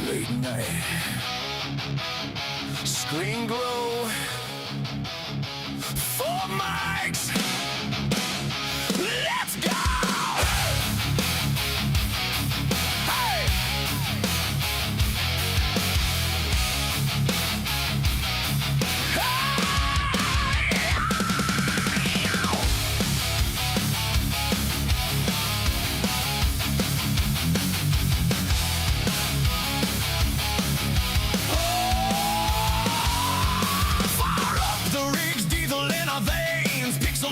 Late night. Screen glow. 4 mics. Let's go. Hey.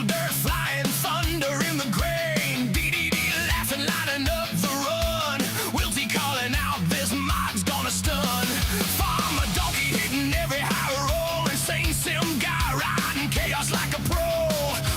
Dirt flying, thunder in the grain. BDD laughing, lining up the run. WillT calling out, this mod's gonna stun. Farmer donkey hitting every high roll. Insane sim guy riding chaos like a pro.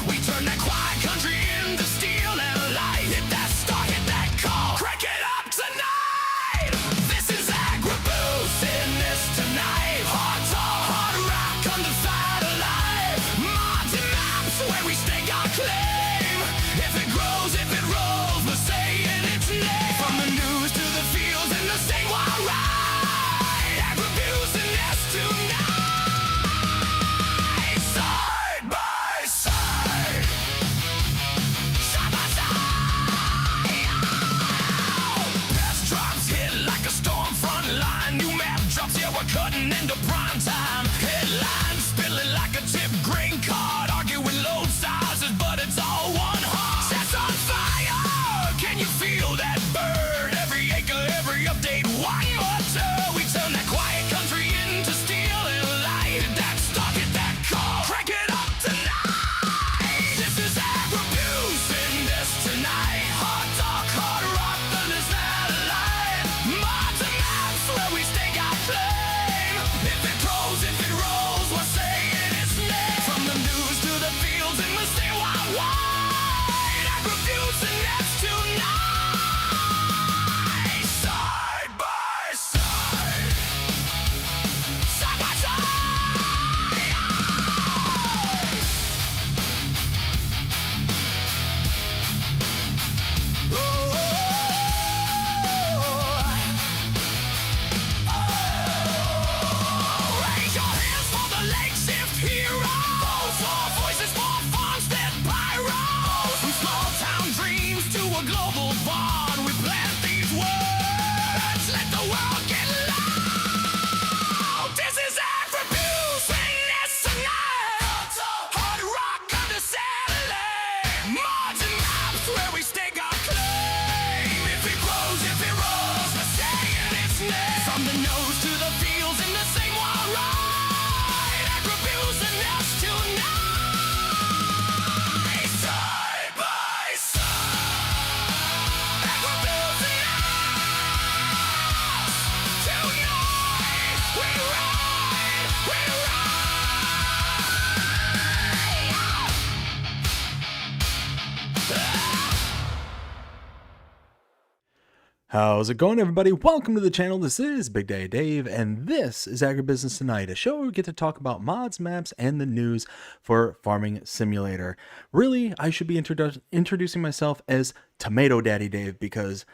We turn that quiet country into steel and light. Hit that start, hit that call. Crank it up tonight. This is AgriBusiness Tonight. Hard talk, hard rock, undefiled alive. Mods and maps where we stake our claim. If it grows, if it rolls, we're saying its name. From the news to the fields and the same wild ride. AgriBusiness Tonight. Side by side. Side by side. Past drops hit like a storm front line. New map drops, yeah, we're cutting into prime time. Headlines spilling like a tip grain card. Arguing load sizes, but it's all one heart. Sets on fire. Can you feel that burn? Every acre, every update, one more turn. We turn that quiet country into steel and light. Hit that start, hit that call. Crank it up tonight. This is AgriBusiness Tonight. Hard talk, hard rock, thunder's not alive. Mods and maps where we stake our claim. If it grows, if it rolls, we're saying its name. From the news to the fields and the stay wild wide. AgriBusiness Tonight. Side by side. Side by side. Raise your hands for the lake shift heroes. For voices for farmstead pyros. From small town dreams to a global bond. We plant these words. Let the world get loud. This is AgriBusiness Tonight. Hard rock under satellite. Mods and maps where we stake our claim. If it grows, if it rolls, we're saying its name. From the nose to the fields in the same wild ride. AgriBusiness Tonight. Side by side. AgriBusiness Tonight. We ride, we ride. How's it going, everybody? Welcome to the channel. This is Big Day Dave, and this is AgriBusiness Tonight, a show where we get to talk about mods, maps, and the news for Farming Simulator. Really, I should be introducing myself as Tomato Daddy Dave because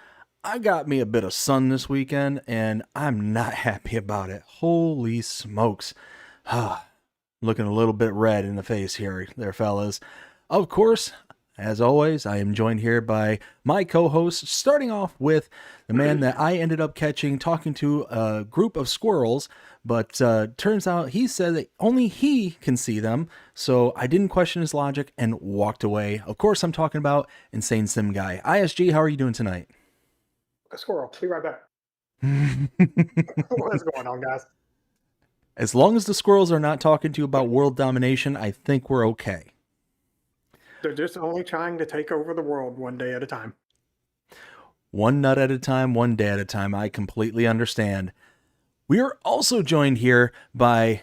I got me a bit of sun this weekend, and I'm not happy about it. Holy smokes. Looking a little bit red in the face here, there, fellas. Of course, as always, I am joined here by my co-host, starting off with the man that I ended up talking to a group of squirrels, but turns out he said that only he can see them, so I didn't question his logic and walked away. Of course, I'm talking about Insane Sim Guy. ISG, how are you doing tonight? A squirrel. Be right back. What is going on, guys? As long as the squirrels are not talking to you about world domination, I think we're okay. They're just only trying to take over the world one day at a time. One nut at a time, one day at a time. I completely understand. We are also joined here by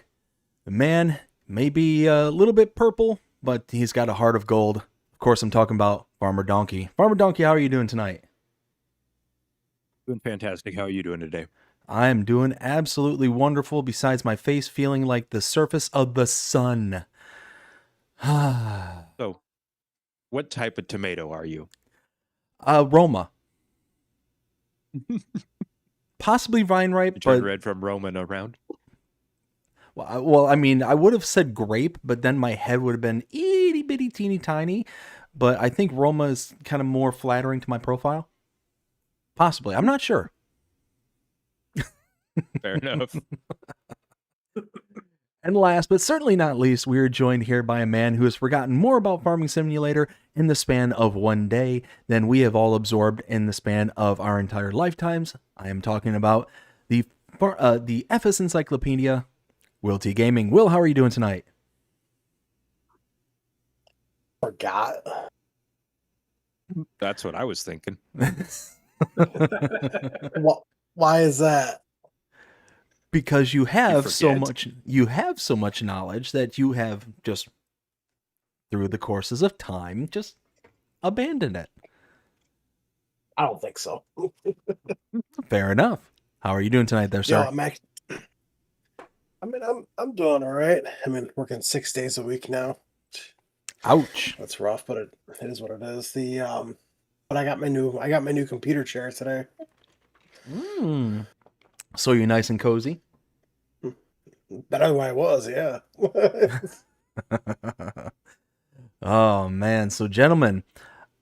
the man, maybe a little bit purple, but he's got a heart of gold. Of course, I'm talking about Farmer Dnkey. Farmer Dnkey, how are you doing tonight? Doing fantastic. How are you doing today? I am doing absolutely wonderful, besides my face feeling like the surface of the sun. So, what type of tomato are you? Roma. Possibly vine ripe, You turned but red from Roman around. well, I mean, I would have said grape, but then my head would have been itty bitty teeny tiny. But I think Roma is kind of more flattering to my profile. Possibly, I'm not sure. Fair enough. And last, but certainly not least, we are joined here by a man who has forgotten more about Farming Simulator in the span of one day than we have all absorbed in the span of our entire lifetimes. I am talking about the FS Encyclopedia, WillTGaming. Will, how are you doing tonight? Forgot. That's what I was thinking. Why is that? Because you have so forget. much knowledge that you have just through the courses of time just abandoned it. I don't think so. Fair enough. How are you doing tonight there, sir? Yeah, I'm doing all right. I mean, working 6 days a week now. Ouch. That's rough, but it is what it is. But I got my new computer chair today. So you're nice and cozy? Better than I was, yeah. Oh man, so gentlemen,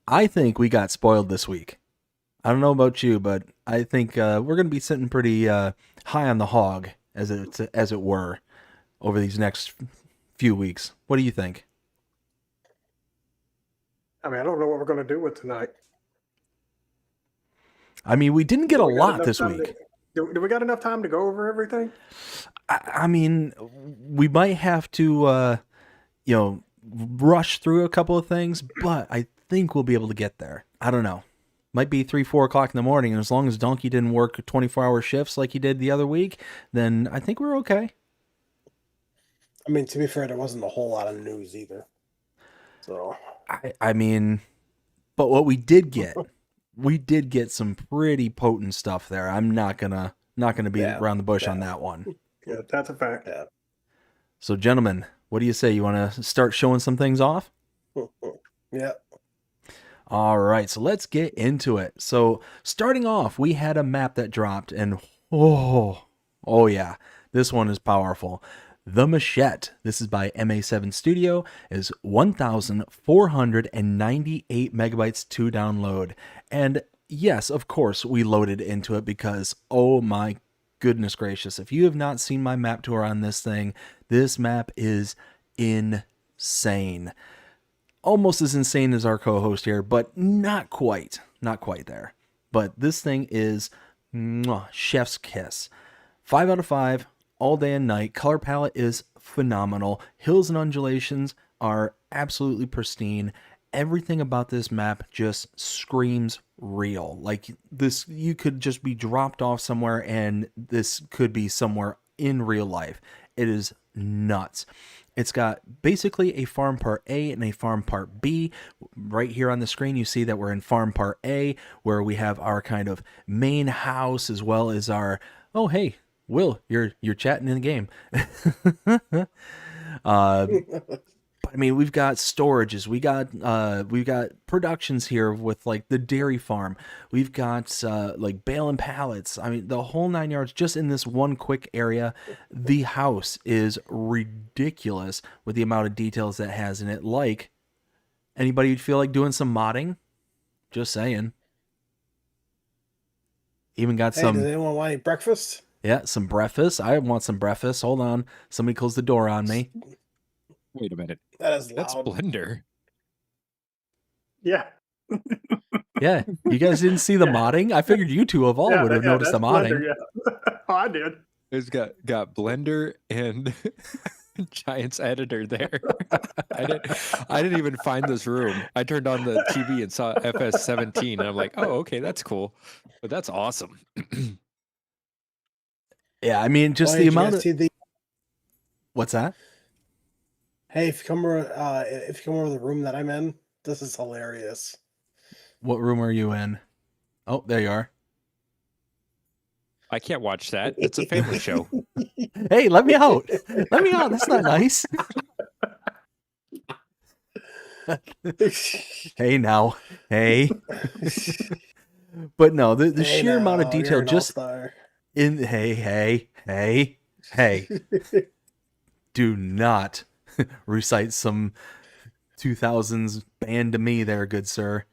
I think we got spoiled this week. I don't know about you, but I think we're going to be sitting pretty high on the hog, as it were, over these next few weeks. What do you think? I mean, I don't know what we're going to do with tonight. I mean, we didn't get a Do we got lot enough this time week. Do we got enough time to go over everything? I mean, we might have to, rush through a couple of things, but I think we'll be able to get there. I don't know. Might be 3-4 o'clock in the morning, and as long as Dnkey didn't work 24-hour shifts like he did the other week, then I think we're okay. I mean, to be fair, there wasn't a whole lot of news either. So I mean, but what we did get some pretty potent stuff there. I'm not gonna beat around the bush on that one. Yeah, that's a fact. yeah. So, gentlemen, what do you say? You want to start showing some things off? Yeah. All right, so let's get into it. So, starting off, we had a map that dropped, and oh yeah, this one is powerful. The Machete, this is by MA7 Studio, is 1,498 megabytes to download. And yes, of course, we loaded into it because, oh my goodness gracious, if you have not seen my map tour on this thing, this map is insane. Almost as insane as our co-host here, but not quite there. But this thing is chef's kiss. 5 out of 5. All day and night. Color palette is phenomenal. Hills and undulations are absolutely pristine. Everything about this map just screams real. Like this, you could just be dropped off somewhere and this could be somewhere in real life. It is nuts. It's got basically a farm part A and a farm part B. Right here on the screen, you see that we're in farm part A, where we have our kind of main house as well as our, oh, hey, Will, you're chatting in the game. But I mean, we've got storages, we've got productions here with like the dairy farm. We've got like bale and pallets. I mean, the whole 9 yards just in this one quick area. The house is ridiculous with the amount of details that it has in it. Like, anybody feel like doing some modding? Just saying. Even got some. Does anyone want any breakfast? Yeah, some breakfast. I want some breakfast. Hold on. Somebody closed the door on me. Wait a minute. That is loud. That's Blender. Yeah. Yeah, you guys didn't see the modding? I figured you two of all would have noticed the modding. Blender, yeah. Oh, I did. It's got Blender and Giants editor there. I didn't even find this room. I turned on the TV and saw FS17, and I'm like, oh, okay, that's cool. But that's awesome. Yeah, I mean, just the amount of... What's that? Hey, if you come over the room that I'm in, this is hilarious. What room are you in? Oh, there you are. I can't watch that. It's a family show. Hey, let me out. Let me out. That's not nice. Hey now, hey. But no, the Hey sheer amount of now, detail you're an just all-star. in hey, do not recite some 2000s band to me there, good sir.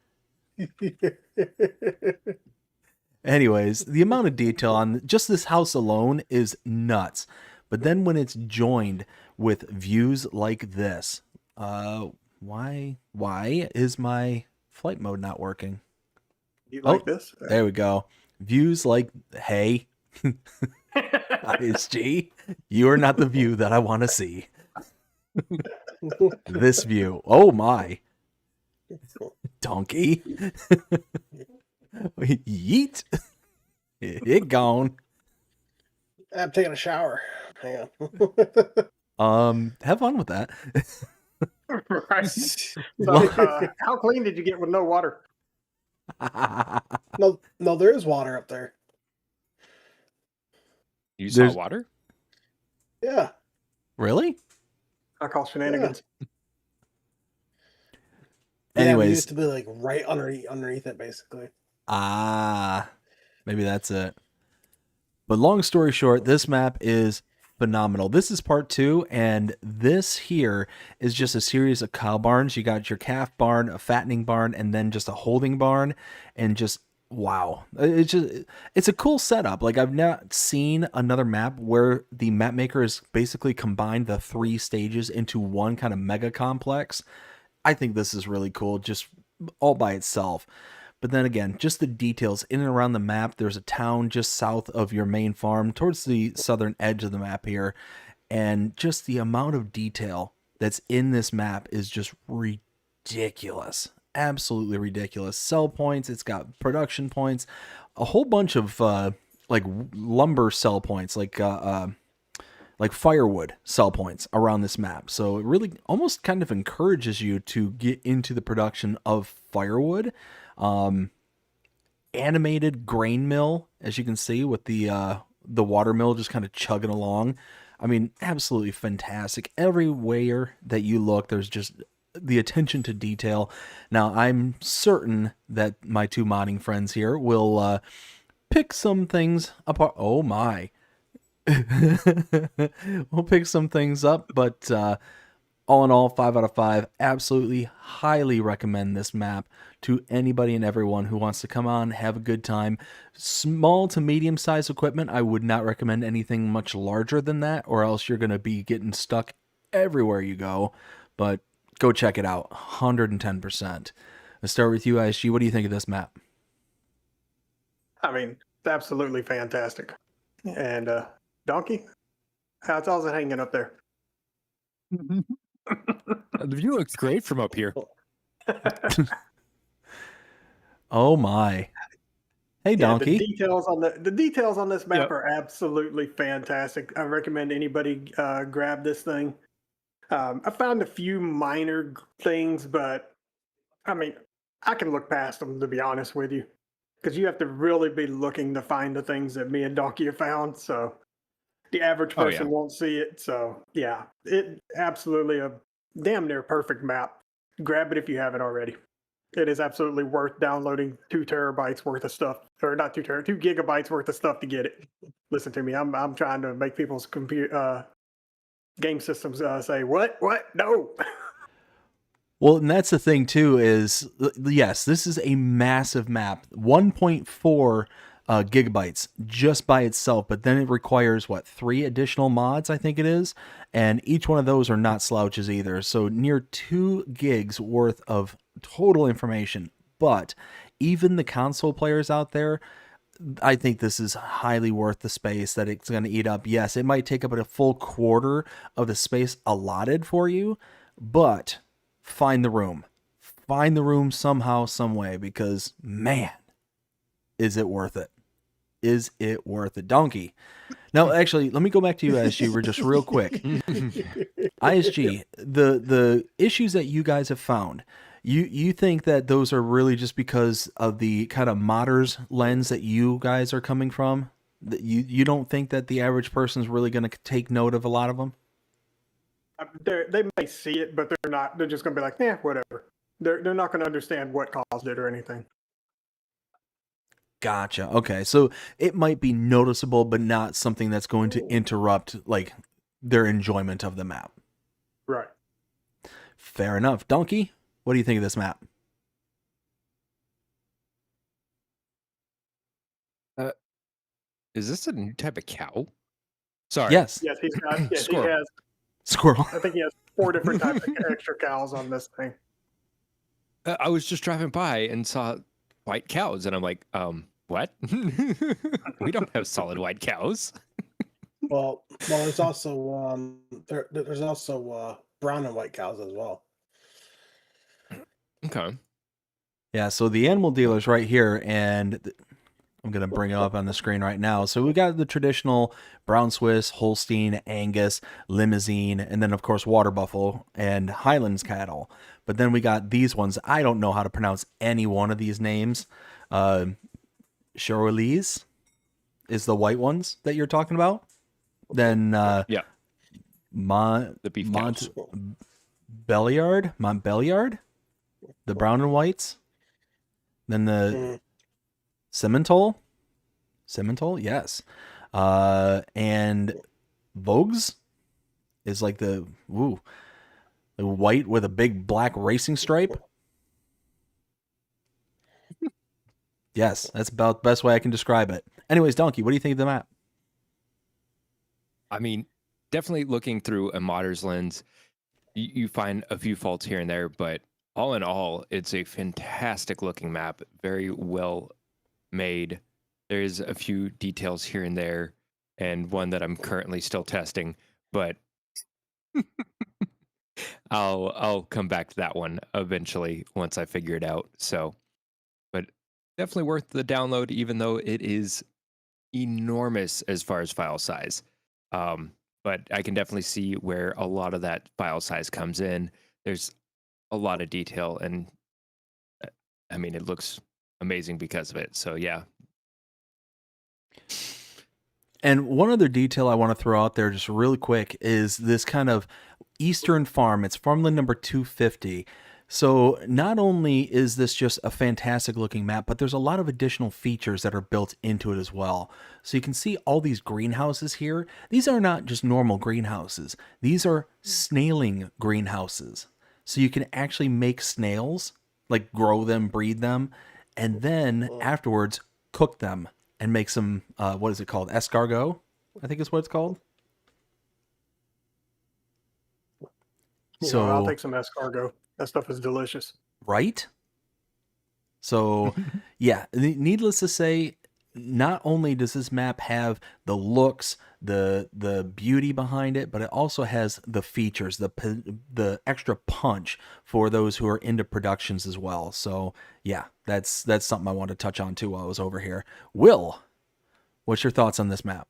Anyways, the amount of detail on just this house alone is nuts. But then when it's joined with views like this, why is my flight mode not working? You like Oh, this? there we go. Views like, hey, ISG, you are not the view that I want to see. This view. Oh my. Donkey. Yeet. It gone. I'm taking a shower. Hang Have fun with that. Right. So, how clean did you get with no water? on. No, there is water up there. You There's- saw water? Yeah. Really? I call shenanigans. Yeah, we Anyways, used to be like right underneath it, basically. maybe that's it. But long story short, this map is phenomenal. This is part 2, and this here is just a series of cow barns. You got your calf barn, a fattening barn, and then just a holding barn, and just wow. It's a cool setup. Like, I've not seen another map where the map maker has basically combined the 3 stages into one kind of mega complex. I think this is really cool, just all by itself. But then again, just the details in and around the map. There's a town just south of your main farm, towards the southern edge of the map here. And just the amount of detail that's in this map is just ridiculous. Absolutely ridiculous. Sell points, it's got production points, a whole bunch of like lumber sell points, like firewood sell points around this map. So it really almost kind of encourages you to get into the production of firewood. Animated grain mill, as you can see, with the water mill just kind of chugging along. I mean, absolutely fantastic. Everywhere that you look, there's just the attention to detail. Now, I'm certain that my 2 modding friends here will pick some things apart. Oh my. We'll pick some things up, but all in all, 5 out of 5. Absolutely highly recommend this map to anybody and everyone who wants to come on, have a good time. Small to medium sized equipment, I would not recommend anything much larger than that, or else you're going to be getting stuck everywhere you go. But go check it out, 110%. Let's start with you, ISG. What do you think of this map? I mean, it's absolutely fantastic. And Donkey, how's it hanging up there? The view looks great from up here. Oh my. Hey, Donkey. The details on this map Yep. are absolutely fantastic. I recommend anybody grab this thing. I found a few minor things, but I mean, I can look past them, to be honest with you, because you have to really be looking to find the things that me and Donkey have found. So the average Oh, person yeah. won't see it. So yeah, it absolutely a damn near perfect map. Grab it if you haven't already. It is absolutely worth downloading 2 terabytes worth of stuff, or not 2 gigabytes worth of stuff to get it. Listen to me, I'm trying to make people's game systems say what? No. Well, and that's the thing too is, yes, this is a massive map, 1.4 gigabytes just by itself, but then it requires, 3 additional mods, I think it is, and each one of those are not slouches either, so near 2 gigs worth of total information. But even the console players out there, I think this is highly worth the space that it's going to eat up. Yes, it might take up a full quarter of the space allotted for you, but find the room. Find the room somehow, some way, because man, is it worth it? Is it worth it? Donkey. Now, actually, let me go back to you, ISG, just real quick. ISG, the issues that you guys have found, you think that those are really just because of the kind of modders lens that you guys are coming from? That you don't think that the average person is really going to take note of a lot of them? They may see it, but they're not. They're just going to be like, yeah, whatever. They're not going to understand what caused it or anything. Gotcha. Okay, so it might be noticeable, but not something that's going to interrupt like their enjoyment of the map. Right. Fair enough. Dnkey, what do you think of this map? Is this a new type of cow? Sorry. Yes. Yes, he's got. Yes, he Squirrel. has. Squirrel. I think he has 4 different types of extra cows on this thing. I was just driving by and saw white cows, and I'm like, what? We don't have solid white cows. Well, there's also there's also brown and white cows as well. Okay. Yeah, so the animal dealer's right here, and I'm going to bring it up on the screen right now. So we got the traditional brown Swiss, Holstein, Angus, Limousine, and then, of course, Water Buffalo and Highlands cattle. But then we got these ones. I don't know how to pronounce any one of these names. Charolais is the white ones that you're talking about. Then Yeah. The beef cows. Montbeliard, the brown and whites. Then the Simmental, yes. And Vogues is like the white with a big black racing stripe. Yes, that's about the best way I can describe it. Anyways, Dnkey, what do you think of the map? I mean, definitely looking through a modder's lens, you find a few faults here and there, but all in all, it's a fantastic looking map, very well made. There's a few details here and there, and one that I'm currently still testing, but I'll come back to that one eventually once I figure it out. So, but definitely worth the download, even though it is enormous as far as file size. But I can definitely see where a lot of that file size comes in. There's a lot of detail, and I mean, it looks amazing because of it. So yeah. And one other detail I want to throw out there just really quick is this kind of eastern farm. It's farmland number 250. So not only is this just a fantastic looking map, but there's a lot of additional features that are built into it as well. So you can see all these greenhouses here. These are not just normal greenhouses. These are snailing greenhouses. So you can actually make snails, like grow them, breed them, and then afterwards cook them and make some, what is it called? Escargot, I think is what it's called. So I'll take some escargot. That stuff is delicious. Right? So, yeah, needless to say, not only does this map have the looks, the beauty behind it, but it also has the features, the extra punch for those who are into productions as well. So, yeah, that's something I wanted to touch on too while I was over here. Will, what's your thoughts on this map?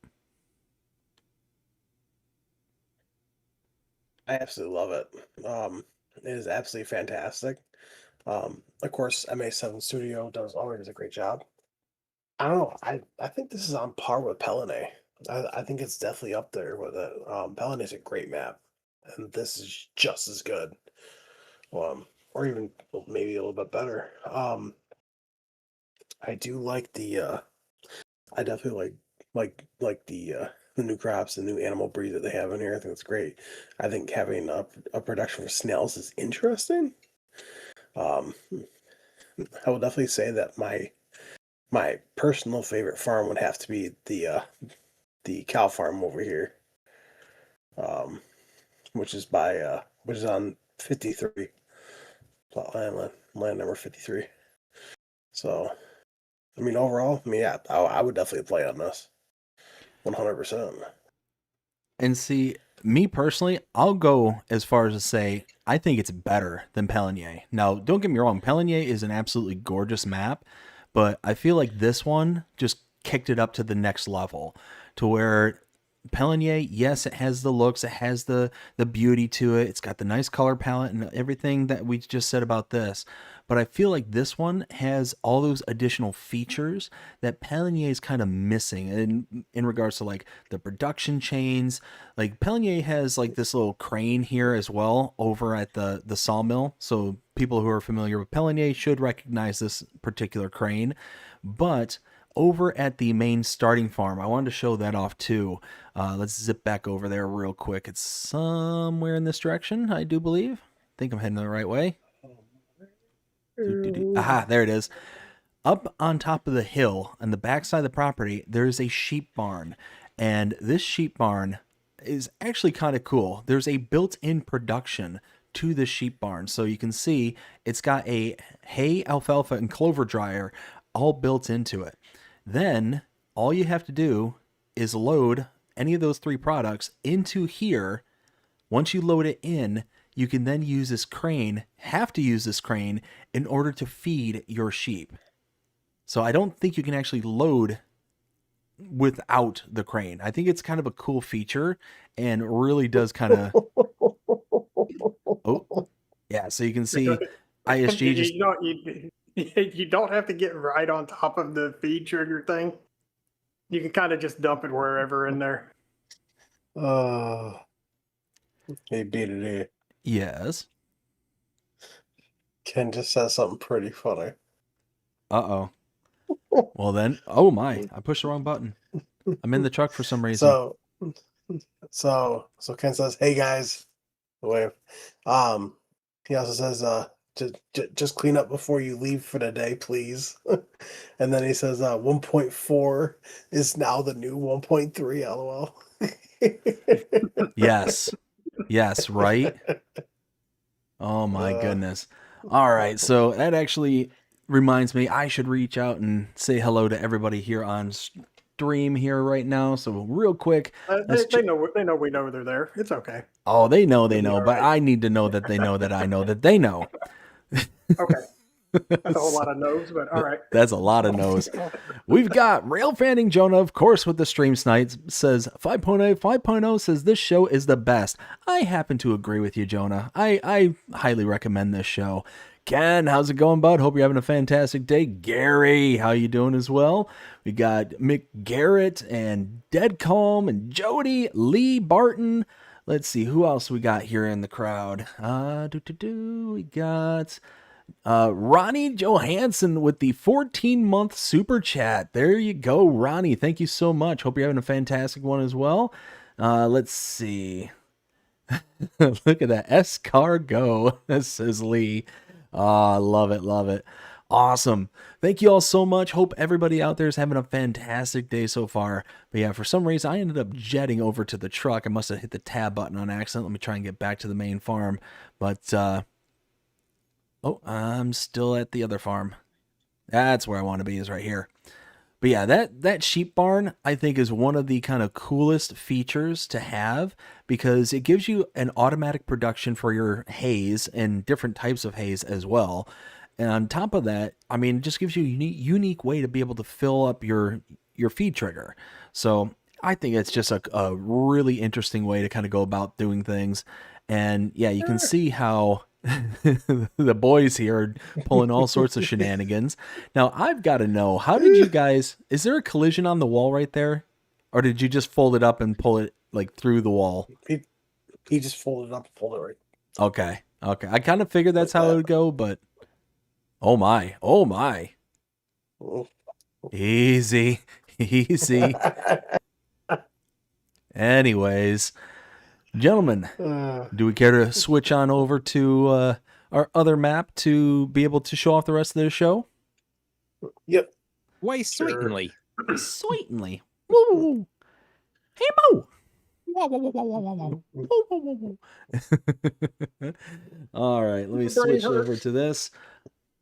I absolutely love it. It is absolutely fantastic. Of course, MA7 Studio always a great job. I don't know. I think this is on par with Pelene. I think it's definitely up there with it. Pelene is a great map, and this is just as good. Or even maybe a little bit better. I do like the. I definitely like the new crops, the new animal breed that they have in here. I think it's great. I think having a production for snails is interesting. I will definitely say that my personal favorite farm would have to be the cow farm over here, which is on 53 plot land number 53. So, I mean, overall, yeah, I would definitely play on this 100%. And see, me personally, I'll go as far as to say I think it's better than Pelenier. Now, don't get me wrong, Pelenier is an absolutely gorgeous map, but I feel like this one just kicked it up to the next level to where Pelinier, yes, it has the looks, it has the beauty to it. It's got the nice color palette and everything that we just said about this. But I feel like this one has all those additional features that Pelinier is kind of missing in regards to like the production chains. Like Pelinier has like this little crane here as well over at the sawmill. So people who are familiar with Pelinier should recognize this particular crane. But over at the main starting farm, I wanted to show that off too. Let's zip back over there real quick. It's somewhere in this direction, I do believe. I think I'm heading the right way. Aha, there it is. Up on top of the hill on the backside of the property, there's a sheep barn. And this sheep barn is actually kind of cool. There's a built-in production to the sheep barn. So you can see it's got a hay, alfalfa, and clover dryer all built into it. Then all you have to do is load any of those three products into here. Once you load it in, you can then use this crane, have to use this crane in order to feed your sheep. So I don't think you can actually load without the crane. I think it's kind of a cool feature and really does kind of... Oh, yeah, so you can see ISG just... You don't have to get right on top of the feed trigger thing. You can kind of just dump it wherever in there. Hey, BDD. Yes. Ken just says something pretty funny. Uh-oh. Well then, oh my, I pushed the wrong button. I'm in the truck for some reason. So Ken says, "Hey guys," wave. He also says, just clean up before you leave for the day, please." And then he says, 1.4 is now the new 1.3. LOL. Yes, right? Oh my goodness. All right, so that actually reminds me I should reach out and say hello to everybody here on stream here right now. So real quick, they know we know they're there. It's okay. Oh, they know, but right. I need to know that they know that I know that they know. Okay. That's a whole lot of no's, but all right. That's a lot of no's. We've got Rail Fanning Jonah, of course, with the stream tonight, says 5.0 says this show is the best. I happen to agree with you, Jonah. I highly recommend this show. Ken, how's it going, bud? Hope you're having a fantastic day. Gary, how you doing as well? We got Mick Garrett and Dead Calm and Jody, Lee Barton. Let's see who else we got here in the crowd. We got Ronnie Johansson with the 14-month super chat. There you go, Ronnie. Thank you so much. Hope you're having a fantastic one as well. Let's see. Look at that. Escargot, says Lee. Love it. Awesome. Thank you all so much. Hope everybody out there is having a fantastic day so far. But yeah, for some reason, I ended up jetting over to the truck. I must have hit the tab button on accident. Let me try and get back to the main farm. But, oh, I'm still at the other farm. That's where I want to be, is right here. But yeah, that sheep barn, I think, is one of the kind of coolest features to have because it gives you an automatic production for your hays and different types of hays as well. And on top of that, I mean, it just gives you a unique way to be able to fill up your feed trigger. So I think it's just a really interesting way to kind of go about doing things. And yeah, you can see how the boys here are pulling all sorts of shenanigans. Now, I've got to know, how did you guys, is there a collision on the wall right there? Or did you just fold it up and pull it like through the wall? He just folded it up and pulled it right. Okay. I kind of figured that's how it would go, but oh my. Easy. Anyways, gentlemen, do we care to switch on over to our other map to be able to show off the rest of the show? Yep. Why, certainly. Certainly. Woo. Hey, Mo. All right, let me switch over to this.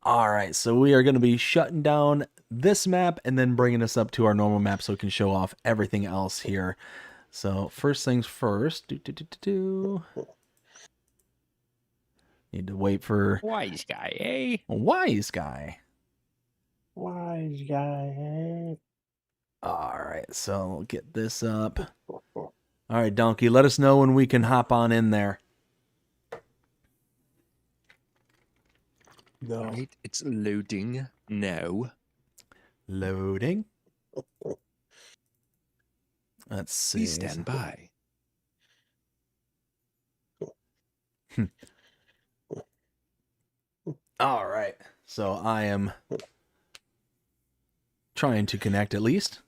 All right, so we are going to be shutting down this map and then bringing us up to our normal map so we can show off everything else here. So first things first. Need to wait for Wise guy, eh? Wise guy. Wise guy, eh? All right, so get this up. All right, Dnkey, let us know when we can hop on in there. No. Right, it's loading now. Loading. Let's see. Please stand by. All right. So I am trying to connect at least.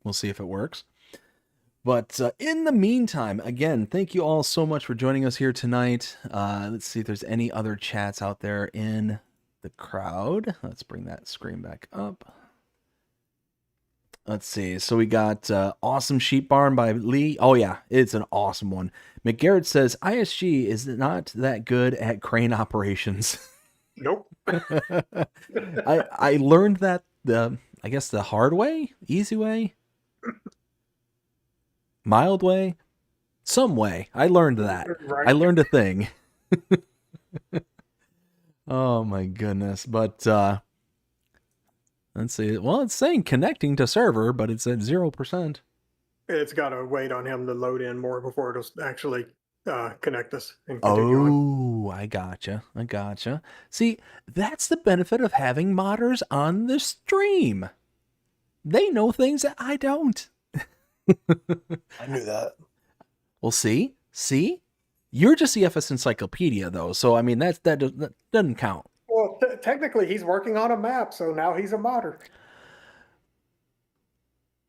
We'll see if it works. But in the meantime, again, thank you all so much for joining us here tonight. Let's see if there's any other chats out there in the crowd. Let's bring that screen back up. Let's see. So we got Awesome Sheep Barn by Lee. Oh, yeah, it's an awesome one. McGarrett says, ISG is not that good at crane operations. Nope. I learned that, I guess, the hard way, easy way, mild way, some way. I learned that. Right. I learned a thing. Oh, my goodness. But let's see. Well, it's saying connecting to server, but it's at 0%. It's got to wait on him to load in more before it'll actually connect us and continue on. Oh, I gotcha. See, that's the benefit of having modders on the stream. They know things that I don't. I knew that. Well, see, you're just the FS Encyclopedia, though. So I mean, that doesn't count. Well, technically, he's working on a map, so now he's a modder.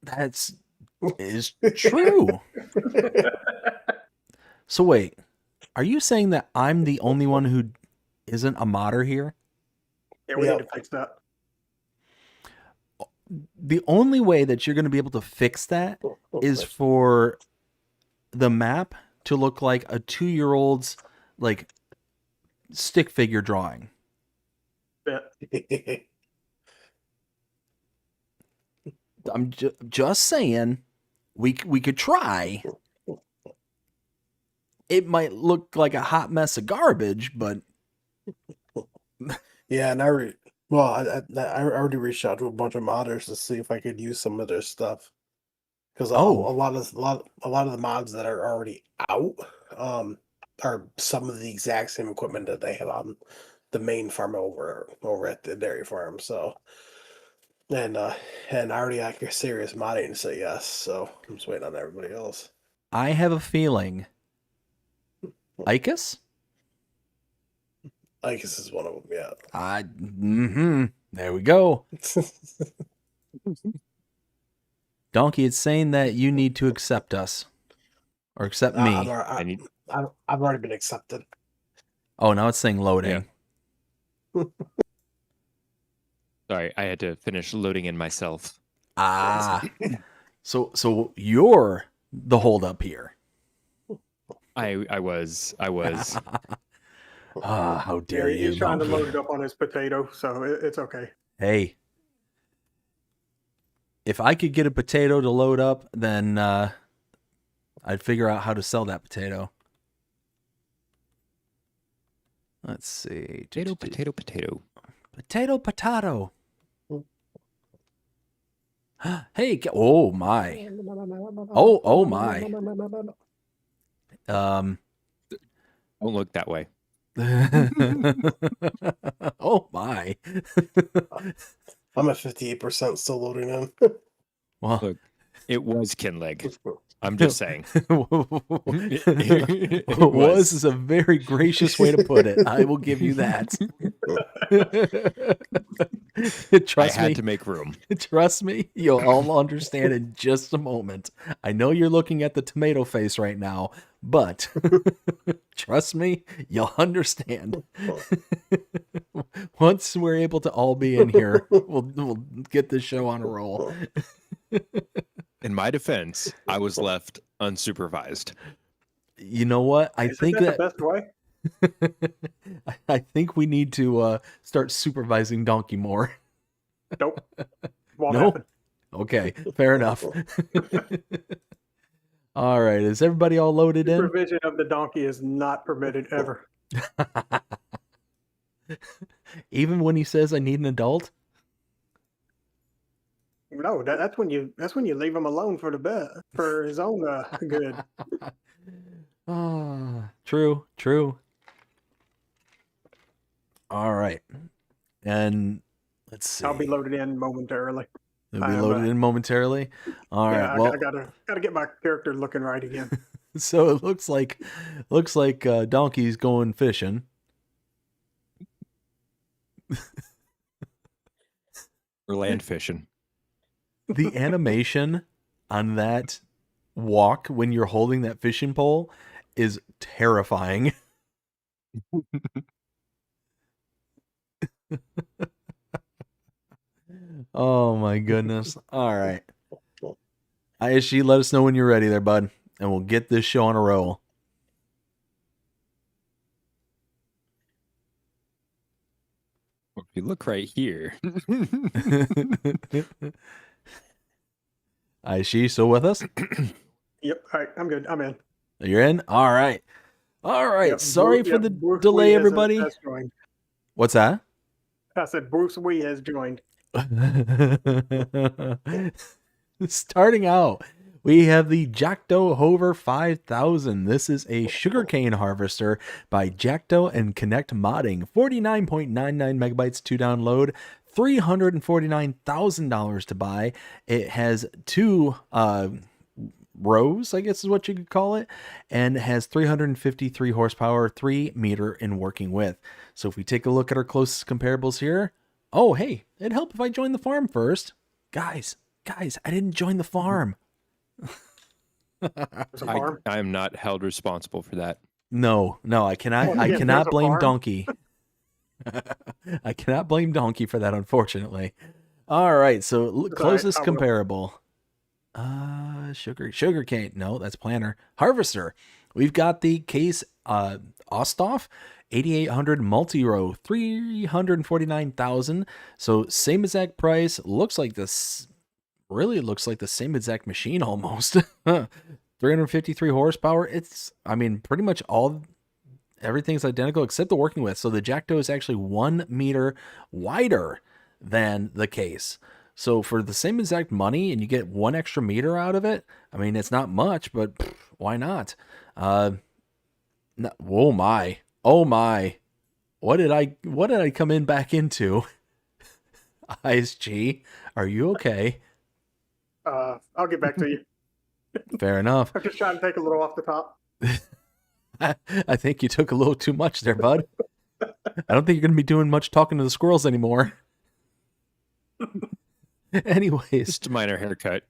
That's is true. So wait, are you saying that I'm the only one who isn't a modder here? Yeah, we Yep. need to fix that. The only way that you're going to be able to fix that is for the map to look like a 2-year-old's like stick figure drawing. Yeah. I'm just saying we could try. It might look like a hot mess of garbage, but Yeah, and I already reached out to a bunch of modders to see if I could use some of their stuff. Because a lot of the mods that are already out are some of the exact same equipment that they have on the main farm over at the dairy farm. So, and I already got serious modding to say yes. So I'm just waiting on everybody else. I have a feeling Icus? I guess is one of them. Yeah. There we go. Dnkey, it's saying that you need to accept us. Or accept me. I've already been accepted. Oh, now it's saying loading. Yeah. Sorry, I had to finish loading in myself. Ah. So you're the holdup here. I was. How dare you. He's trying to Dnkey. load it up on his potato, so it's okay. Hey. If I could get a potato to load up, then I'd figure out how to sell that potato. Let's see. Potato. Potato. Hey, oh my. Oh my. Don't look that way. Oh my. I'm at 58% still loading in. Well, Look, it was Kinleg. I'm just saying. was is a very gracious way to put it. I will give you that. Trust I had me. to make room. Trust me, you'll all understand in just a moment. I know you're looking at the tomato face right now, but trust me, you'll understand. Once we're able to all be in here, we'll get this show on a roll. In my defense, I was left unsupervised. You know what? I think Isn't that the best way? I think we need to start supervising Dnkey more. Nope. Won't No? happen. Okay, fair enough. All right, is everybody all loaded in? Supervision of the donkey is not permitted ever. Even when he says I need an adult? no, that's when you leave him alone for the for his own good. True, true. All right. And let's see. I'll be loaded in momentarily. It'll be I'm, loaded in momentarily. All right. Yeah, Well, I gotta get my character looking right again. so it looks like Donkey's going fishing. Or land fishing. The animation on that walk when you're holding that fishing pole is terrifying. Oh my goodness. All right. ISG, let us know when you're ready there, bud, and we'll get this show on a roll. If you look right here. ISG, still with us? Yep. All right, I'm good. I'm in. You're in? All right. All right. Yep, Sorry for the Bruce delay, Wee everybody. has joined. What's that? I said Bruce Wee has joined. Starting out, we have the Jackdo Hover 5000. This is a sugarcane harvester by Jackdo and Connect Modding. 49.99 megabytes to download. $349,000 to buy. It has two rows, I guess is what you could call it, and has 353 horsepower, 3 meter in working width. So if we take a look at our closest comparables here, oh, hey, it'd help if I joined the farm first. Guys, I didn't join the farm. There's a farm. I am not held responsible for that. No, I cannot. Oh, I yeah, cannot there's a blame farm. Dnkey. I cannot blame Dnkey for that, unfortunately. All right, so closest I will. comparable. Sugarcane. No, that's planter. Harvester. We've got the case Osthoff 8800 multi-row, 349,000. So same exact price. Looks like this. Really looks like the same exact machine almost. 353 horsepower. It's, I mean, pretty much everything's identical except the working width. So the Jackdo is actually 1 meter wider than the case. So for the same exact money and you get 1 extra meter out of it, I mean, it's not much, but why not? Oh my. What did I come in back into? ISG, are you okay? I'll get back to you. Fair enough. I'm just trying to take a little off the top. I think you took a little too much there, bud. I don't think you're going to be doing much talking to the squirrels anymore. Anyways. Just a minor haircut.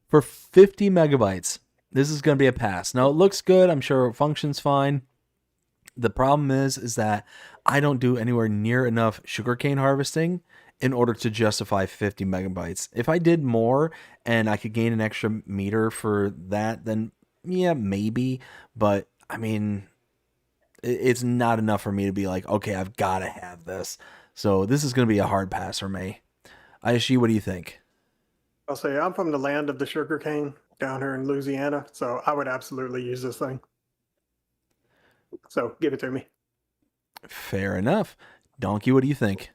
For 50 megabytes, this is going to be a pass. Now, it looks good. I'm sure it functions fine. The problem is that I don't do anywhere near enough sugarcane harvesting in order to justify 50 megabytes. If I did more and I could gain an extra meter for that, then yeah, maybe. But I mean, it's not enough for me to be like, okay, I've got to have this. So this is going to be a hard pass for me. ISG, what do you think? I'll say I'm from the land of the sugarcane down here in Louisiana, so I would absolutely use this thing. So give it to me. Fair enough. Dnkey, what do you think?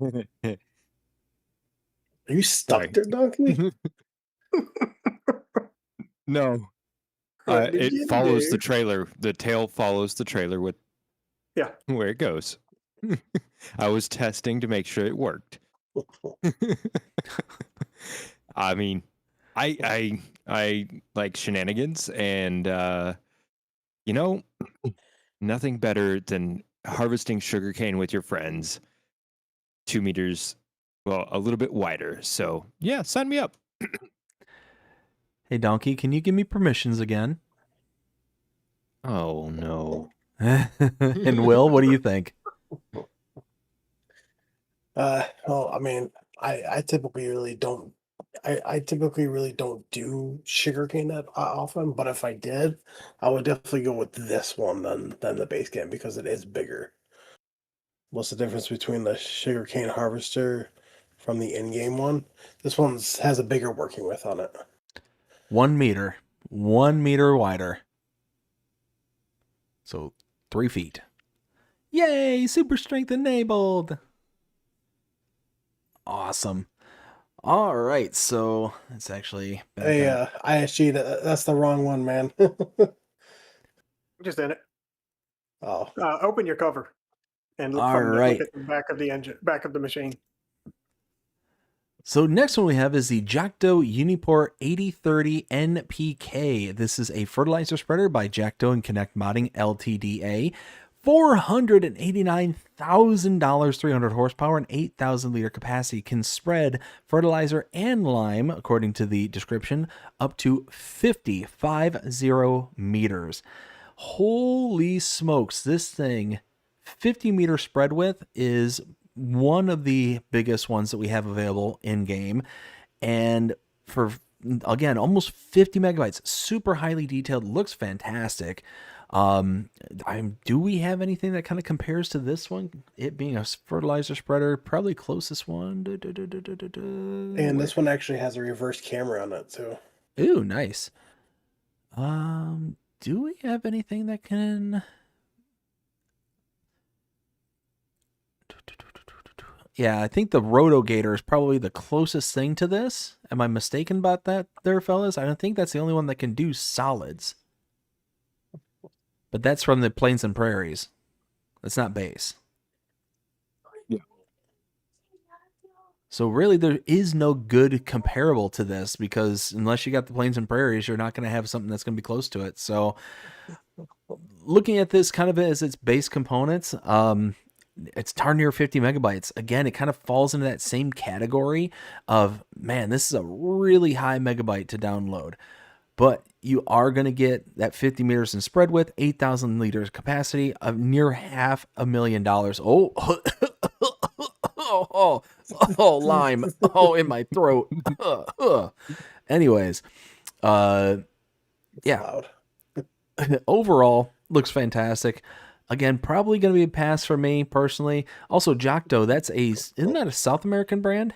Are you stuck Sorry. there, Donkey? No. What did It you follows do? the trailer. The tail follows the trailer with Yeah. where it goes. I was testing to make sure it worked. I mean, I like shenanigans, and nothing better than harvesting sugarcane with your friends. 2 meters, well, a little bit wider. So yeah, sign me up. Hey, Dnkey, can you give me permissions again? Oh no. And Will, what do you think? Well, I mean, I typically really don't. I typically really don't do sugarcane that often, but if I did, I would definitely go with this one than the base game because it is bigger. What's the difference between the sugarcane harvester from the in-game one? This one has a bigger working width on it. 1 meter. 1 meter wider. So 3 feet. Yay! Super strength enabled! Awesome. All right, so it's actually back Hey, up. ISG, that's the wrong one, man. Just in it. Oh, Open your cover and look All from the right. look at the back of the engine, back of the machine. So next one we have is the Jackdo Uniport 8030 NPK. This is a fertilizer spreader by Jackdo and Connect Modding Ltda. $489,000, 300 horsepower, and 8,000 liter capacity. Can spread fertilizer and lime, according to the description, up to 50 meters. Holy smokes, this thing, 50-meter spread width is one of the biggest ones that we have available in game. And for, again, almost 50 megabytes, super highly detailed, looks fantastic. Do we have anything that kind of compares to this one? It being a fertilizer spreader, probably closest one. and this one actually has a reverse camera on it too. Ooh, nice. Do we have anything that can? Yeah, I think the Rotogator is probably the closest thing to this. Am I mistaken about that there, fellas? I don't think that's the only one that can do solids. But that's from the Plains and Prairies. That's not base. Yeah. So really there is no good comparable to this, because unless you got the Plains and Prairies, you're not going to have something that's going to be close to it. So looking at this kind of as its base components, it's darn near 50 megabytes. Again, it kind of falls into that same category of, man, this is a really high megabyte to download. But you are going to get that 50 meters in spread width, 8,000 liters capacity, of near $500,000. Oh, lime. Oh, in my throat. Anyways, yeah. Loud. Overall, looks fantastic. Again, probably going to be a pass for me personally. Also, Jackdo, isn't that a South American brand?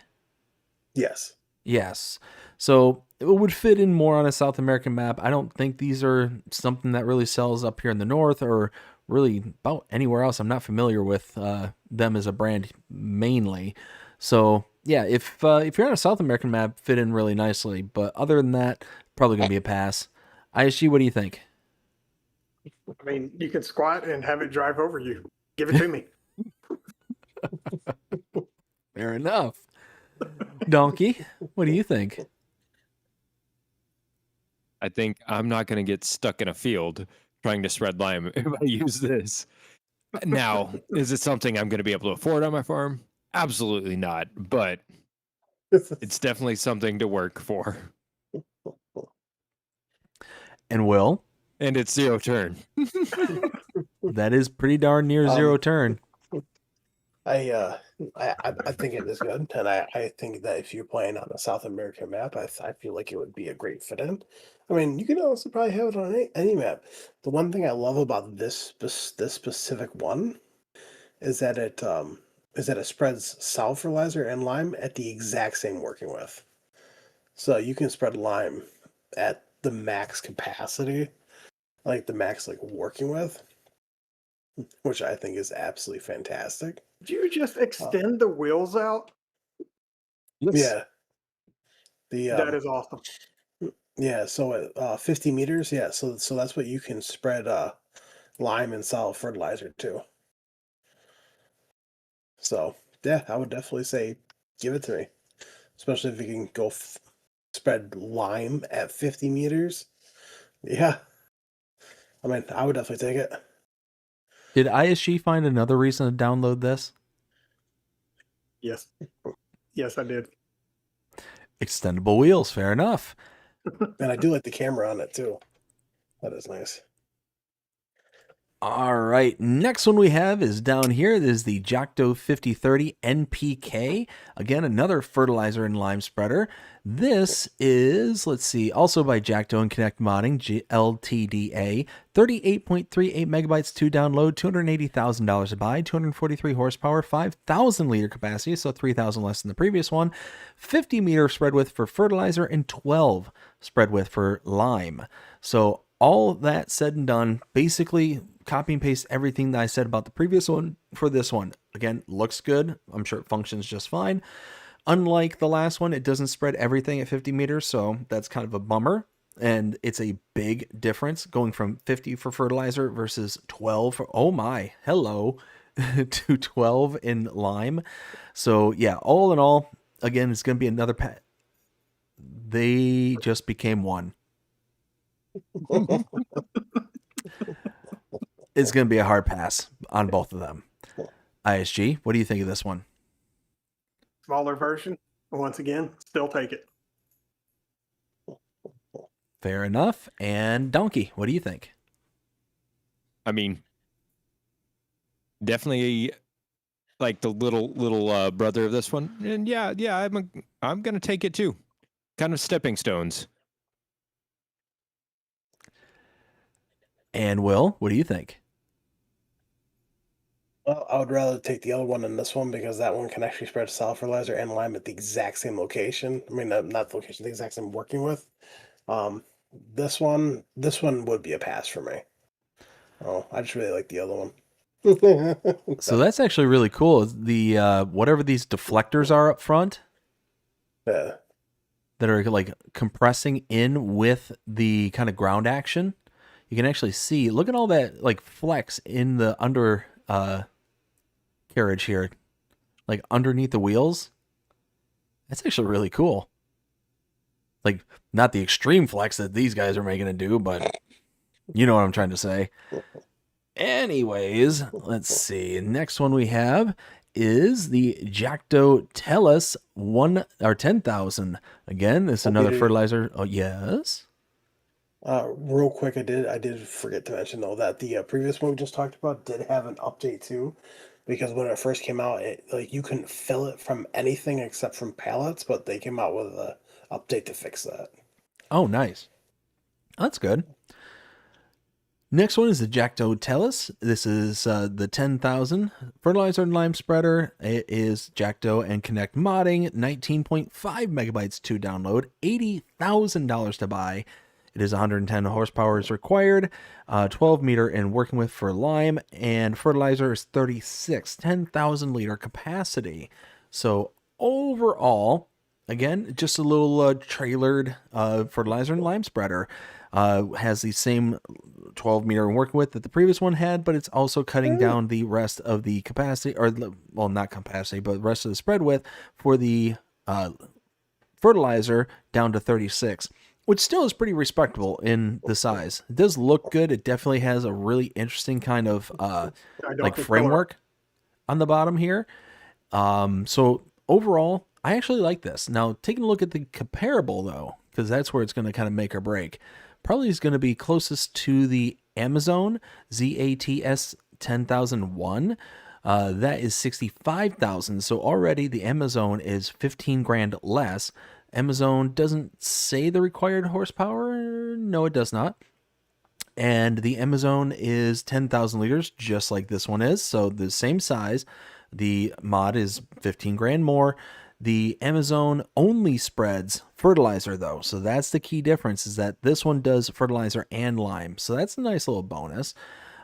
Yes. Yes. So it would fit in more on a South American map. I don't think these are something that really sells up here in the north or really about anywhere else. I'm not familiar with them as a brand mainly. So yeah, if you're on a South American map, fit in really nicely. But other than that, probably going to be a pass. ISG, what do you think? I mean, you can squat and have it drive over you. Give it to me. Fair enough. Donkey, what do you think? I think I'm not going to get stuck in a field trying to spread lime if I use this. Now, is it something I'm going to be able to afford on my farm? Absolutely not, but it's definitely something to work for. And Will? And it's 0 turn. That is pretty darn near 0 turn. I think it is good, and I think that if you're playing on a South American map, I feel like it would be a great fit in. I mean, you can also probably have it on any map. The one thing I love about this specific one is that it spreads soil fertilizer and lime at the exact same working width. So you can spread lime at the max capacity, like the max working width, which I think is absolutely fantastic. Did you just extend the wheels out? Yeah. That is awesome. Yeah, so at 50 meters, yeah, so that's what you can spread lime and solid fertilizer to. So yeah, I would definitely say give it to me, especially if you can go spread lime at 50 meters. Yeah, I mean, I would definitely take it. Did ISG find another reason to download this? Yes. Yes, I did. Extendable wheels, fair enough. And I do like the camera on it too. That is nice. All right, next one we have is down here. This is the Jackdo 5030 NPK. Again, another fertilizer and lime spreader. This is, let's see, also by Jackdo and Connect Modding, LTDA. 38.38 megabytes to download, $280,000 to buy, 243 horsepower, 5,000 liter capacity, so 3,000 less than the previous one. 50 meter spread width for fertilizer and 12 spread width for lime. So all that said and done, basically copy and paste everything that I said about the previous one for this one. Again, looks good. I'm sure it functions just fine. Unlike the last one, it doesn't spread everything at 50 meters, so that's kind of a bummer. And it's a big difference going from 50 for fertilizer versus 12 for, oh my, hello, to 12 in lime. So yeah, all in all, again, it's going to be another they just became one. It's going to be a hard pass on both of them. ISG, what do you think of this one? Smaller version. Once again, still take it. Fair enough. And Dnkey, what do you think? I mean, definitely like the little brother of this one. And yeah, I'm gonna take it too. Kind of stepping stones. And Will, what do you think? Well, I would rather take the other one than this one because that one can actually spread solid fertilizer and lime at the exact same location. I mean, not the location, the exact same working with. This one would be a pass for me. Oh, I just really like the other one. So that's actually really cool. The whatever these deflectors are up front Yeah. that are like compressing in with the kind of ground action, you can actually see. Look at all that like flex in the under carriage here, like underneath the wheels. That's actually really cool. Like not the extreme flex that these guys are making it do, but you know what I'm trying to say. Anyways, let's see. Next one we have is the Jacto Tellus 10,000. Again, this is another fertilizer. Oh, yes. Real quick, I did forget to mention though that the previous one we just talked about did have an update too, because when it first came out, like you couldn't fill it from anything except from pallets, but they came out with a update to fix that. Oh, nice. That's good. Next one is the Jacto Tellus. This is the 10,000 fertilizer and lime spreader. It is Jacto and Connect modding, 19.5 megabytes to download, $80,000 to buy. It is 110 horsepower is required, 12 meter in working with for lime, and fertilizer is 36, 10,000 liter capacity. So overall, again, just a little trailered fertilizer and lime spreader. Has the same 12 meter in working with that the previous one had, but it's also cutting down the rest of the capacity, or well, not capacity, but the rest of the spread width for the fertilizer down to 36. Which still is pretty respectable in the size. It does look good. It definitely has a really interesting kind of like framework on the bottom here. So overall, I actually like this. Now, taking a look at the comparable though, because that's where it's going to kind of make or break. Probably is going to be closest to the Amazon ZATS 10,001. That is 65,000. So already the Amazon is 15 grand less. Amazon doesn't say the required horsepower. No, it does not. And the Amazon is 10,000 liters, just like this one is. So the same size. The mod is 15 grand more. The Amazon only spreads fertilizer though. So that's the key difference, is that this one does fertilizer and lime. So that's a nice little bonus.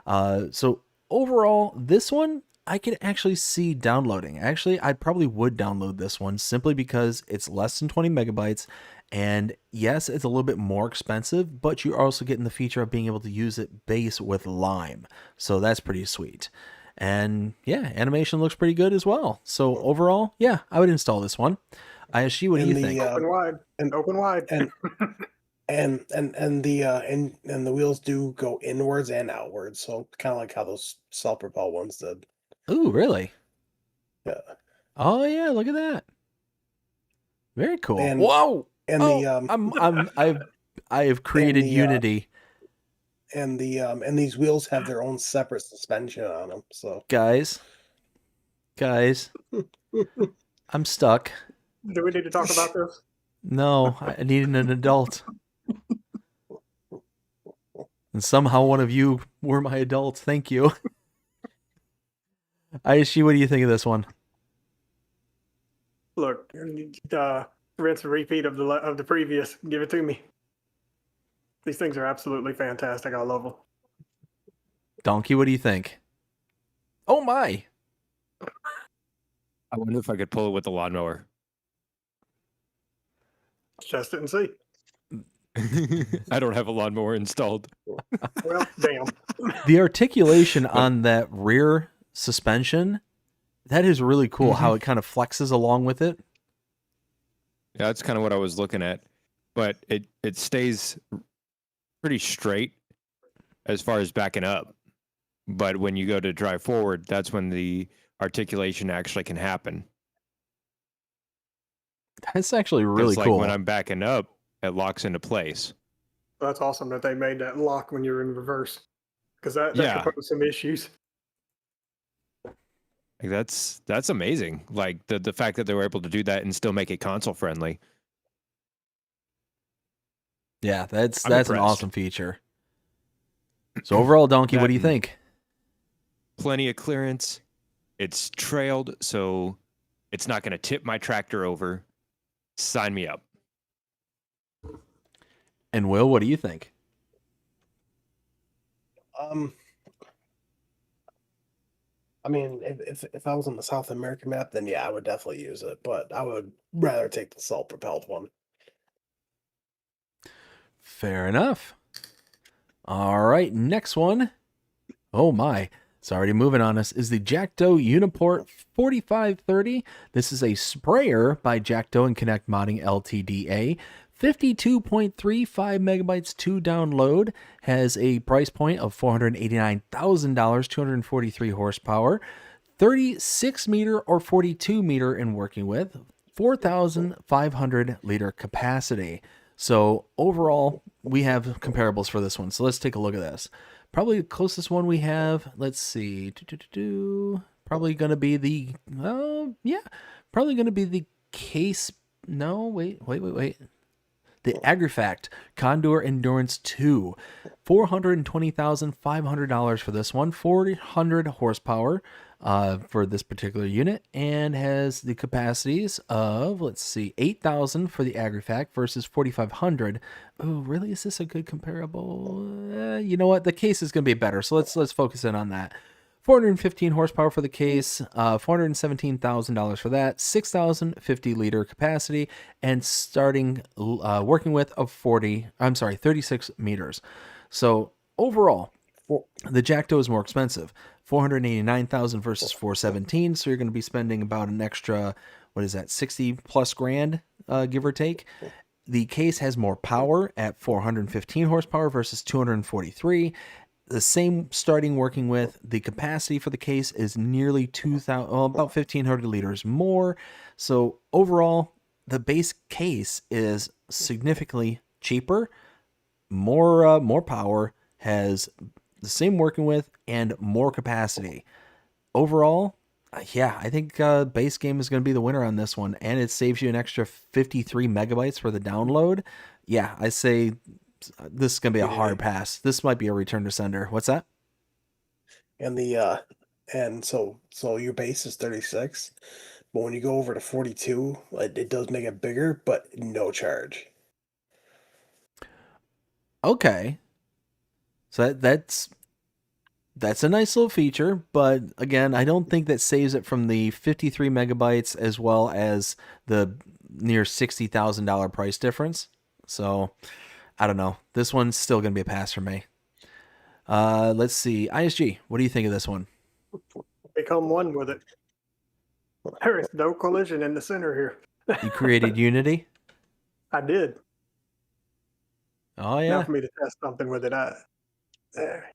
So overall, this one I could actually see downloading. Actually, I probably would download this one simply because it's less than 20 megabytes. And yes, it's a little bit more expensive, but you're also getting the feature of being able to use it base with lime. So that's pretty sweet. And yeah, animation looks pretty good as well. So overall, yeah, I would install this one. ISG, what do you think? Open wide and open wide. And the wheels do go inwards and outwards, so kind of like how those self-propel ones did. Ooh, really? Yeah. Oh yeah, look at that. Very cool. And, Whoa! And I have created Unity. And these wheels have their own separate suspension on them. So guys, I'm stuck. Do we need to talk about this? No, I need an adult. And somehow one of you were my adults. Thank you. ISG, what do you think of this one? Look, rinse and repeat of the previous. Give it to me. These things are absolutely fantastic. I love them. Dnkey, what do you think? Oh my! I wonder if I could pull it with the lawnmower. Test it and see. I don't have a lawnmower installed. Well, damn. The articulation on that rear suspension, that is really cool. How it kind of flexes along with it. Yeah, that's kind of what I was looking at. But it stays pretty straight as far as backing up. But when you go to drive forward, that's when the articulation actually can happen. That's actually 'Cause, really like cool. when I'm backing up, it locks into place. That's awesome that they made that lock when you're in reverse. Because that Yeah. could pose some issues. Like that's amazing. Like the fact that they were able to do that and still make it console friendly. Yeah, that's I'm an impressed. awesome feature. So overall, Donkey, what do you That- think? Plenty of clearance. It's trailed, so it's not going to tip my tractor over. Sign me up. And Will, what do you think? I mean, if I was on the South American map, then yeah, I would definitely use it. But I would rather take the self-propelled one. Fair enough. All right, next one. Oh my, it's already moving on us. Is the Jackdo Uniport 4530. This is a sprayer by Jackdo and Connect Modding Ltda. 52.35 megabytes to download. Has a price point of $489,000, 243 horsepower, 36 meter or 42 meter in working with, 4,500 liter capacity. So overall, we have comparables for this one. So let's take a look at this. Probably the closest one we have, let's see, probably going to be the, probably going to be the case. No, wait. The AgriFact Condor Endurance 2, $420,500 for this one, 400 horsepower for this particular unit, and has the capacities of, let's see, 8,000 for the AgriFact versus 4,500. Oh, really? Is this a good comparable? You know what? The case is going to be better, so let's focus in on that. 415 horsepower for the case, $417,000 for that, 6,050 liter capacity, and starting working with of 36 meters. So overall, the Jackdo is more expensive, $489,000 versus $417,000. So you're going to be spending about an extra, 60 plus grand, give or take. The case has more power at 415 horsepower versus 243. The same starting working with. The capacity for the case is nearly 2,000, about 1,500 liters more. So overall, the base case is significantly cheaper, more power, has the same working with, and more capacity. Overall, yeah, I think base game is going to be the winner on this one, and it saves you an extra 53 megabytes for the download. Yeah, I say this is going to be a hard pass. This might be a return to sender. What's that? And the so your base is 36, but when you go over to 42, it does make it bigger, but no charge. Okay. So that's a nice little feature, but again, I don't think that saves it from the 53 megabytes as well as the near $60,000 price difference. So I don't know. This one's still going to be a pass for me. Let's see. ISG, what do you think of this one? Become one with it. There is no collision in the center here. You created Unity? I did. Oh, Now yeah. for me to test something with it, there.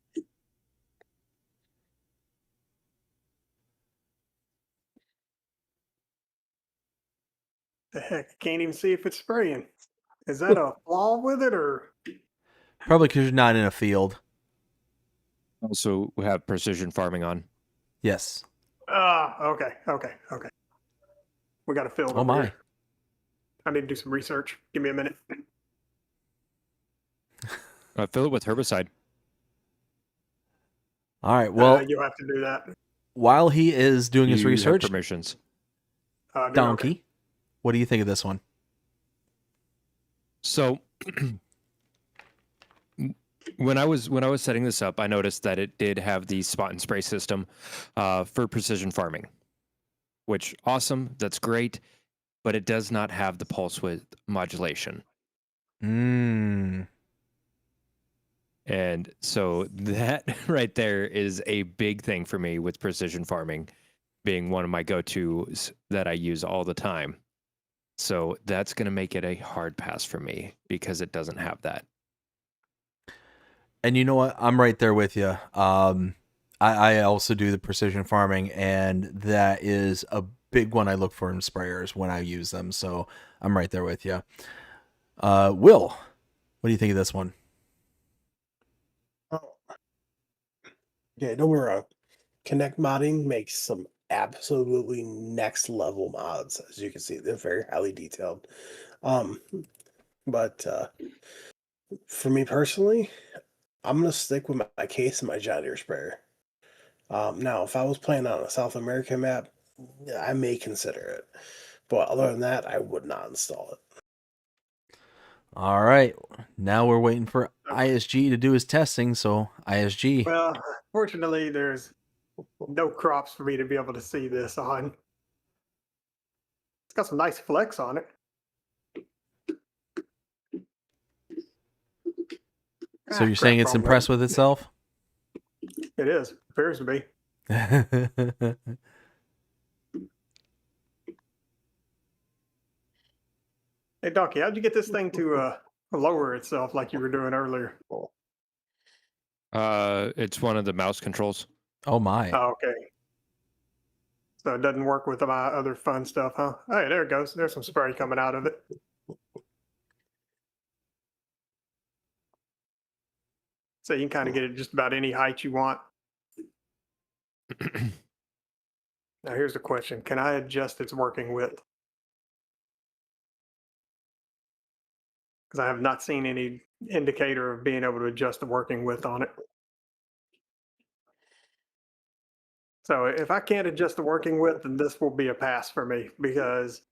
The heck, I can't even see if it's spraying. Is that a flaw with it, or Probably because you're not in a field. Also, we have precision farming on. Yes. okay. We got a field. Oh, over my. here. I need to do some research. Give me a minute. Fill it with herbicide. All right. Well, You'll have to do that. while he is doing his You have research, permissions. Donkey, Okay. what do you think of this one? So when I was setting this up, I noticed that it did have the spot and spray system for precision farming, which awesome. That's great. but it does not have the pulse width modulation. Mm. And so that right there is a big thing for me with precision farming being one of my go-tos that I use all the time. So that's going to make it a hard pass for me because it doesn't have that. And you know what? I'm right there with you. I also do the precision farming, and that is a big one I look for in sprayers when I use them. So I'm right there with you. Will, what do you think of this one? Oh, yeah, don't get me wrong. Connect modding makes some absolutely next level mods. As you can see, they're very highly detailed. But for me personally, I'm gonna stick with my case and my John Deere sprayer. Now, if I was playing on a South American map, I may consider it. But other than that, I would not install it. All right. Now we're waiting for ISG to do his testing. So ISG. Well, fortunately, there's no crops for me to be able to see this on. It's got some nice flex on it. So you're saying it's impressed with itself? It is. Appears to be. Hey, Donkey, how'd you get this thing to lower itself like you were doing earlier? It's one of the mouse controls. Oh my. Oh, okay. So it doesn't work with my other fun stuff, huh? Hey, there it goes. There's some spray coming out of it. So you can kind of get it just about any height you want. Now here's the question. Can I adjust its working width? Because I have not seen any indicator of being able to adjust the working width on it. So if I can't adjust the working width, then this will be a pass for me, because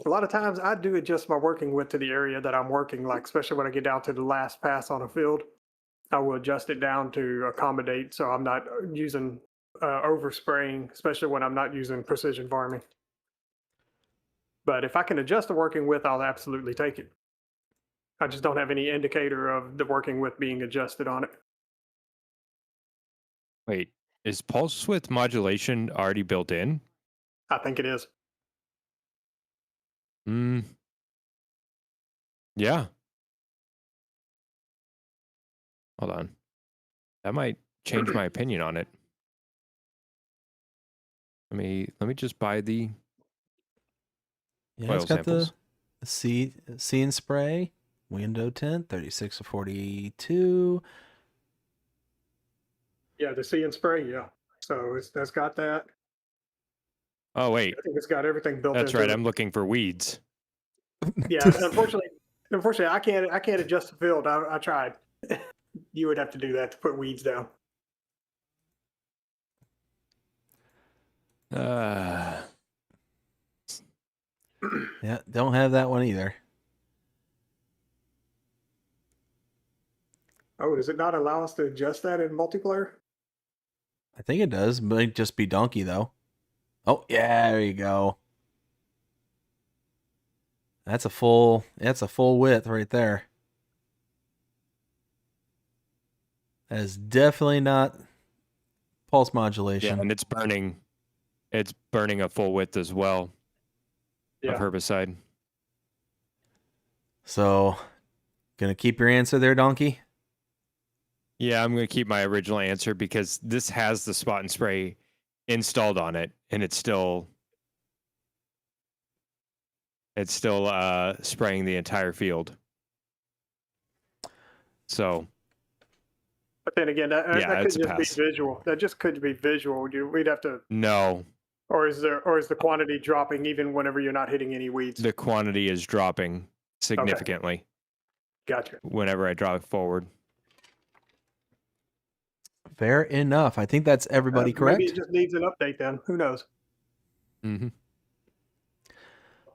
a lot of times I do adjust my working width to the area that I'm working, like especially when I get down to the last pass on a field, I will adjust it down to accommodate so I'm not using overspraying, especially when I'm not using precision farming. But if I can adjust the working width, I'll absolutely take it. I just don't have any indicator of the working width being adjusted on it. Wait, is pulse width modulation already built in? I think it is. Yeah. Hold on. That might change my opinion on it. Let me just buy the Yeah, oil it's got samples. the see and spray, window tint, 36 to 42. Yeah, the see and spray, yeah. So that's got that. Oh wait, I think it's got everything built that's into right. it. I'm looking for weeds. Yeah, unfortunately, I can't adjust the field. I tried. You would have to do that to put weeds down. Yeah, don't have that one either. Oh, does it not allow us to adjust that in multiplayer? I think it does. Might just be donkey though. Oh yeah, there you go. That's a full width right there. That is definitely not pulse modulation. Yeah, and it's burning a full width as well of herbicide. So, gonna keep your answer there, donkey? Yeah, I'm going to keep my original answer because this has the spot and spray installed on it, and it's still spraying the entire field. So, but then again, that could it's a just pass. be visual. That just could be visual. We'd have to. No. Or is the quantity dropping even whenever you're not hitting any weeds? The quantity is dropping significantly. Okay. Gotcha. Whenever I draw it forward. Fair enough. I think that's everybody correct. Maybe it just needs an update then. Who knows? Mm-hmm.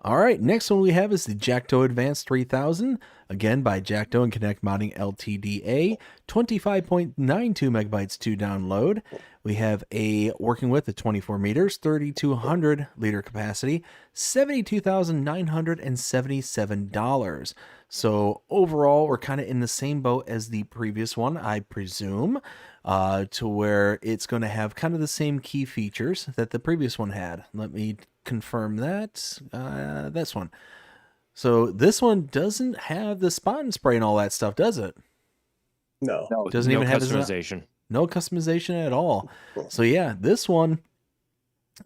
All right, next one we have is the Jackdo Advanced 3000, again by Jackdo and Connect Modding Ltda. 25.92 megabytes to download. We have a working width of 24 meters, 3,200 liter capacity, $72,977. So overall, we're kind of in the same boat as the previous one, I presume, to where it's going to have kind of the same key features that the previous one had. Let me confirm that. This one. So this one doesn't have the spot and spray and all that stuff, does it? No. Doesn't no even have customization. no customization at all. So yeah, this one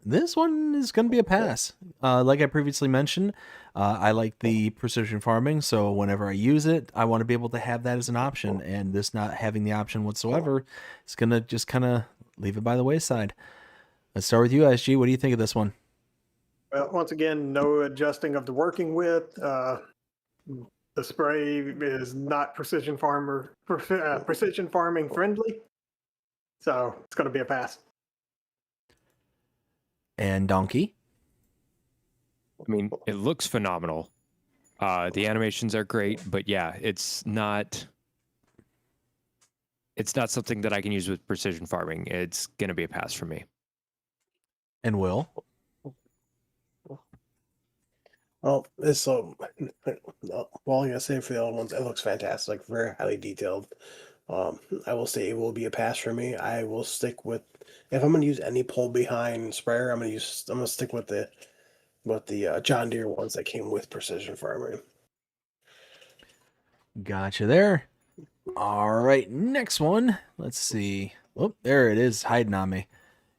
is going to be a pass. Like I previously mentioned, I like the precision farming, so whenever I use it, I want to be able to have that as an option, and this not having the option whatsoever, it's going to just kind of leave it by the wayside. Let's start with you, SG. What do you think of this one? Well, once again, no adjusting of the working width. The spray is not precision farming friendly, so it's going to be a pass. And Dnkey? I mean, it looks phenomenal. The animations are great, but yeah, it's not something that I can use with precision farming. It's going to be a pass for me. And Will? Well, it's well, I'm gonna say for the other ones, it looks fantastic, very highly detailed. I will say it will be a pass for me. I will stick with if I'm gonna use any pull behind sprayer, I'm gonna stick with the John Deere ones that came with precision farming. Gotcha there. All right, next one. Let's see. Oh, there it is, hiding on me.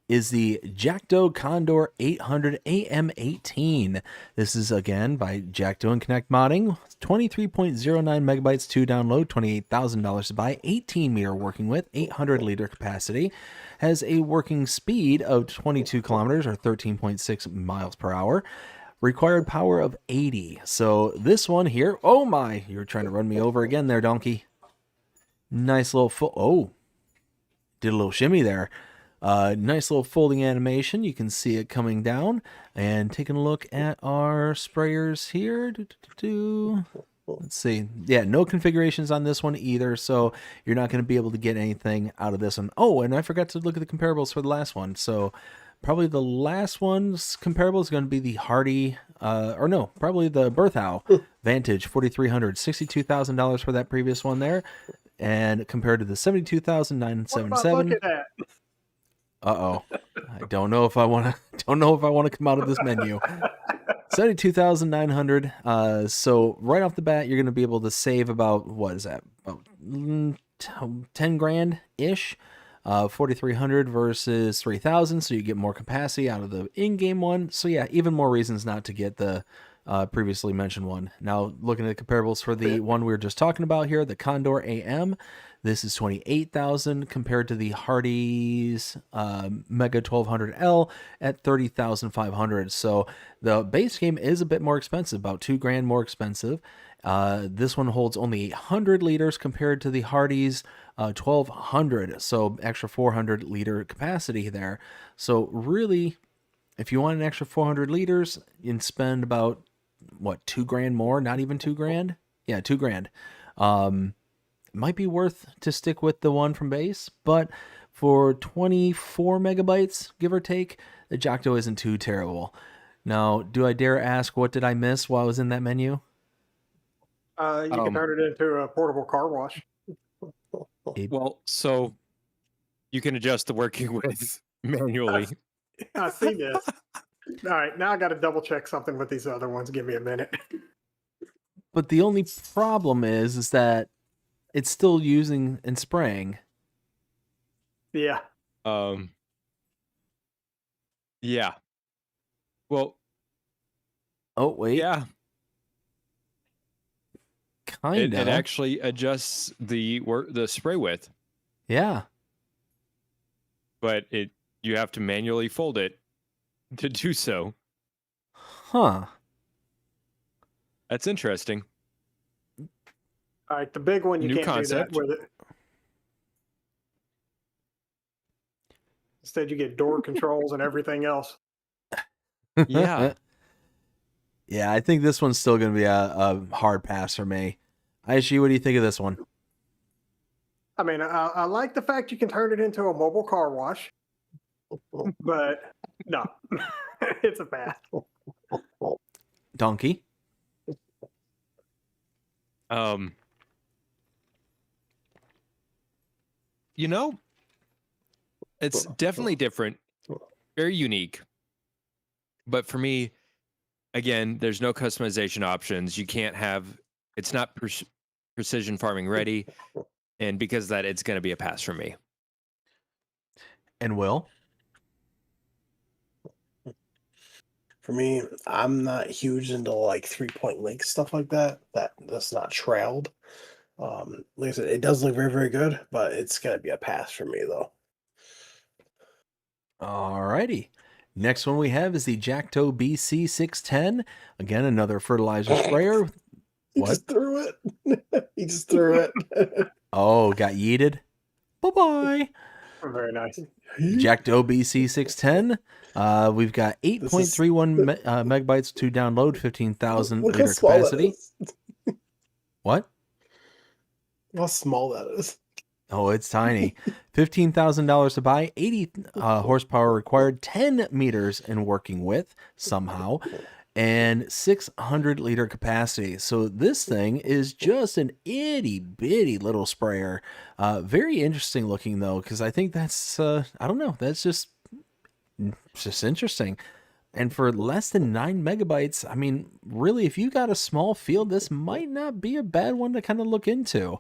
Is the Jackdo Condor 800 AM18. This is again by Jackdo and Connect Modding. 23.09 megabytes to download, $28,000 to buy, 18 meter working width, 800 liter capacity. Has a working speed of 22 kilometers or 13.6 miles per hour. Required power of 80. So this one here, oh my, you're trying to run me over again there, Dnkey. Nice little did a little shimmy there. Nice little folding animation. You can see it coming down. And taking a look at our sprayers here. Let's see. Yeah, no configurations on this one either, so you're not going to be able to get anything out of this one. Oh, and I forgot to look at the comparables for the last one. So probably the last one's comparable is going to be the Hardy, probably the Berthow Vantage 4300, $62,000 for that previous one there. And compared to the 72,977. Look at that. Uh-oh. I don't know if I want to come out of this menu. 72,900. So right off the bat, you're going to be able to save about, what is that? About 10 grand ish. 4,300 versus 3,000. So you get more capacity out of the in-game one. So yeah, even more reasons not to get the previously mentioned one. Now looking at the comparables for the one we were just talking about here, the Condor AM. This is 28,000 compared to the Hardy's Mega 1200L at 30,500. So the base game is a bit more expensive, about 2 grand more expensive. This one holds only 800 liters compared to the Hardy's 1200. So extra 400 liter capacity there. So really, if you want an extra 400 liters, you can spend about, 2 grand more? Not even 2 grand? Yeah, 2 grand. Might be worth to stick with the one from base, but for 24 megabytes, give or take, the Jackdo isn't too terrible. Now, do I dare ask, what did I miss while I was in that menu? You can turn it into a portable car wash. Well, so you can adjust the working width manually. I see this. All right, now I got to double check something with these other ones. Give me a minute. But the only problem is that it's still using and spraying. Yeah. Yeah. Well. Oh wait. Yeah. Kinda. It actually adjusts the spray width. Yeah. But you have to manually fold it to do so. Huh. That's interesting. All right, the big one you New can't concept. do that with it. Instead, you get door controls and everything else. Yeah. Yeah, I think this one's still going to be a hard pass for me. ISG, what do you think of this one? I mean, I like the fact you can turn it into a mobile car wash, but no, it's a pass. Dnkey. You know, it's definitely different, very unique. But for me, again, there's no customization options. You can't have, it's not precision farming ready. And because of that, it's going to be a pass for me. And Will. For me, I'm not huge into like 3-point links, stuff like that. That's not trailed. Like I said, it does look very, very good, but it's gonna be a pass for me though. Alrighty. Next one we have is the Jacto BC610. Again, another fertilizer sprayer. He What? just threw it. He just threw it. Oh, got yeeted. Bye-bye. Very nice. Jacto BC610. We've got 8.31 megabytes to download, 15,000 Look how liter small that capacity. is. What? How small that is. Oh, it's tiny. $15,000 to buy, 80 horsepower required, 10 meters in working width somehow, and 600 liter capacity. So this thing is just an itty bitty little sprayer. Very interesting looking though, because I think that's, I don't know, that's just interesting. And for less than 9 megabytes, I mean, really, if you got a small field, this might not be a bad one to kind of look into.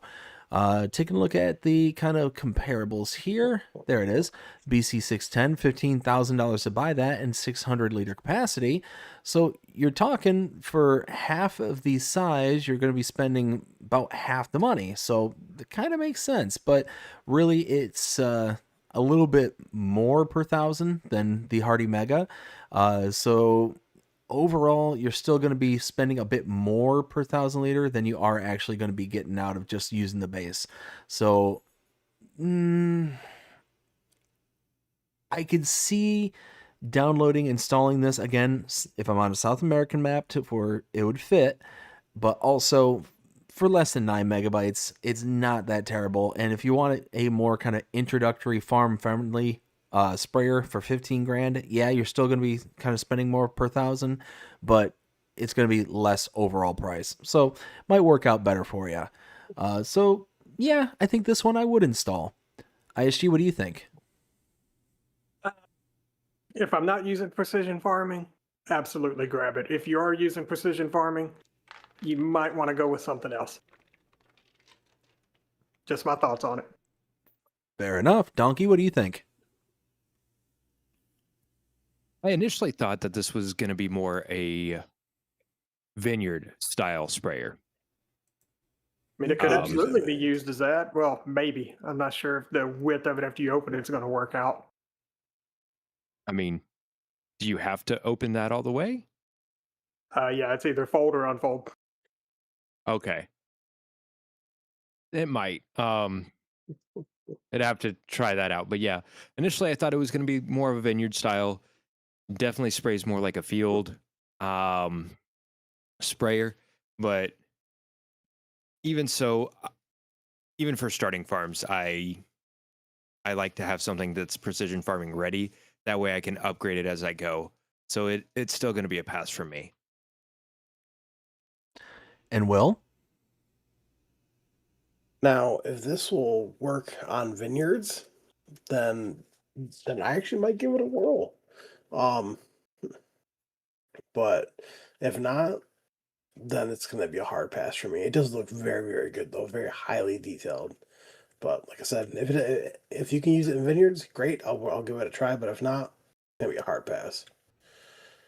Taking a look at the kind of comparables here. There it is. BC610, $15,000 to buy that and 600 liter capacity. So you're talking for half of the size, you're going to be spending about half the money. So it kind of makes sense, but really it's a little bit more per thousand than the Hardy Mega. So overall, you're still going to be spending a bit more per 1,000 liter than you are actually going to be getting out of just using the base. So, I could see downloading, installing this again, if I'm on a South American map for it would fit, but also for less than 9 megabytes, it's not that terrible. And if you want a more kind of introductory farm friendly sprayer for 15 grand, yeah, you're still going to be kind of spending more per 1,000, but it's going to be less overall price. So might work out better for you. So yeah, I think this one I would install. ISG, what do you think? If I'm not using precision farming, absolutely grab it. If you are using precision farming, you might want to go with something else. Just my thoughts on it. Fair enough. Dnkey, what do you think? I initially thought that this was going to be more a vineyard style sprayer. I mean, it could absolutely be used as that. Well, maybe. I'm not sure if the width of it after you open it is going to work out. I mean, do you have to open that all the way? Yeah, it's either fold or unfold. Okay. It might. I'd have to try that out. But yeah, initially I thought it was going to be more of a vineyard style. Definitely sprays more like a field sprayer. But even so, even for starting farms, I like to have something that's precision farming ready. That way I can upgrade it as I go. So it's still going to be a pass for me. And Will? Now, if this will work on vineyards, then I actually might give it a whirl. But if not, then it's going to be a hard pass for me. It does look very, very good though, very highly detailed. But like I said, if you can use it in vineyards, great. I'll give it a try. But if not, it's going to be a hard pass.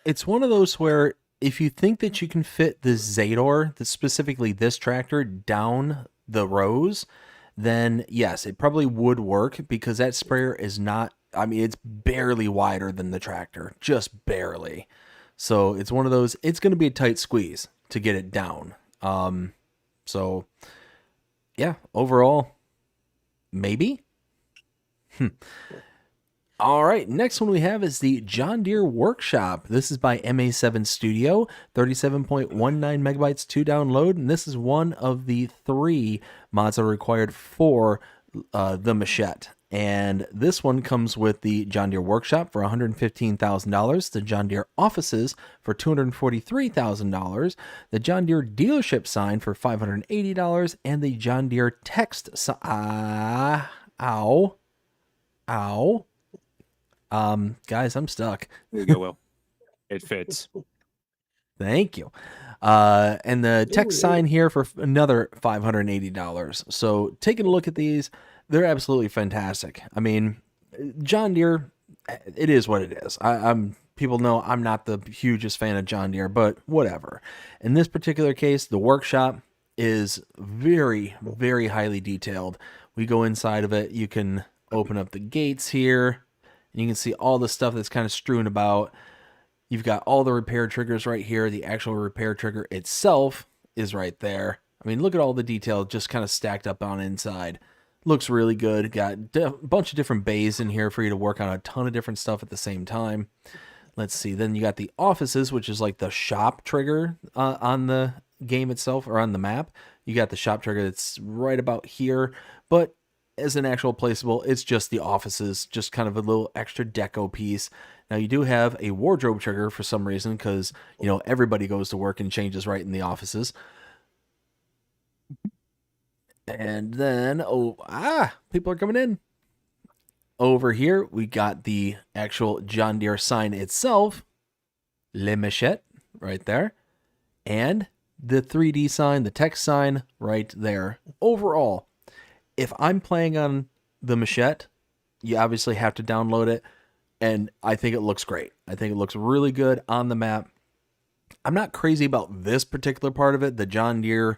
It's one of those where if you think that you can fit the Zador, specifically this tractor, down the rows, then yes, it probably would work because that sprayer is not, I mean, it's barely wider than the tractor, just barely. So it's one of those, it's going to be a tight squeeze to get it down. So yeah, overall, maybe. All right, next one we have is the John Deere Workshop. This is by MA7 Studio, 37.19 megabytes to download, and this is one of the 3 mods that are required for the Machete. And this one comes with the John Deere Workshop for $115,000, the John Deere Offices for $243,000, the John Deere Dealership sign for $580, and the John Deere text sign. Guys, I'm stuck. There you go, Will. It fits. Thank you. And the text sign here for another $580. So taking a look at these, they're absolutely fantastic. I mean, John Deere, it is what it is. People know I'm not the hugest fan of John Deere, but whatever. In this particular case, the workshop is very, very highly detailed. We go inside of it. You can open up the gates here, and you can see all the stuff that's kind of strewn about. You've got all the repair triggers right here. The actual repair trigger itself is right there. I mean, look at all the detail just kind of stacked up on inside. Looks really good. Got a bunch of different bays in here for you to work on a ton of different stuff at the same time. Let's see. Then you got the offices, which is like the shop trigger on the game itself or on the map. You got the shop trigger that's right about here. But as an actual placeable, it's just the offices, just kind of a little extra deco piece. Now you do have a wardrobe trigger for some reason because, you know, everybody goes to work and changes right in the offices. And then, people are coming in. Over here, we got the actual John Deere sign itself, Le Machette, right there. And the 3D sign, the text sign, right there. Overall, if I'm playing on the Machette, you obviously have to download it. And I think it looks great. I think it looks really good on the map. I'm not crazy about this particular part of it, the John Deere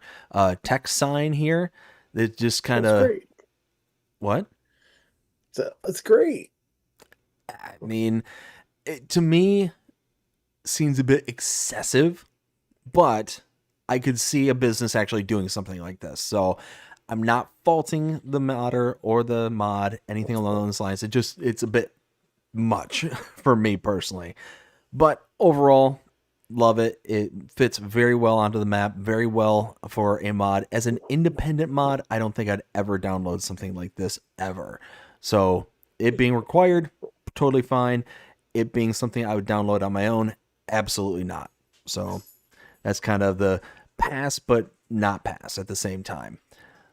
text sign here. It just kind of... What? It's great. I mean, to me, seems a bit excessive, but I could see a business actually doing something like this. So I'm not faulting the modder or the mod, anything along those lines. It's a bit much for me personally. But overall, love it. It fits very well onto the map, very well for a mod. As an independent mod, I don't think I'd ever download something like this ever. So it being required, totally fine. It being something I would download on my own, absolutely not. So that's kind of the pass, but not pass at the same time.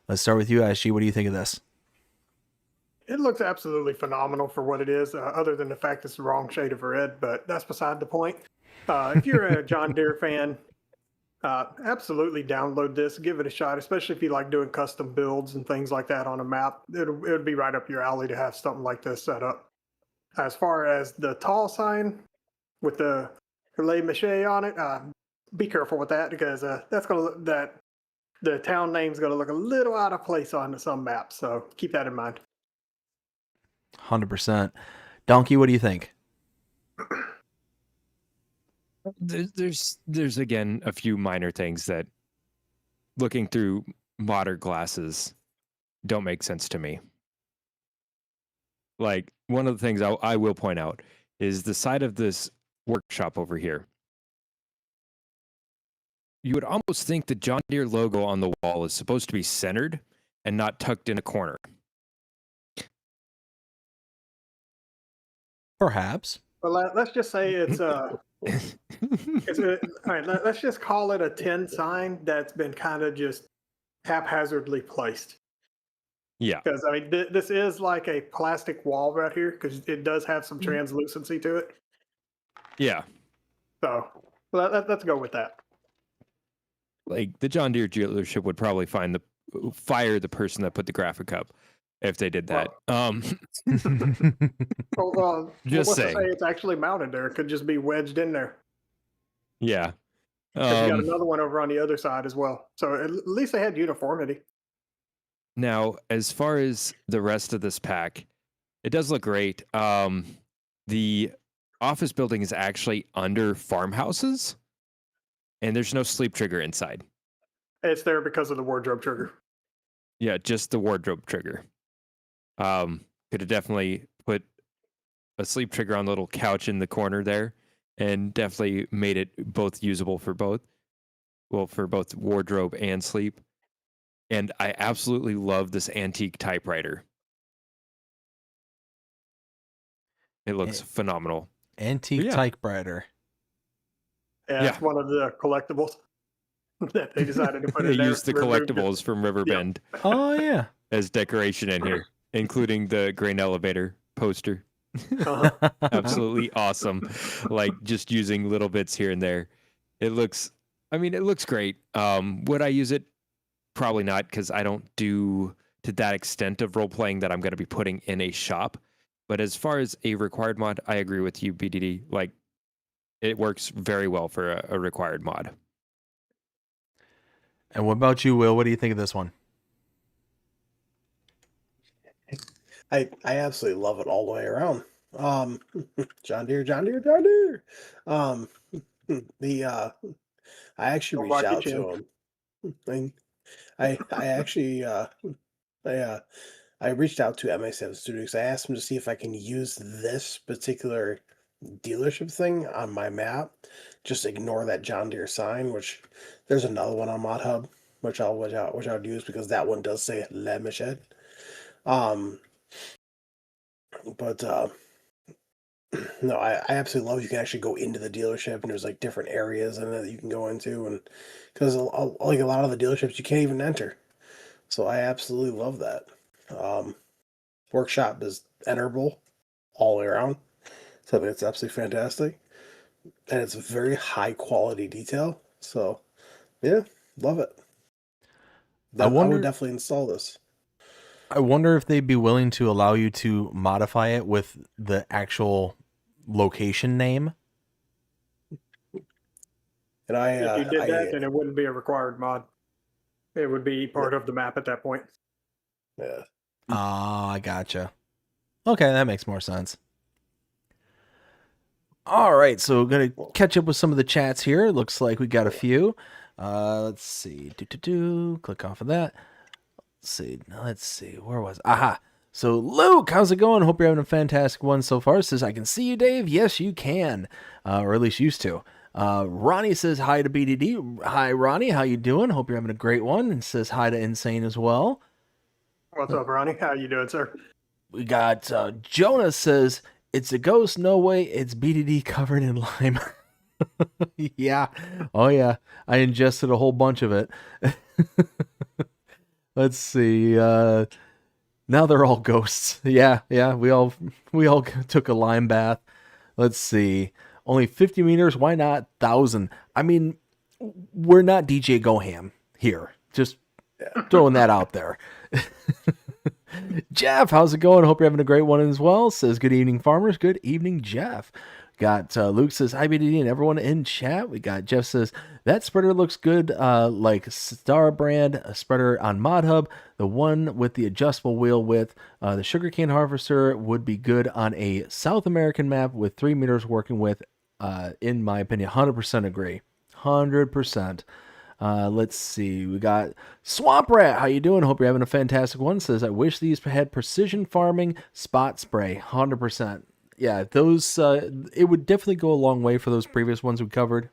Let's start with you, Aishi. What do you think of this? It looks absolutely phenomenal for what it is, other than the fact it's the wrong shade of red, but that's beside the point. If you're a John Deere fan, absolutely download this, give it a shot, especially if you like doing custom builds and things like that on a map. It would be right up your alley to have something like this set up. As far as the tall sign with the Le Machette on it, be careful with that because that's gonna look, that the town name's gonna look a little out of place on some maps. So keep that in mind. 100%. Dnkey, what do you think? There's again a few minor things that, looking through modern glasses, don't make sense to me. Like, one of the things I will point out is the side of this workshop over here. You would almost think the John Deere logo on the wall is supposed to be centered and not tucked in a corner. Perhaps. Well, let's just say it's all right. Let's just call it a 10 sign that's been kind of just haphazardly placed. Yeah. Because I mean, this is like a plastic wall right here because it does have some translucency to it. Yeah. So let's go with that. Like, the John Deere dealership would probably fire the person that put the graphic up if they did that. Well, Just what's to saying. say it's actually mounted there? It could just be wedged in there. Yeah. 'Cause you got another one over on the other side as well. So at least they had uniformity. Now, as far as the rest of this pack, it does look great. The office building is actually under farmhouses, and there's no sleep trigger inside. It's there because of the wardrobe trigger. Yeah, just the wardrobe trigger. Could have definitely put a sleep trigger on the little couch in the corner there, and definitely made it both usable for both. Well, for both wardrobe and sleep. And I absolutely love this antique typewriter. It looks phenomenal. Antique Yeah. typewriter. Yeah, Yeah. it's one of the collectibles that they decided to put They in there. used the removed it. collectibles from Riverbend Oh yeah. as decoration in here, including the grain elevator poster. Uh-huh. Absolutely awesome. Like just using little bits here and there. It looks great. Would I use it? Probably not, because I don't do to that extent of role playing that I'm going to be putting in a shop. But as far as a required mod, I agree with you, BDD. Like, it works very well for a required mod. And what about you, Will? What do you think of this one? I absolutely love it all the way around. John Deere, John Deere, John Deere. Um, I actually Don't reached rock your out chin. to him. I actually I reached out to MA7 Studios. I asked him to see if I can use this particular dealership thing on my map. Just ignore that John Deere sign, which there's another one on Mod Hub, which I would use because that one does say Le Michel. But no, I absolutely love you can actually go into the dealership and there's like different areas in it that you can go into, and because like a lot of the dealerships you can't even enter. So I absolutely love that. Workshop is enterable all the way around. So it's absolutely fantastic. And it's very high quality detail. So yeah, love it. I would definitely install this. I wonder if they'd be willing to allow you to modify it with the actual location name. And If you did that, then it wouldn't be a required mod. It would be part of the map at that point. yeah. Ah, I gotcha. Okay, that makes more sense. All right, so we're gonna catch up with some of the chats here. Looks like we got a few. Let's see. Click off of that. Let's see. Where was? Aha. So Luke, how's it going? Hope you're having a fantastic one so far. Says, I can see you, Dave. Yes, you can, or at least used to. Ronnie says hi to BDD. Hi, Ronnie. How you doing? Hope you're having a great one. And says hi to Insane as well. What's up, Ronnie? How you doing, sir? We got Jonas says, it's a ghost. No way. It's BDD covered in lime. Yeah. Oh, yeah. I ingested a whole bunch of it. Let's see. Now they're all ghosts. Yeah. We all took a lime bath. Let's see. Only 50 meters. Why not 1,000? I mean, we're not DJ Goham here. Just throwing that out there. Jeff, how's it going? Hope you're having a great one as well. Says, good evening, farmers. Good evening, Jeff. Got Luke says, hi, BDD, and everyone in chat. We got Jeff says, that spreader looks good, like Star Brand, a spreader on Mod Hub. The one with the adjustable wheel width. The sugarcane harvester would be good on a South American map with 3 meters working with, in my opinion. 100% agree. 100%. Let's see. We got Swamp Rat. How you doing? Hope you're having a fantastic one. Says, I wish these had precision farming spot spray. 100%. Yeah, those, it would definitely go a long way for those previous ones we covered,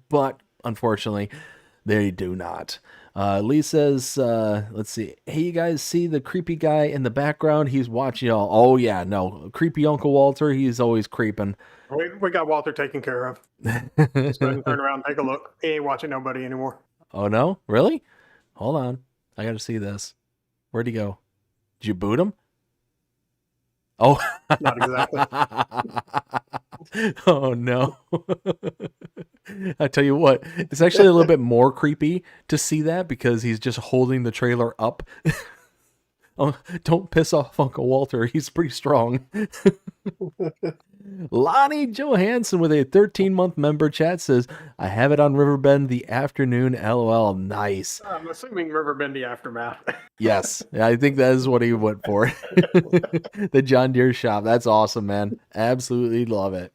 but unfortunately, they do not. Lee says, let's see. Hey, you guys see the creepy guy in the background? He's watching y'all. Oh, yeah, no. Creepy Uncle Walter. He's always creeping. We got Walter taken care of. Just go ahead and turn around and take a look. He ain't watching nobody anymore. Oh, no? Really? Hold on. I got to see this. Where'd he go? Did you boot him? Oh, Not exactly. Oh no. I tell you what, it's actually a little bit more creepy to see that because he's just holding the trailer up. Oh, don't piss off Uncle Walter. He's pretty strong. Lonnie Johansson with a 13-month member chat says, I have it on Riverbend the afternoon. LOL. Nice. I'm assuming Riverbendy Aftermath. Yes. I think that is what he went for. The John Deere shop. That's awesome, man. Absolutely love it.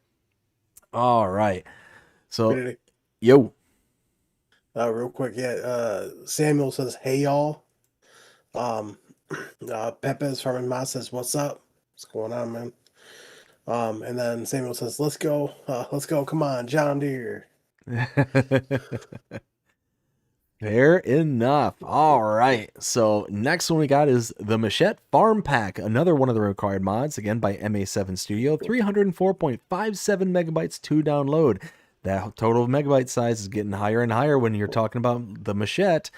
All right. So, yo. Real quick, Samuel says, hey, y'all. Pepe's from Ma says, what's up? What's going on, man? And then Samuel says, let's go. Come on, John Deere. Fair enough. All right. So next one we got is the Machette Farm Pack, another one of the required mods, again by MA7 Studio, 304.57 megabytes to download. That total megabyte size is getting higher and higher when you're talking about the Machette.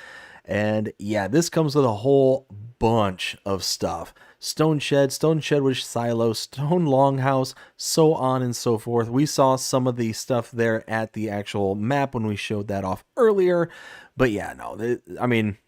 And yeah, this comes with a whole bunch of stuff. Stone shed with silo, stone longhouse, so on and so forth. We saw some of the stuff there at the actual map when we showed that off earlier. But yeah, no, I mean,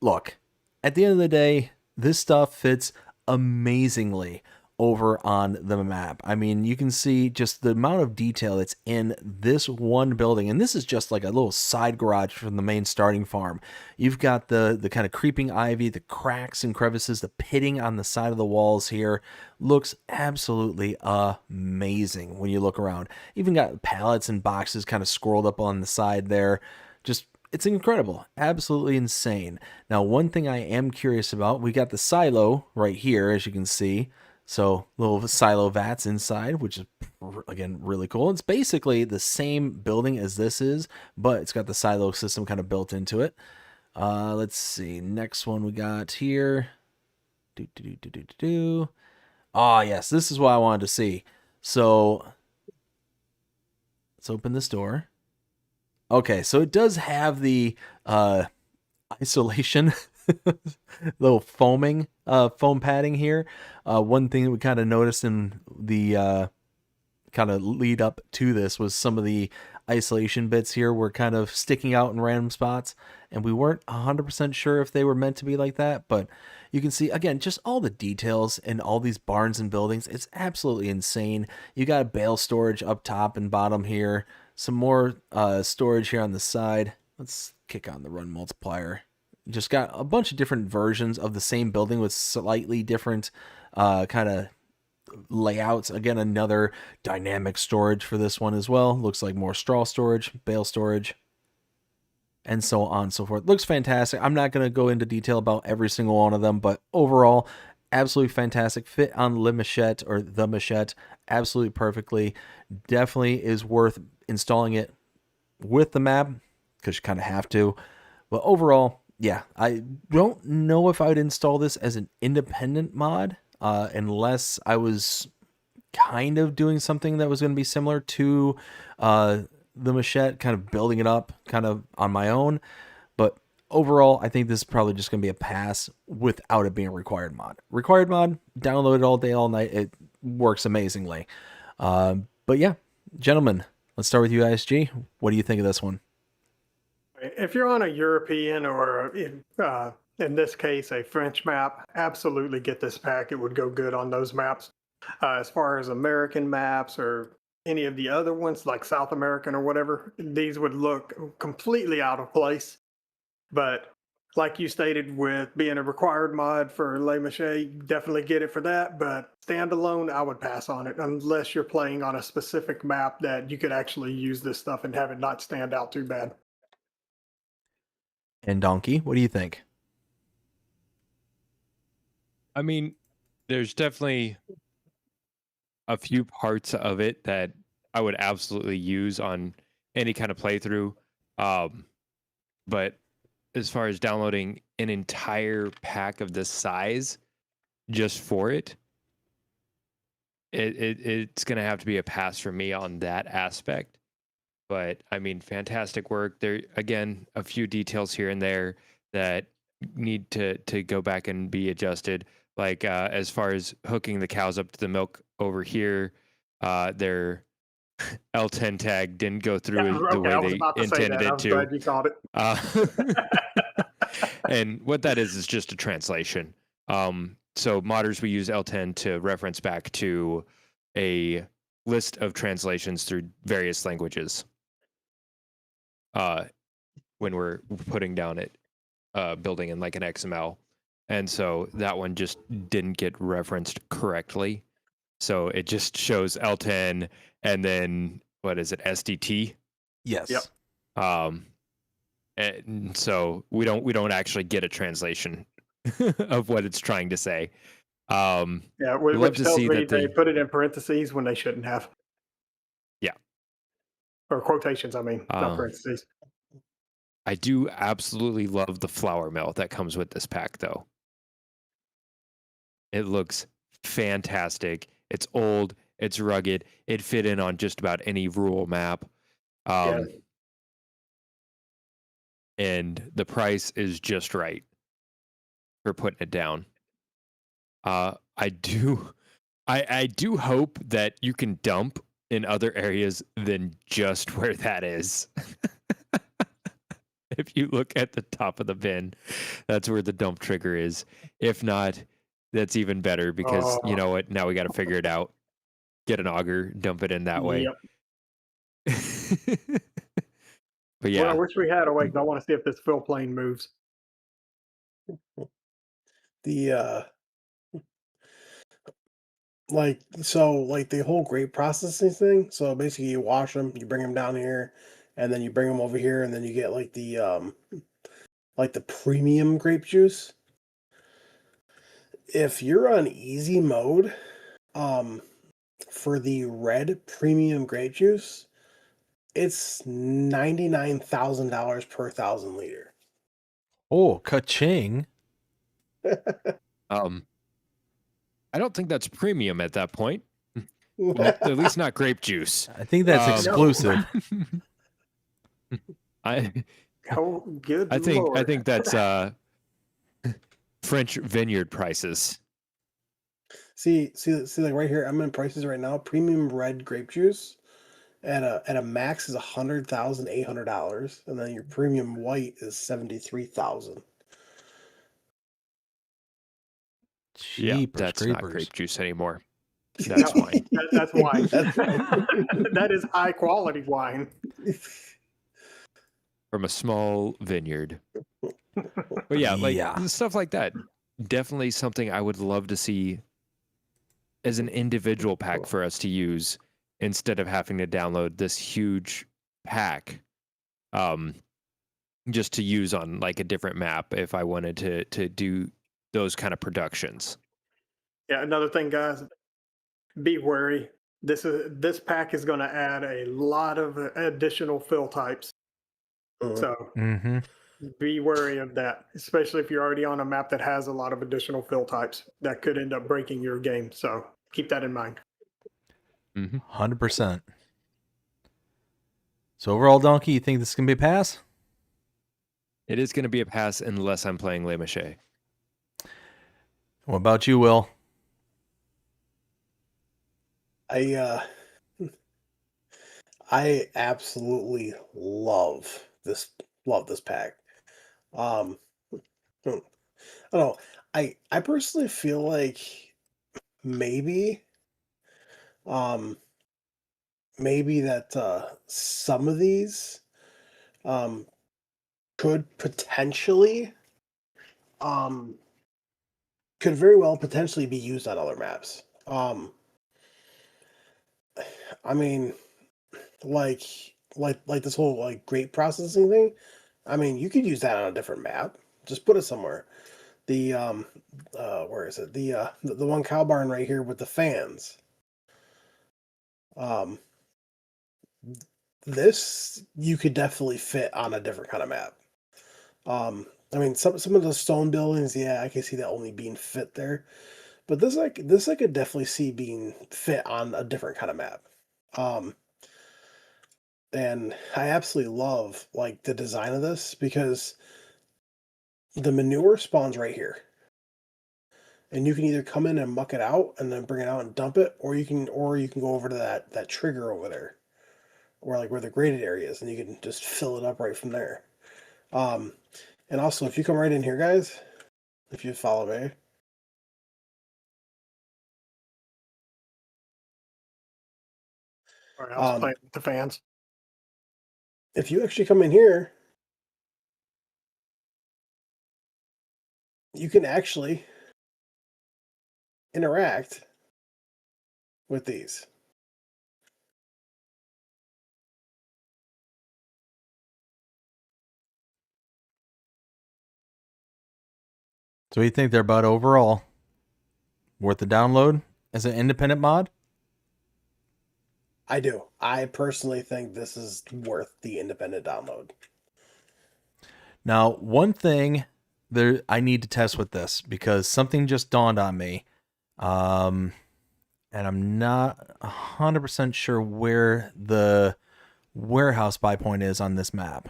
look, at the end of the day, this stuff fits amazingly over on the map. I mean, you can see just the amount of detail that's in this one building, and this is just like a little side garage from the main starting farm. You've got the kind of creeping ivy, the cracks and crevices, the pitting on the side of the walls here. Looks absolutely amazing when you look around. Even got pallets and boxes kind of scrolled up on the side there. Just it's incredible. Absolutely insane. Now, one thing I am curious about, we got the silo right here, as you can see. So little silo vats inside, which is, again, really cool. It's basically the same building as this is, but it's got the silo system kind of built into it. Let's see. Next one we got here. Oh, yes. This is what I wanted to see. So let's open this door. Okay, so it does have the isolation, little foam padding here. One thing that we kind of noticed in the kind of lead up to this was some of the isolation bits here were kind of sticking out in random spots, and we weren't 100% sure if they were meant to be like that, but you can see, again, just all the details in all these barns and buildings. It's absolutely insane. You got bale storage up top and bottom here. Some more storage here on the side. Let's kick on the run multiplier. You just got a bunch of different versions of the same building with slightly different kind of layouts. Again, another dynamic storage for this one as well. Looks like more straw storage, bale storage, and so on and so forth. Looks fantastic. I'm not going to go into detail about every single one of them, but overall, absolutely fantastic. Fit on the Machette or the Machette absolutely perfectly. Definitely is worth installing it with the map because you kind of have to. But overall, yeah, I don't know if I would install this as an independent mod unless I was kind of doing something that was going to be similar to the Machette, kind of building it up kind of on my own. But overall, I think this is probably just going to be a pass without it being a required mod. Required mod, download it all day, all night. It works amazingly. But yeah, gentlemen, let's start with you, ISG. What do you think of this one? If you're on a European or in this case a French map, absolutely get this pack. It would go good on those maps. As far as American maps or any of the other ones like South American or whatever, these would look completely out of place. But like you stated, with being a required mod for Le Mache, definitely get it for that. But standalone, I would pass on it unless you're playing on a specific map that you could actually use this stuff and have it not stand out too bad. And Dnkey, what do you think? I mean, there's definitely a few parts of it that I would absolutely use on any kind of playthrough. But as far as downloading an entire pack of this size just for it, it's going to have to be a pass for me on that aspect. But I mean, fantastic work. There, again, a few details here and there that need to go back and be adjusted. Like as far as hooking the cows up to the milk over here, their L10 tag didn't go through the way they intended it to. Glad you caught it. And what that is just a translation. So modders, we use L10 to reference back to a list of translations through various languages when we're putting down it, building in like an XML. And so that one just didn't get referenced correctly. So it just shows L10 and then what is it, SDT? Yes. Yep. And so we don't actually get a translation of what it's trying to say. Yeah, which tells me they put it in parentheses when they shouldn't have. Yeah. Or quotations, I mean, not parentheses. I do absolutely love the flour mill that comes with this pack, though. It looks fantastic. It's old. It's rugged. It fit in on just about any rural map. Yeah. And the price is just right for putting it down. I do hope that you can dump in other areas than just where that is. If you look at the top of the bin, that's where the dump trigger is. If not, that's even better because you know what? Now we got to figure it out. Get an auger, dump it in that way. Yep. But yeah, Well, I wish we had a way. 'Cause I want to see if this fill plane moves. The like the whole grape processing thing. So basically, you wash them, you bring them down here, and then you bring them over here, and then you get like the premium grape juice. If you're on easy mode, for the red premium grape juice, it's $99,000 per 1,000 liter. Oh, ka-ching. I don't think that's premium at that point. Well, at least not grape juice. I think that's exclusive. Oh, good I Lord. think that's French vineyard prices. See, like right here, I'm in prices right now. Premium red grape juice at a max is $100,800, and then your premium white is $73,000. Cheap That's not grape juice anymore. That's No, wine. That's wine. That's That is high quality wine. From a small vineyard. But yeah, like stuff like that. Definitely something I would love to see as an individual pack for us to use instead of having to download this huge pack just to use on like a different map if I wanted to do those kind of productions. Yeah, another thing, guys, be wary. This pack is going to add a lot of additional fill types. So be wary of that, especially if you're already on a map that has a lot of additional fill types that could end up breaking your game. So keep that in mind. 100%. So overall, Dnkey, you think this can be a pass? It is going to be a pass unless I'm playing Le Maché. What about you, Will? I absolutely love this pack. I don't know. I personally feel like maybe that some of these could potentially could very well potentially be used on other maps. I mean, like this whole like grape processing thing. I mean, you could use that on a different map. Just put it somewhere. The where is it? The one cow barn right here with the fans. This you could definitely fit on a different kind of map. I mean, some of the stone buildings, yeah, I can see that only being fit there. But this I could definitely see being fit on a different kind of map. And I absolutely love like the design of this because the manure spawns right here. And you can either come in and muck it out and then bring it out and dump it, or you can go over to that trigger over there. Or like where the graded area is, and you can just fill it up right from there. And also if you come right in here, guys, if you follow me. All right, I was playing with the fans. If you actually come in here, you can actually interact with these. So what do you think they're about overall? Worth the download as an independent mod? I do. I personally think this is worth the independent download. Now, one thing there I need to test with this because something just dawned on me. And I'm not 100% sure where the warehouse buy point is on this map.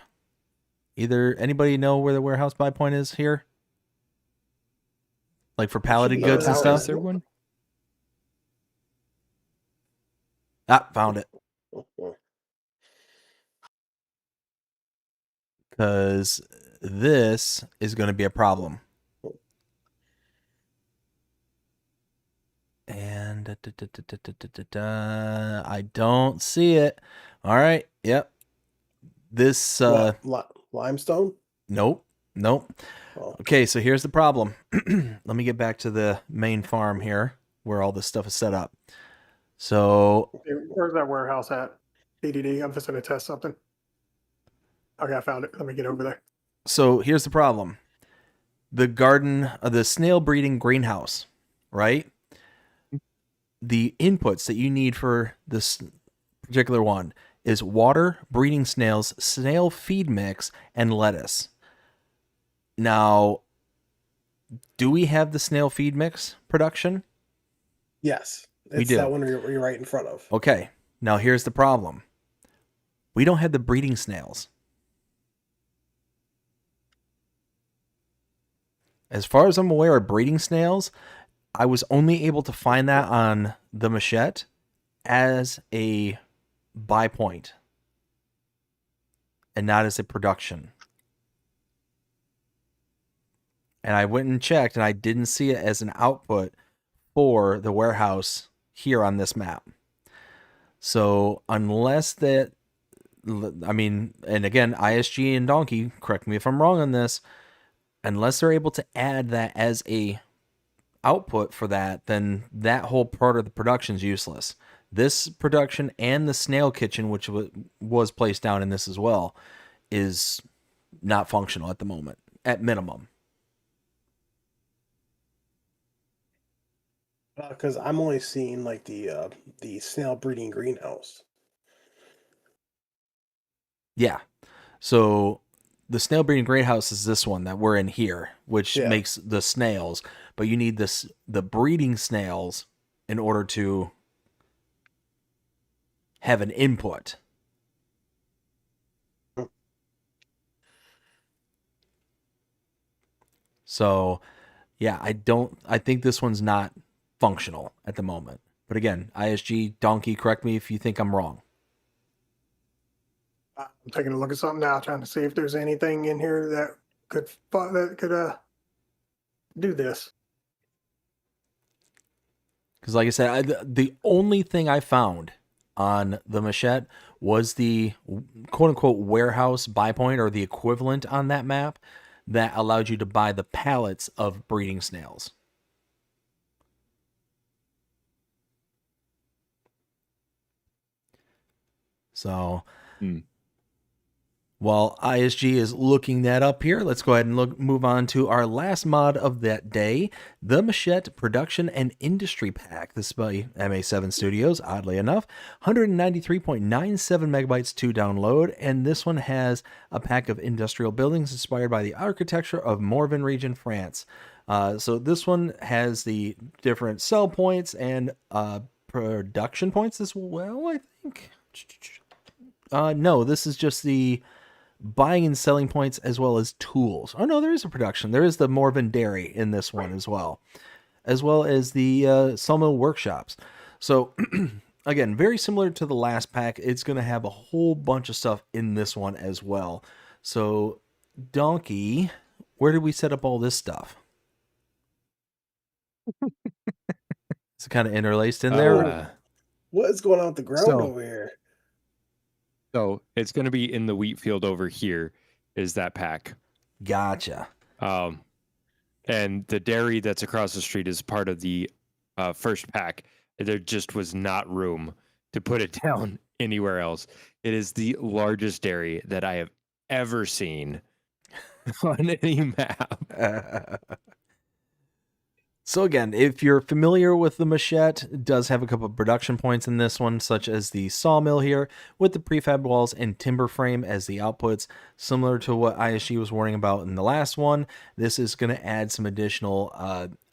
Either anybody know where the warehouse buy point is here? Like for palleted be goods and tower, stuff? Is there one? Ah, found it. Because this is going to be a problem. And I don't see it. All right. Yep. This Limestone? nope. Oh. Okay, so here's the problem. Let me get back to the main farm here where all this stuff is set up. So Where's that warehouse at? BDD. I'm just going to test something. Okay, I found it. Let me get over there. so here's the problem. The garden, the snail breeding greenhouse, right? The inputs that you need for this particular one is water, breeding snails, snail feed mix, and lettuce. Now, do we have the snail feed mix production? Yes. We It's do. that one you're right in front of. Okay, now here's the problem. We don't have the breeding snails. As far as I'm aware of breeding snails, I was only able to find that on the machete as a buy point and not as a production. And I went and checked and I didn't see it as an output for the warehouse here on this map. So unless that, I mean, and again, ISG and Dnkey, correct me if I'm wrong on this, unless they're able to add that as a output for that, then that whole part of the production is useless. This production and the snail kitchen, which was placed down in this as well, is not functional at the moment, at minimum. Because I'm only seeing like the snail breeding greenhouse. Yeah. So the snail breeding greenhouse is this one that we're in here, which Yeah. makes the snails, but you need the breeding snails in order to have an input. So, yeah, I think this one's not functional at the moment. But again, ISG, Dnkey, correct me if you think I'm wrong. I'm taking a look at something now, trying to see if there's anything in here that could do this. Because like I said, the only thing I found on the machete was the quote-unquote warehouse buy point or the equivalent on that map that allowed you to buy the pallets of breeding snails. So while ISG is looking that up here, let's go ahead and move on to our last mod of that day, the Machete Production and Industry Pack. This is by MA7 Studios, oddly enough. 193.97 megabytes to download, and this one has a pack of industrial buildings inspired by the architecture of Morvan region, France. So this one has the different sell points and production points as well, I think. No, this is just the buying and selling points as well as tools. Oh no, there is a production. There is the Morvan Dairy in this one as well as the sawmill workshops. So again, very similar to the last pack. It's going to have a whole bunch of stuff in this one as well. So Dnkey, where did we set up all this stuff? It's kind of interlaced in there. What is going on with the ground over here? So it's going to be in the wheat field over here is that pack. Gotcha. And the dairy that's across the street is part of the first pack. There just was not room to put it down anywhere else. It is the largest dairy that I have ever seen on any map. So again, if you're familiar with the machete, it does have a couple of production points in this one, such as the sawmill here with the prefab walls and timber frame as the outputs, similar to what ISG was warning about in the last one. This is going to add some additional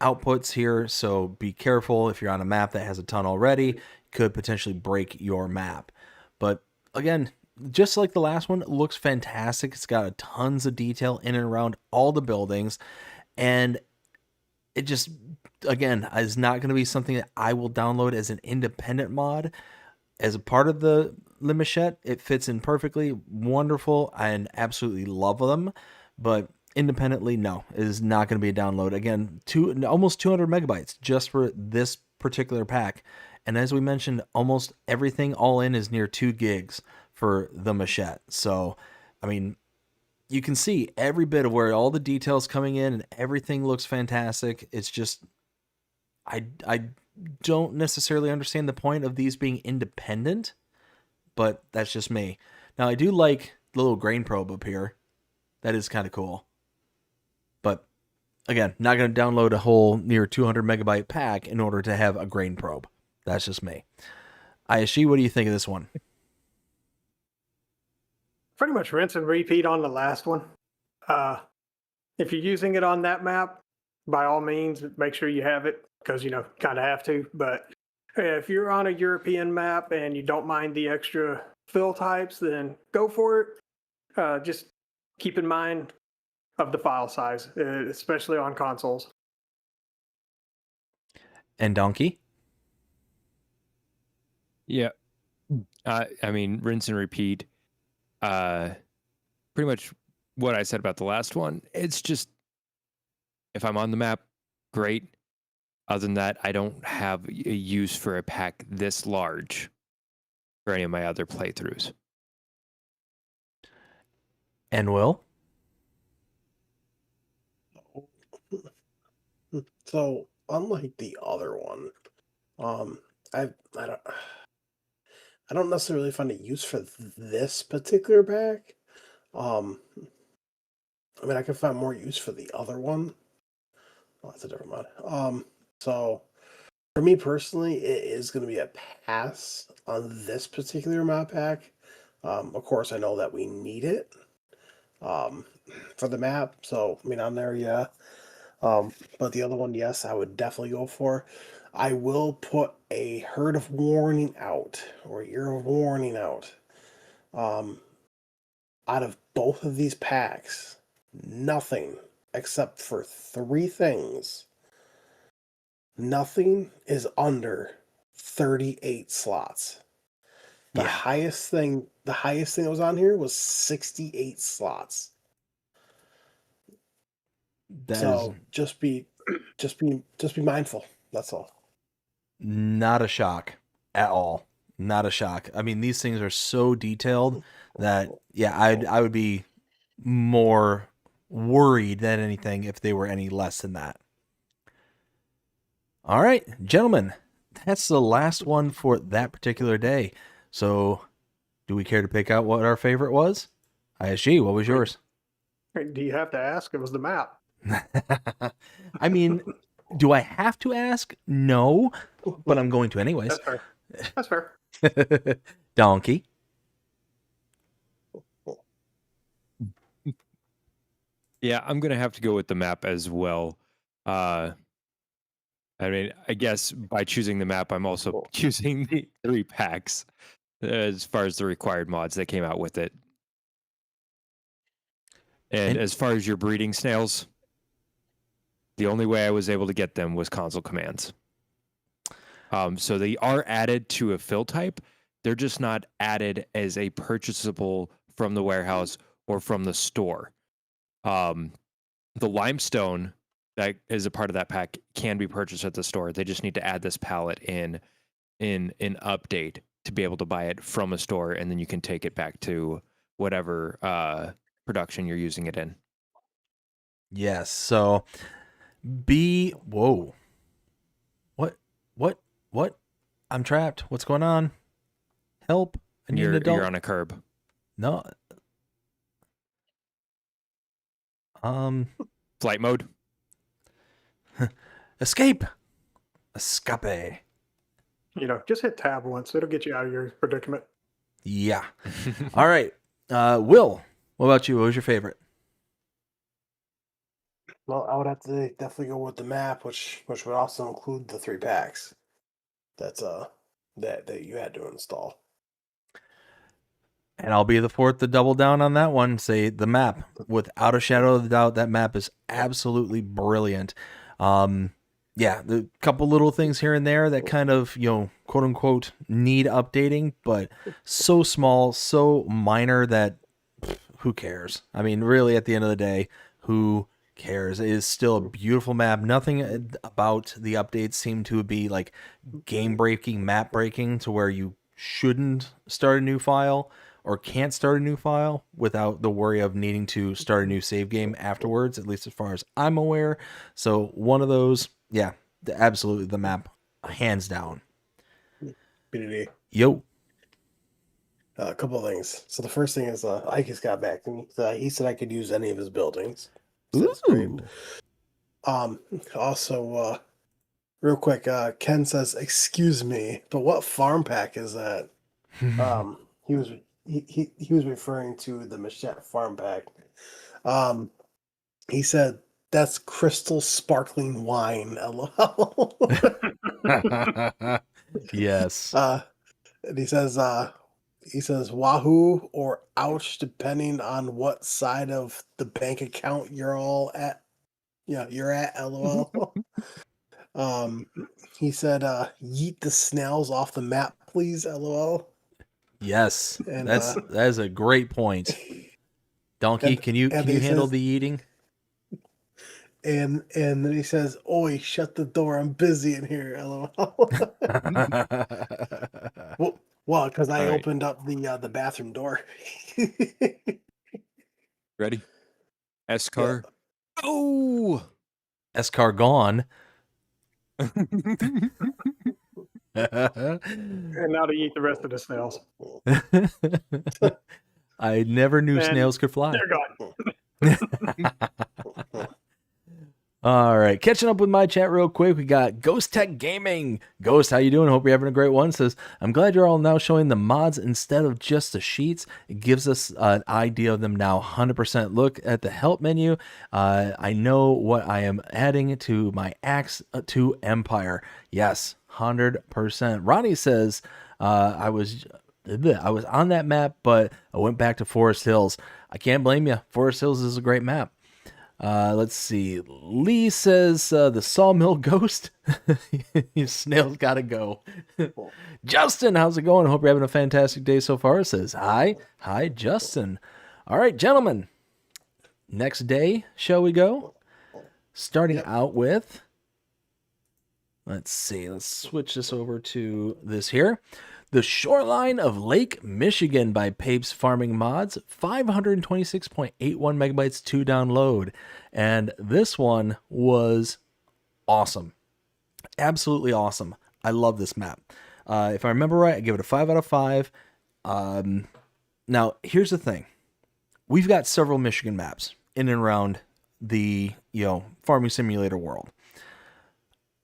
outputs here, so be careful if you're on a map that has a ton already, could potentially break your map. But again, just like the last one, it looks fantastic. It's got tons of detail in and around all the buildings, and it just, again, is not going to be something that I will download as an independent mod. As a part of the Machete, it fits in perfectly, wonderful, and absolutely love them. But independently, no, it is not going to be a download. Again, almost 200 megabytes just for this particular pack. And as we mentioned, almost everything all in is near 2 gigs for the Machete. So, I mean, you can see every bit of where all the details coming in and everything looks fantastic. It's just, I don't necessarily understand the point of these being independent, but that's just me. Now, I do like the little grain probe up here. That is kind of cool. But again, not going to download a whole near 200 megabyte pack in order to have a grain probe. That's just me. ISG, what do you think of this one? Pretty much rinse and repeat on the last one. If you're using it on that map, by all means, make sure you have it because, you know, kind of have to. But if you're on a European map and you don't mind the extra fill types, then go for it. Just keep in mind of the file size, especially on consoles. And Dnkey? Yeah. I mean, rinse and repeat. Pretty much what I said about the last one. It's just, if I'm on the map, great. Other than that, I don't have a use for a pack this large for any of my other playthroughs. And Will? So unlike the other one, I don't necessarily find a use for this particular pack. I mean, I can find more use for the other one. Oh, that's a different mod. So for me personally, it is going to be a pass on this particular mod pack. Of course, I know that we need it for the map. So I mean, on there, yeah. But the other one, yes, I would definitely go for. I will put a herd of warning out, or ear of warning out. Out of both of these packs, nothing except for 3 things. Nothing is under 38 slots. The highest thing that was on here was 68 slots. So just be mindful. That's all. Not a shock at all. Not a shock. I mean, these things are so detailed that, yeah, I would be more worried than anything if they were any less than that. All right, gentlemen, that's the last one for that particular day. So do we care to pick out what our favorite was? ISG, what was yours? Do you have to ask? It was the map. I mean, do I have to ask? No, but I'm going to anyways. That's fair. That's fair. Dnkey. Yeah, I'm going to have to go with the map as well. I mean, I guess by choosing the map, I'm also choosing the 3 packs as far as the required mods that came out with it. And as far as your breeding snails, the only way I was able to get them was console commands. So they are added to a fill type. They're just not added as a purchasable from the warehouse or from the store. The limestone that is a part of that pack can be purchased at the store. They just need to add this palette in an update to be able to buy it from a store, and then you can take it back to whatever production you're using it in. Yes. So whoa. What? I'm trapped. What's going on? Help. I need an adult. You're on a curb. No. Flight mode. Escape. Escape. Just hit tab once. It'll get you out of your predicament. Yeah. All right. Will, what about you? What was your favorite? Well, I would have to definitely go with the map, which would also include the 3 packs. That's that you had to install. And I'll be the fourth to double down on that one. Say the map. Without a shadow of a doubt, that map is absolutely brilliant. Yeah, the couple little things here and there that kind of, quote unquote, need updating, but so small, so minor that who cares? I mean, really, at the end of the day, who cares? It is still a beautiful map. Nothing about the updates seem to be like game breaking, map breaking to where you shouldn't start a new file or can't start a new file without the worry of needing to start a new save game afterwards, at least as far as I'm aware. So one of those, yeah, absolutely the map, hands down. BDD. Yo. A couple of things. So the first thing is Ike has got back to me. He said I could use any of his buildings. So that's great. Also, real quick, Ken says, "Excuse me, but what farm pack is that?" He was referring to the Machette farm pack. He said that's crystal sparkling wine. LOL. Yes. And he says wahoo or ouch, depending on what side of the bank account you're all at. Yeah, you're at. LOL. He said, yeet the snails off the map, please. LOL. Yes, And that is a great point. Dnkey, can you handle the eating? And then he says, "Oi, shut the door. I'm busy in here." LOL. Well, because I opened up the bathroom door. Ready? S-car. Oh! S-car gone. And now to eat the rest of the snails. I never knew And snails could fly. They're gone. All right, catching up with my chat real quick. We got Ghost Tech Gaming. Ghost, how you doing? Hope you're having a great one. Says, I'm glad you're all now showing the mods instead of just the sheets. It gives us an idea of them now. 100%. Look at the help menu. I know what I am adding to my Axe to Empire. Yes, 100%. Ronnie says, I was on that map, but I went back to Forest Hills. I can't blame you. Forest Hills is a great map. Let's see. Lee says the sawmill ghost. Your snail's gotta go. Justin, how's it going? Hope you're having a fantastic day so far. Says hi. Hi, Justin. All right, gentlemen. Next day, shall we go? Starting out with, let's see. Let's switch this over to this here. The Shoreline of Lake Michigan by Papes Farming Mods, 526.81 megabytes to download. And this one was awesome. Absolutely awesome. I love this map. If I remember right, I give it a 5 out of 5. Now, here's the thing. We've got several Michigan maps in and around the, farming simulator world.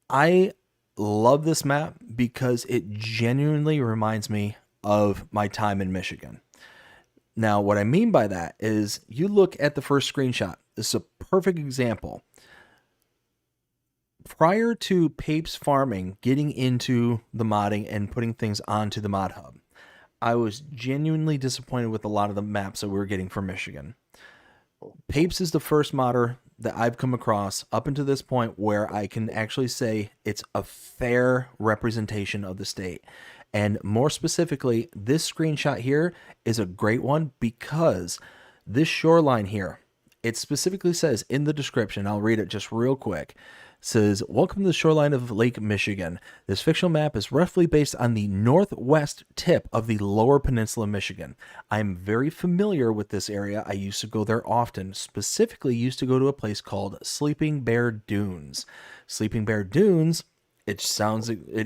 I love this map because it genuinely reminds me of my time in Michigan. Now, what I mean by that is you look at the first screenshot. This is a perfect example. Prior to Papes Farming getting into the modding and putting things onto the mod hub, I was genuinely disappointed with a lot of the maps that we were getting from Michigan. Papes is the first modder that I've come across up until this point where I can actually say it's a fair representation of the state. And more specifically, this screenshot here is a great one because this shoreline here, it specifically says in the description, I'll read it just real quick. Says, welcome to the shoreline of Lake Michigan. This fictional map is roughly based on the northwest tip of the lower peninsula of Michigan. I'm very familiar with this area. I used to go there often. Specifically, used to go to a place called Sleeping Bear Dunes. Sleeping Bear Dunes, it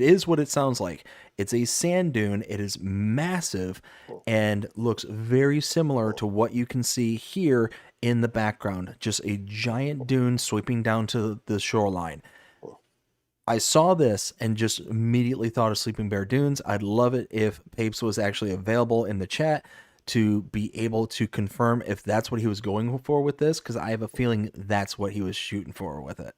is what it sounds like. It's a sand dune. It is massive and looks very similar to what you can see here in the background. Just a giant dune sweeping down to the shoreline. I saw this and just immediately thought of Sleeping Bear Dunes. I'd love it if Papes was actually available in the chat to be able to confirm if that's what he was going for with this, because I have a feeling that's what he was shooting for with it.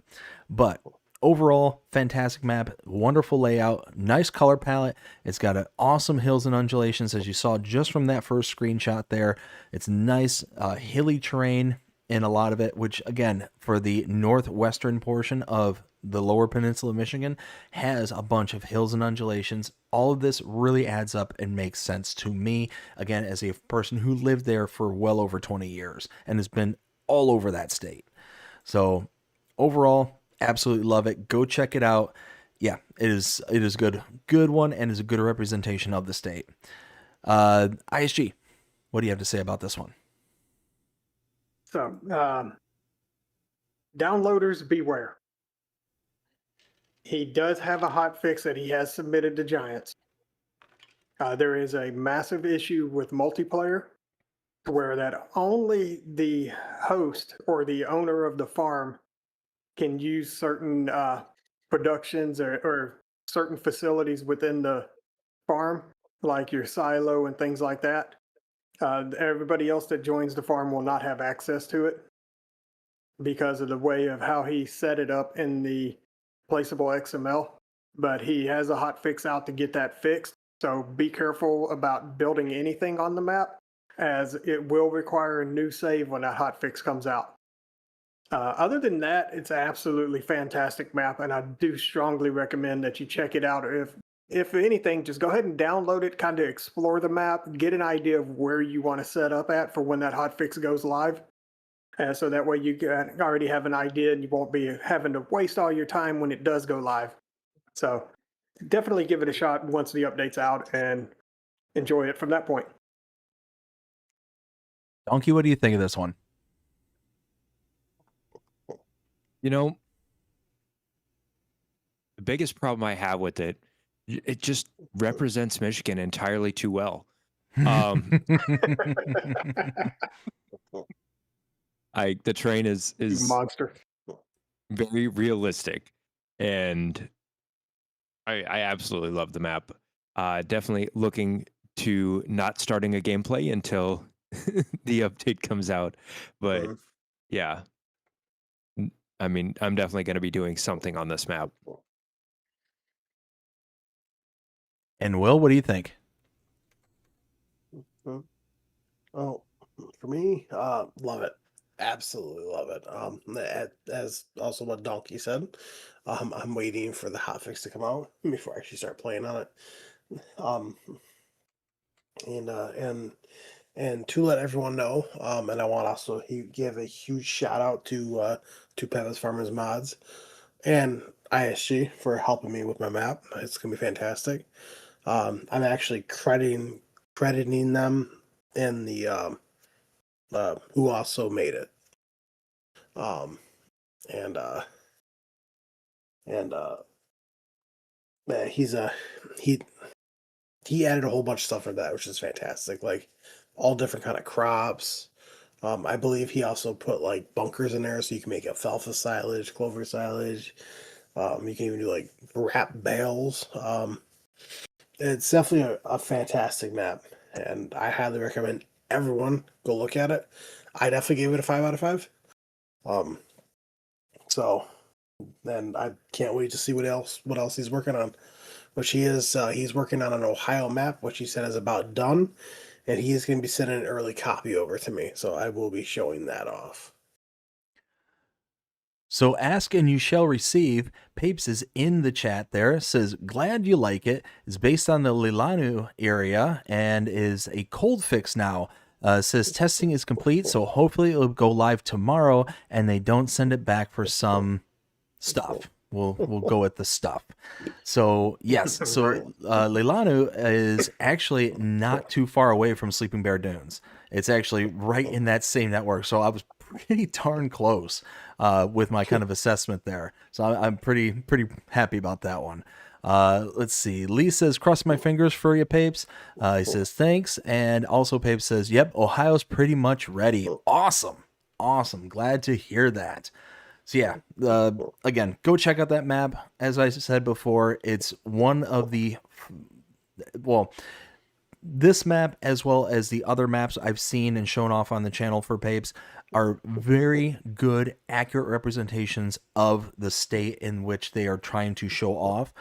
But overall, fantastic map, wonderful layout, nice color palette. It's got an awesome hills and undulations, as you saw just from that first screenshot there. It's nice hilly terrain in a lot of it, which again, for the northwestern portion of the lower peninsula of Michigan, has a bunch of hills and undulations. All of this really adds up and makes sense to me, again, as a person who lived there for well over 20 years and has been all over that state. So overall, absolutely love it. Go check it out. Yeah, it is good one, and is a good representation of the state. ISG, what do you have to say about this one? So, downloaders beware. He does have a hot fix that he has submitted to Giants. There is a massive issue with multiplayer where that only the host or the owner of the farm can use certain productions or certain facilities within the farm, like your silo and things like that. Everybody else that joins the farm will not have access to it because of the way of how he set it up in the placeable XML. But he has a hot fix out to get that fixed. So be careful about building anything on the map, as it will require a new save when that hot fix comes out. Other than that, it's an absolutely fantastic map, and I do strongly recommend that you check it out. If anything, just go ahead and download it, kind of explore the map, get an idea of where you want to set up at for when that hotfix goes live. So that way you already have an idea and you won't be having to waste all your time when it does go live. So definitely give it a shot once the update's out and enjoy it from that point. Dnkey, what do you think of this one? You know, the biggest problem I have with it, it just represents Michigan entirely too well. The terrain is monster, very realistic, and I absolutely love the map. Definitely looking to not starting a gameplay until the update comes out, but yeah, I mean, I'm definitely going to be doing something on this map. And Will, what do you think? Oh, for me, love it. Absolutely love it. As also what Dnkey said, I'm waiting for the hotfix to come out before I actually start playing on it. And to let everyone know, and I want also give a huge shout out to Peppa's Farmers Mods and ISG for helping me with my map. It's gonna be fantastic. I'm actually crediting them in the who also made it. Man, he added a whole bunch of stuff for that, which is fantastic. Like all different kind of crops. I believe he also put like bunkers in there so you can make alfalfa silage, clover silage. You can even do like wrap bales. It's definitely a fantastic map, and I highly recommend everyone go look at it. I definitely gave it a 5 out of 5. So then I can't wait to see what else he's working on. Which he's working on an Ohio map, which he said is about done, and he is going to be sending an early copy over to me, so I will be showing that off. So ask and you shall receive. Papes is in the chat there. Says, glad you like it. Is based on the Lilanu area and is a cold fix now. Says testing is complete, so hopefully it'll go live tomorrow and they don't send it back for some stuff. We'll go with the stuff. So yes, so Leilanu is actually not too far away from Sleeping Bear Dunes. It's actually right in that same network. So I was pretty darn close with my kind of assessment there. So I'm pretty happy about that one. Let's see. Lee says, cross my fingers for you, Papes. He says, thanks. And also Papes says, yep, Ohio's pretty much ready. Awesome. Glad to hear that. So yeah, again, go check out that map. As I said before, it's one of the, well, this map as well as the other maps I've seen and shown off on the channel for Papes are very good, accurate representations of the state in which they are trying to show off.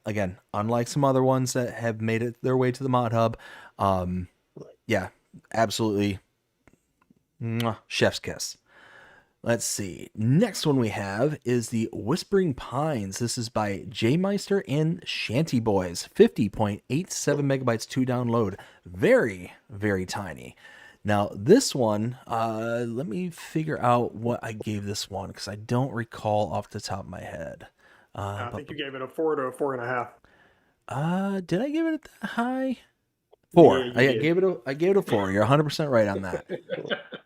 Again, unlike some other ones that have made it their way to the mod hub, yeah, absolutely, mwah, chef's kiss. Let's see. Next one we have is the Whispering Pines. This is by J Meister and Shanty Boys. 50.87 megabytes to download. Very, very tiny. Now, this one, let me figure out what I gave this one because I don't recall off the top of my head. I think you gave it a 4 to a 4.5. Did I give it that high? 4. Yeah, you I did. gave it a 4. You're 100% right on that.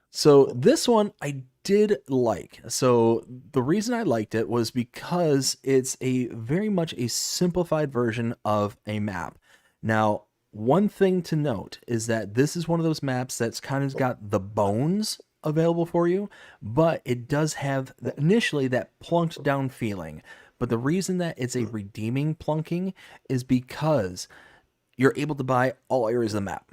So this one I did like. So the reason I liked it was because it's a very much a simplified version of a map. Now, one thing to note is that this is one of those maps that's kind of got the bones available for you, but it does have initially that plunked down feeling. But the reason that it's a redeeming plunking is because you're able to buy all areas of the map.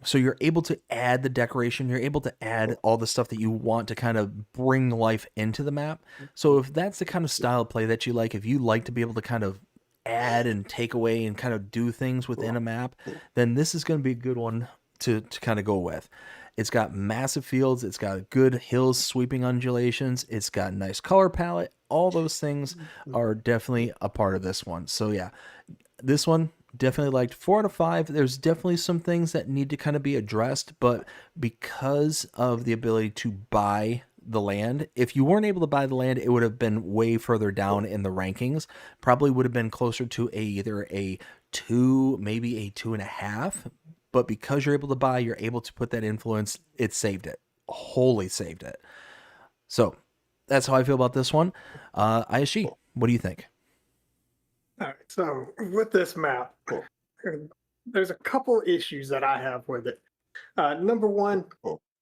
So you're able to add the decoration, you're able to add all the stuff that you want to kind of bring life into the map. So if that's the kind of style of play that you like, if you like to be able to kind of add and take away and kind of do things within a map, then this is going to be a good one to kind of go with. It's got massive fields, it's got good hills, sweeping undulations, it's got a nice color palette. All those things are definitely a part of this one. So yeah, this one, definitely liked. 4 out of 5. There's definitely some things that need to kind of be addressed, but because of the ability to buy the land, if you weren't able to buy the land, it would have been way further down in the rankings. Probably would have been closer to either a 2, maybe a 2.5. But because you're able to buy, you're able to put that influence. It saved it, wholly saved it. So that's how I feel about this one. ISG, what do you think? All right, so with this map, there's a couple issues that I have with it. Number one,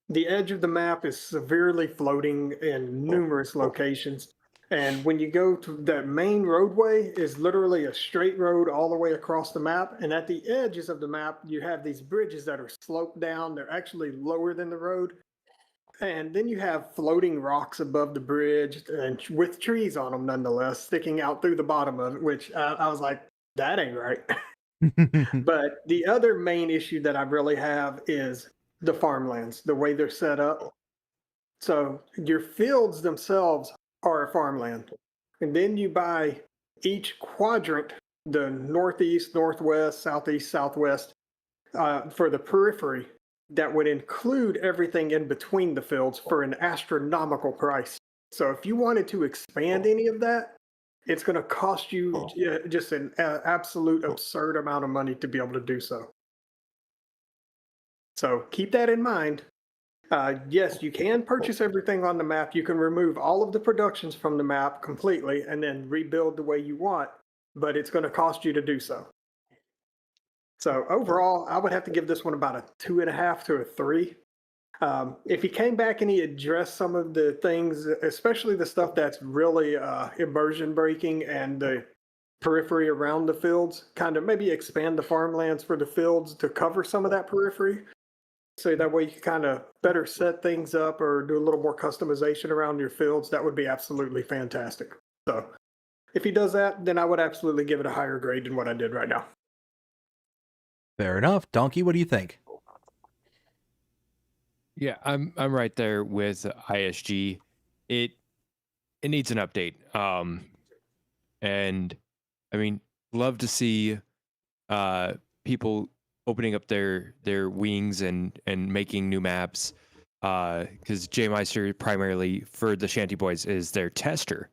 the edge of the map is severely floating in numerous locations. And when you go to the main roadway is literally a straight road all the way across the map. And at the edges of the map, you have these bridges that are sloped down. They're actually lower than the road. And then you have floating rocks above the bridge and with trees on them nonetheless, sticking out through the bottom of it, which I was like, that ain't right. But the other main issue that I really have is the farmlands, the way they're set up. So your fields themselves are a farmland. And then you buy each quadrant, the northeast, northwest, southeast, southwest, for the periphery. That would include everything in between the fields for an astronomical price. So if you wanted to expand any of that, it's going to cost you just an absolute absurd amount of money to be able to do so. So keep that in mind. Yes, you can purchase everything on the map. You can remove all of the productions from the map completely and then rebuild the way you want, but it's going to cost you to do so. So overall, I would have to give this one about a 2.5 to a 3. If he came back and he addressed some of the things, especially the stuff that's really immersion breaking and the periphery around the fields, kind of maybe expand the farmlands for the fields to cover some of that periphery. So that way you can kind of better set things up or do a little more customization around your fields. That would be absolutely fantastic. So if he does that, then I would absolutely give it a higher grade than what I did right now. Fair enough. Dnkey, what do you think? Yeah, I'm right there with ISG. It needs an update. And I mean, love to see people opening up their wings and making new maps. Because J Meister primarily for the Shanty Boys is their tester.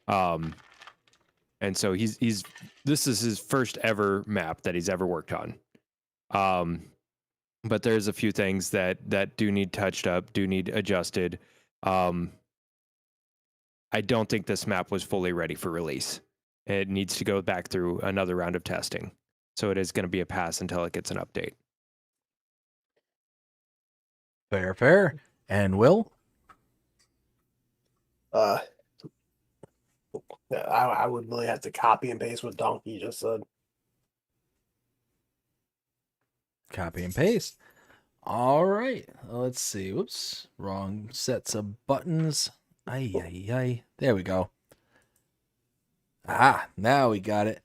And so this is his first ever map that he's ever worked on. But there's a few things that do need touched up, do need adjusted. I don't think this map was fully ready for release. It needs to go back through another round of testing. So it is going to be a pass until it gets an update. Fair. And Will? I would really have to copy and paste what Dnkey just said. Copy and paste. All right. Let's see. Whoops. Wrong sets of buttons. Ay, ay, ay. There we go. Ah, now we got it.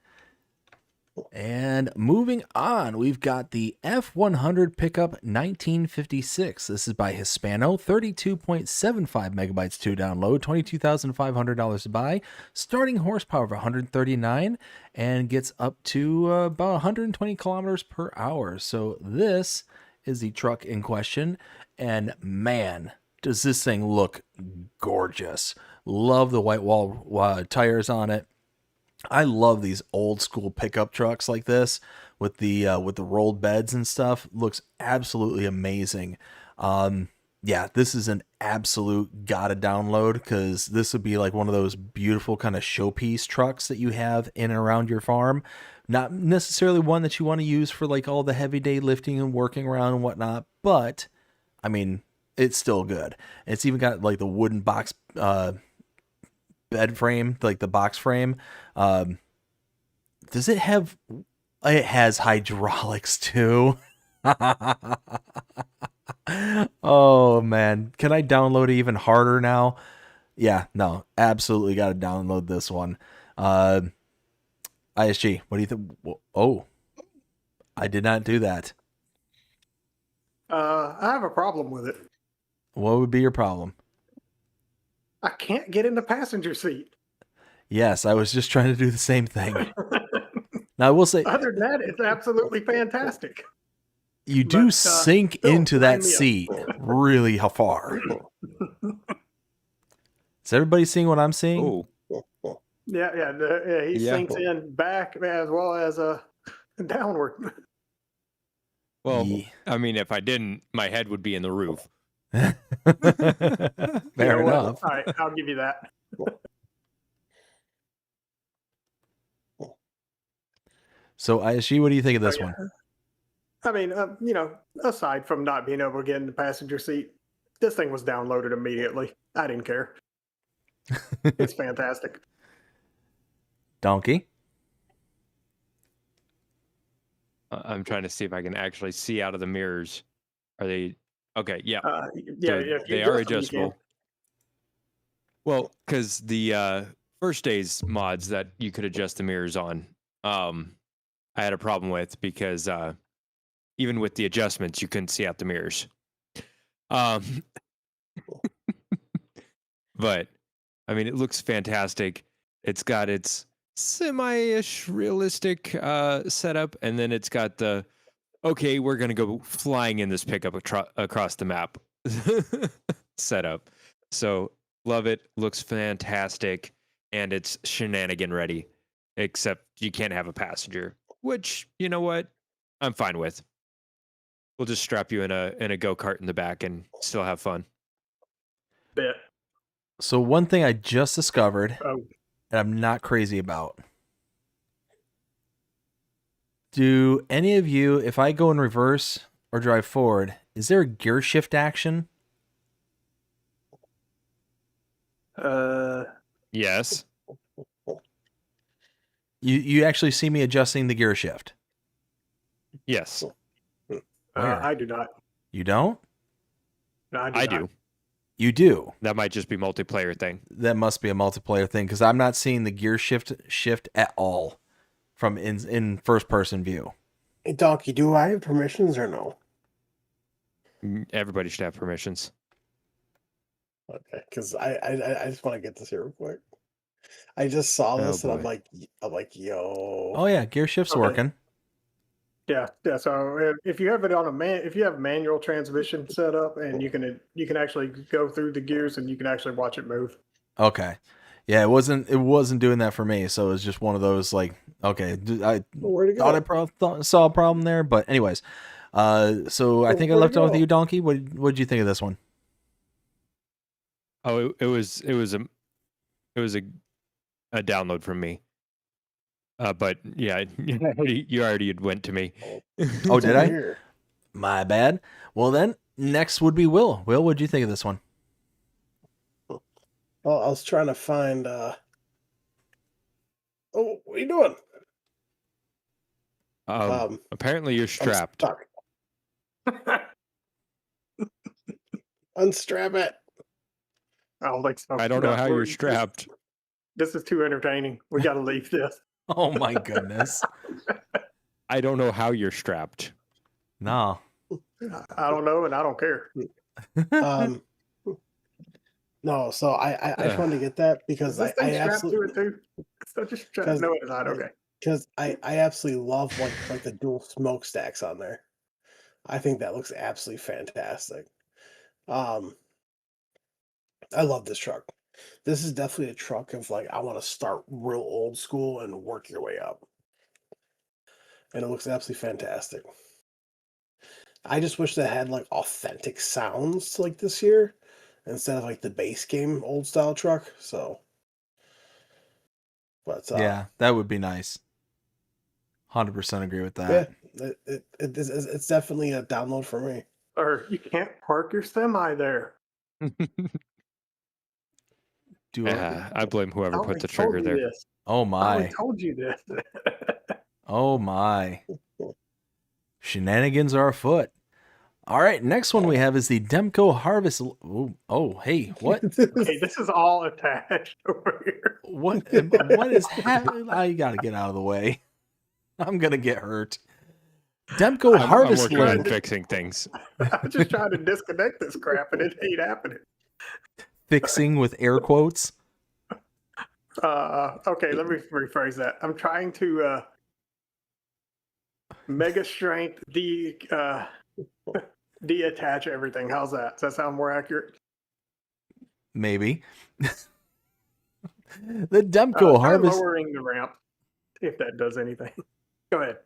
And moving on, we've got the F100 pickup 1956. This is by Hispano, 32.75 megabytes to download, $22,500 to buy, starting horsepower of 139, and gets up to about 120 kilometers per hour. So this is the truck in question, and man, does this thing look gorgeous. Love the white wall tires on it. I love these old school pickup trucks like this with the rolled beds and stuff. Looks absolutely amazing. Yeah, this is an absolute gotta download, because this would be like one of those beautiful kind of showpiece trucks that you have in and around your farm. Not necessarily one that you want to use for like all the heavy day lifting and working around and whatnot, but I mean, it's still good. It's even got like the wooden box bed frame, like the box frame. Does it have, it has hydraulics too. Oh man, can I download it even harder now? Yeah, no, absolutely got to download this one. ISG, what do you think? Oh, I did not do that. I have a problem with it. What would be your problem? I can't get in the passenger seat. Yes, I was just trying to do the same thing. Now, I will say, Other than that, it's absolutely fantastic. you do but, sink still, into sign that me up. seat really far. Is everybody seeing what I'm seeing? Oh, Yeah, he Yeah. sinks in back as well as downward. well, Yeah. I mean, if I didn't, my head would be in the roof. Fair You know what? enough. All right, I'll give you that. So, ISG, what do you think of this one? I mean, aside from not being able to get in the passenger seat, this thing was downloaded immediately. I didn't care. It's fantastic. Donkey? I'm trying to see if I can actually see out of the mirrors. Are they okay? Yeah, Yeah, So if you they adjust them, are you adjustable. Well, because the first day's mods that you could adjust the mirrors on, I had a problem with, because even with the adjustments, you couldn't see out the mirrors. But I mean, it looks fantastic. It's got its semi-ish realistic setup, and then it's got the okay, we're gonna go flying in this pickup across the map setup. So love it. Looks fantastic, and it's shenanigan ready. Except you can't have a passenger, which, you know what, I'm fine with. We'll just strap you in a go-kart in the back and still have fun. bit. So, one thing I just discovered, Oh, and I'm not crazy about. Do any of you, if I go in reverse or drive forward, is there a gear shift action? Yes. You actually see me adjusting the gear shift? Yes, Where? I do not. You don't? No, I not. do. You do. That might just be multiplayer thing. That must be a multiplayer thing, because I'm not seeing the gear shift at all from in first person view. Hey, Dnkey, do I have permissions or no? Everybody should have permissions. Okay, because I just want to get this here real quick. I just saw this and boy. I'm like, yo. Oh yeah, gear shift's Okay. working. Yeah. So if you have it on if you have manual transmission set up, and you can actually go through the gears and you can actually watch it move. Okay. Yeah, it wasn't doing that for me, so it was just one of those like, okay, I Where'd it go? thought I saw a problem there, but anyways, so I think I Where'd left it off with go? you, Donkey. What'd you think of this one? Oh, it was a download from me. But yeah, you already went to me. Oh, It's did over I? here. My bad. Well then, next would be Will. Will, what'd you think of this one? Well, I was trying to find Oh, what are you doing? Apparently you're I'm strapped. stuck. Unstrap it. I don't think so. I don't know No, how we're- you're strapped. This is too entertaining. We got to leave this. Oh my goodness. I don't know how you're strapped. No. I don't know, and I don't care. Um, no, so I just wanted to get that because Is this I thing strapped absolutely to it too? So just strap. 'Cause- No, it's not. Okay. because I absolutely love like the dual smokestacks on there. I think that looks absolutely fantastic. I love this truck. This is definitely a truck of like I want to start real old school and work your way up. And it looks absolutely fantastic. I just wish that had like authentic sounds like this year instead of like the base game old style truck. So, but Yeah, that would be nice. 100% agree with yeah, that. it's definitely a download for me. Or you can't park your semi there. Do I blame whoever I put already the told trigger you there. this. Oh I already my. told you this. Oh my. Shenanigans are afoot. All right, next one we have is the Demco Harvest. Oh, hey, what? Okay, this is all attached over here. What is happening? I gotta get out of the way. I'm gonna get hurt. Demco I'm I'm Harvest working on Link. fixing things. I'm just trying to disconnect this crap, and it ain't happening. Fixing with air quotes. Okay, let me rephrase that. I'm trying to mega strength deattach everything. How's that? Does that sound more accurate? Maybe. The Demco Try Harvest. lowering the ramp, if that does anything. Go ahead.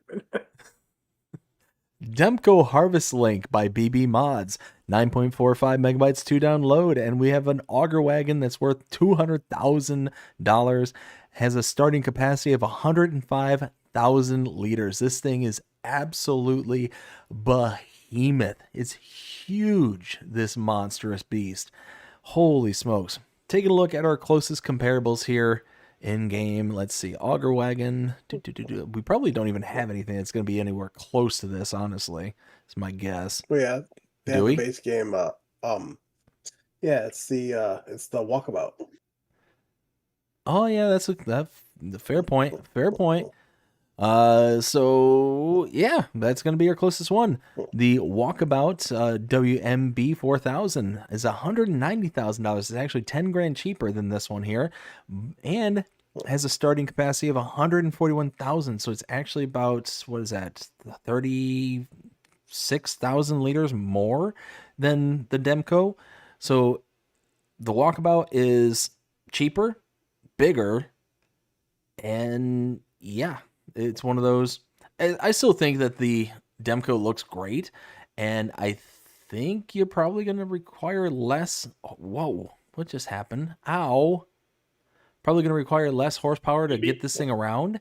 Demco Harvest Link by BB Mods. 9.45 megabytes to download, and we have an auger wagon that's worth $200,000. Has a starting capacity of 105,000 liters. This thing is absolutely behemoth. It's huge, this monstrous beast. Holy smokes. Taking a look at our closest comparables here in game. Let's see. Auger wagon. We probably don't even have anything that's going to be anywhere close to this, honestly. It's my guess. Well, yeah, they Do have we? the base game. Yeah, it's the walkabout. Oh yeah, that's the fair point. Fair point. So yeah, that's gonna be our closest one. The Walkabout WMB 4000 is $190,000. It's actually 10 grand cheaper than this one here, and has a starting capacity of 141,000. So it's actually about, what is that, 36,000 liters more than the Demco. So the Walkabout is cheaper, bigger, and yeah, it's one of those. I still think that the Demco looks great, and I think you're probably going to require less. Whoa, what just happened? Ow. Probably going to require less horsepower to get this thing around,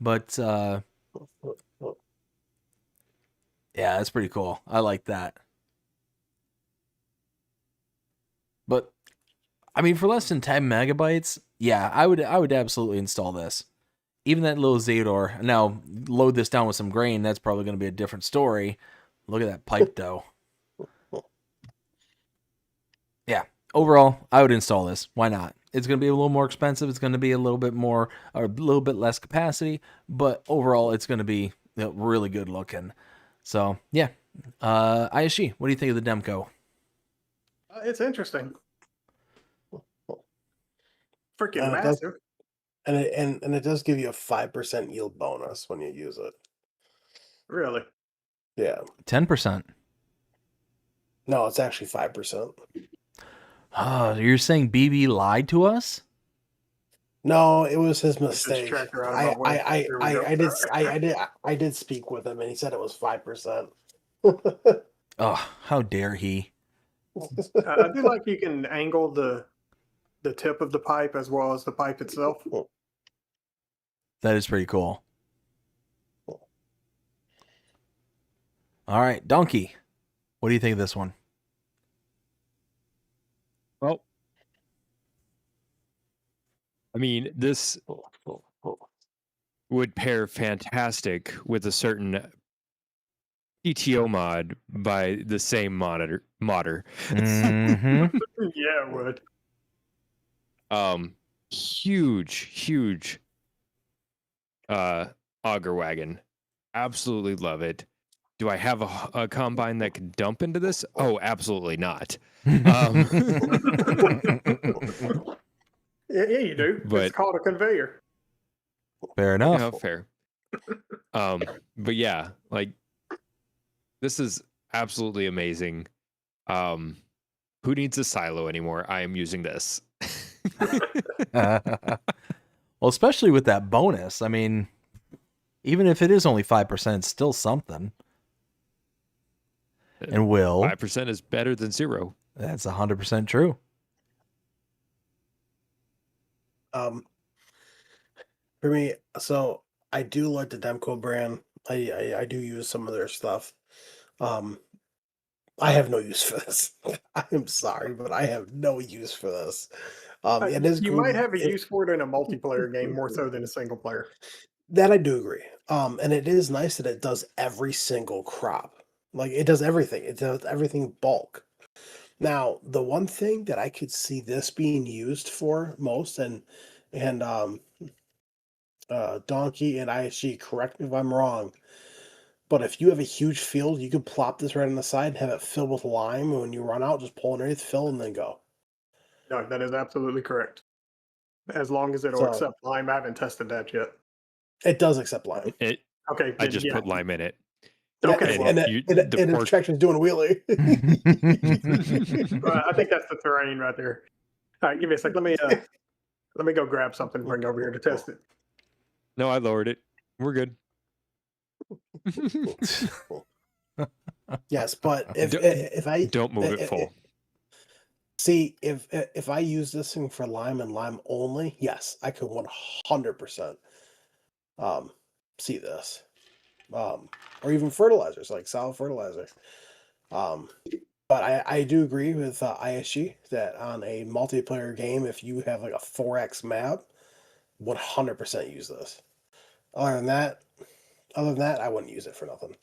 but yeah, that's pretty cool. I like that. But I mean, for less than 10 megabytes, yeah, I would absolutely install this. Even that little Zador. Now, load this down with some grain, that's probably going to be a different story. Look at that pipe dough. Yeah, overall, I would install this. Why not? It's going to be a little more expensive. It's going to be a little bit more, or a little bit less capacity, but overall, it's going to be really good looking. So, yeah. ISG, what do you think of the Demco? It's interesting. Freaking it does, massive. and it does give you a 5% yield bonus when you use it. Really? Yeah. 10%. No, it's actually 5%. Oh, you're saying BB lied to us? No, it was his Let's just mistake. track her out of my way. There we go. I did speak with him, and he said it was 5%. Oh, how dare he? I do like you can angle the tip of the pipe as well as the pipe itself. That is pretty cool. All right, Dnkey, what do you think of this one? Well, I mean, this would pair fantastic with a certain PTO mod by the same modder. Mhm. Yeah, it would. Huge auger wagon. Absolutely love it. Do I have a combine that can dump into this? Oh, absolutely not. Yeah, you do. It's But called a conveyor. Fair enough. yeah, fair. But yeah, like this is absolutely amazing. Who needs a silo anymore? I am using this. Well, especially with that bonus. I mean, even if it is only 5%, it's still something. And Will, 5% is better than 0. that's 100% true. For me, so I do like the Demco brand. I do use some of their stuff. I have no use for this. I am sorry, but I have no use for this. It is You cool. might have a use for it in a multiplayer game more so than a single player. That I do agree. And it is nice that it does every single crop. Like it does everything. It does everything bulk. Now, the one thing that I could see this being used for most, and Dnkey and ISG, correct me if I'm wrong, but if you have a huge field, you could plop this right on the side and have it filled with lime. And when you run out, just pull underneath, fill, and then go. No, that is absolutely correct. As long as it'll So- accept lime, I haven't tested that yet. It does accept lime. Okay, I then, just yeah. put lime in it. Okay, and, well, and, it, you- and, it- the and its pork- tractor's doing a wheelie. I think that's the terrain right there. All right, give me a sec. Let me go grab something and bring over here to test it. No, I lowered it. We're good. Yes, but if I Don't move it full. see if I use this thing for lime and lime only, yes, I could 100% see this. Or even fertilizers like solid fertilizer. But I do agree with ISG that on a multiplayer game, if you have like a 4x map, 100% use this. Other than that, I wouldn't use it for nothing.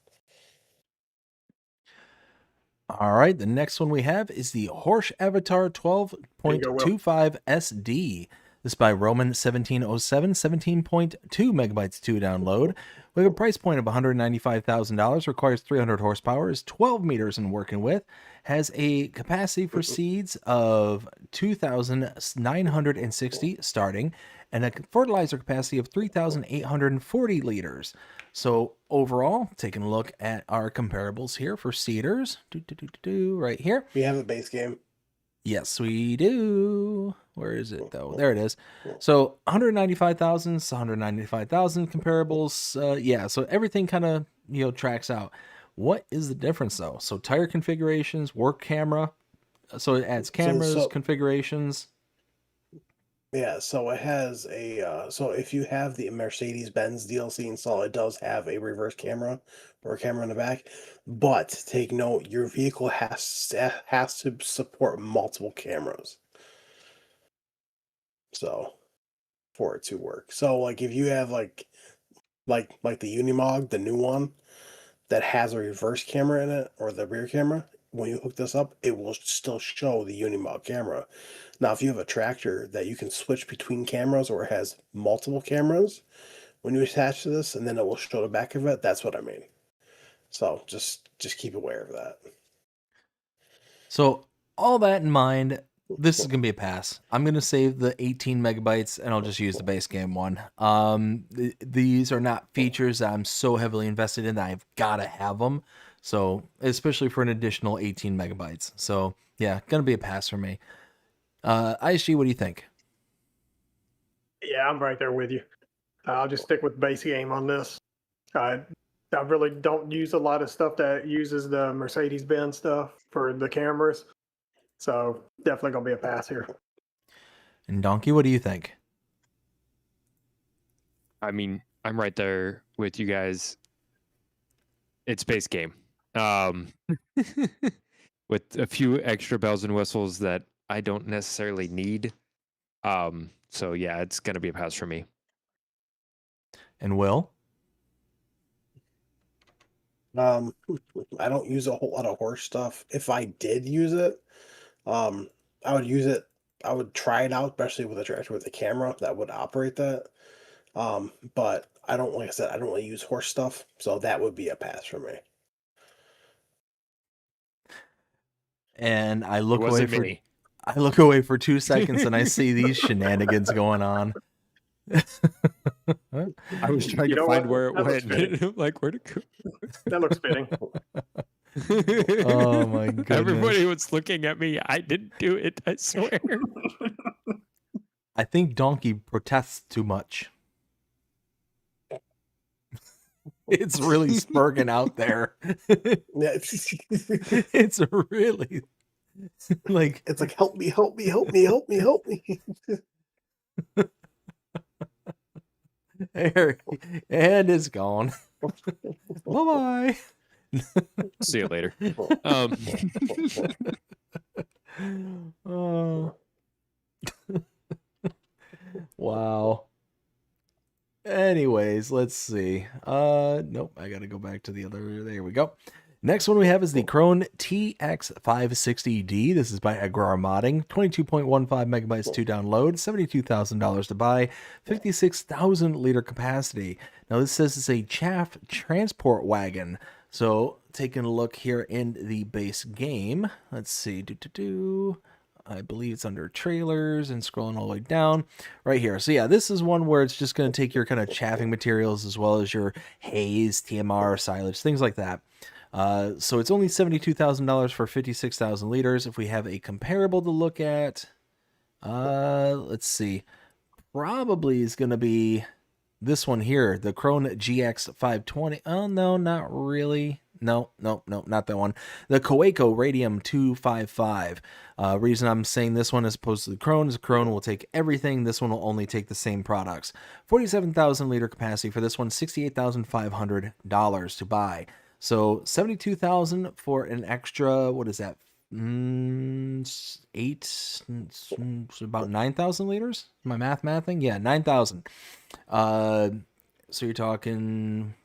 All right, the next one we have is the Horsch Avatar 12.25 SD. This is by Roman1707, 17.2 megabytes to download. We have a price point of $195,000, requires 300 horsepower, is 12 meters in working with, has a capacity for seeds of 2,960 starting, and a fertilizer capacity of 3,840 liters. So overall, taking a look at our comparables here for seeders, right here. We have a base game. Yes, we do. Where is it though? There it is. So 195,000, 195,000 comparables. Yeah, so everything kind of, tracks out. What is the difference though? So tire configurations, work camera. So it adds cameras, configurations. Yeah, so it has a so if you have the Mercedes-Benz DLC installed, it does have a reverse camera or a camera in the back. But take note, your vehicle has to support multiple cameras. So for it to work. So like if you have like the Unimog, the new one that has a reverse camera in it or the rear camera, when you hook this up, it will still show the Unimog camera. Now, if you have a tractor that you can switch between cameras or it has multiple cameras, when you attach to this and then it will show the back of it, that's what I mean. So just keep aware of that. So all that in mind, this is going to be a pass. I'm going to save the 18 megabytes and I'll just use the base game one. These are not features that I'm so heavily invested in that I've got to have them. So especially for an additional 18 megabytes. So yeah, going to be a pass for me. ISG, what do you think? Yeah, I'm right there with you. I'll just stick with base game on this. I really don't use a lot of stuff that uses the Mercedes-Benz stuff for the cameras. So definitely going to be a pass here. And Dnkey, what do you think? I mean, I'm right there with you guys. It's base game. With a few extra bells and whistles that I don't necessarily need. So yeah, it's gonna be a pass for me. And Will? I don't use a whole lot of horse stuff. If I did use it, I would use it. I would try it out, especially with a tractor with a camera that would operate that. But I don't, like I said, I don't really use horse stuff, so that would be a pass for me. And I It look away wasn't for me. 2 seconds and I see these shenanigans going on. I was trying You to know find what? where it That looks went. Like, where to go? That looks fitting. Oh my goodness. Everybody was looking at me. I didn't do it, I swear. I think Dnkey protests too much. It's really spurging out there. Yeah, It's really like it's like help me, help me, help me, help me, help me. there, and it's gone. Bye-bye. See you later. Oh. Wow. Anyways, let's see. Nope, I gotta go back to the other. There we go. Next one we have is the Krone TX560D. This is by AgriBusiness. 22.15 megabytes to download, $72,000 to buy, 56,000 liter capacity. Now this says it's a chaff transport wagon. So taking a look here in the base game, let's see. I believe it's under trailers and scrolling all the way down right here. So yeah, this is one where it's just going to take your kind of chaffing materials as well as your haze, TMR, silage, things like that. So it's only $72,000 for 56,000 liters. If we have a comparable to look at, let's see, probably is going to be this one here, the Krone GX520. Oh, no, not really. No, not that one. The Coeco Radium 255. Reason I'm saying this one as opposed to the Krone is Krone will take everything. This one will only take the same products. 47,000 liter capacity for this one, $68,500 to buy. So 72,000 for an extra, what is that? About 9,000 liters. Am I mathing? Yeah, 9,000. So you're talking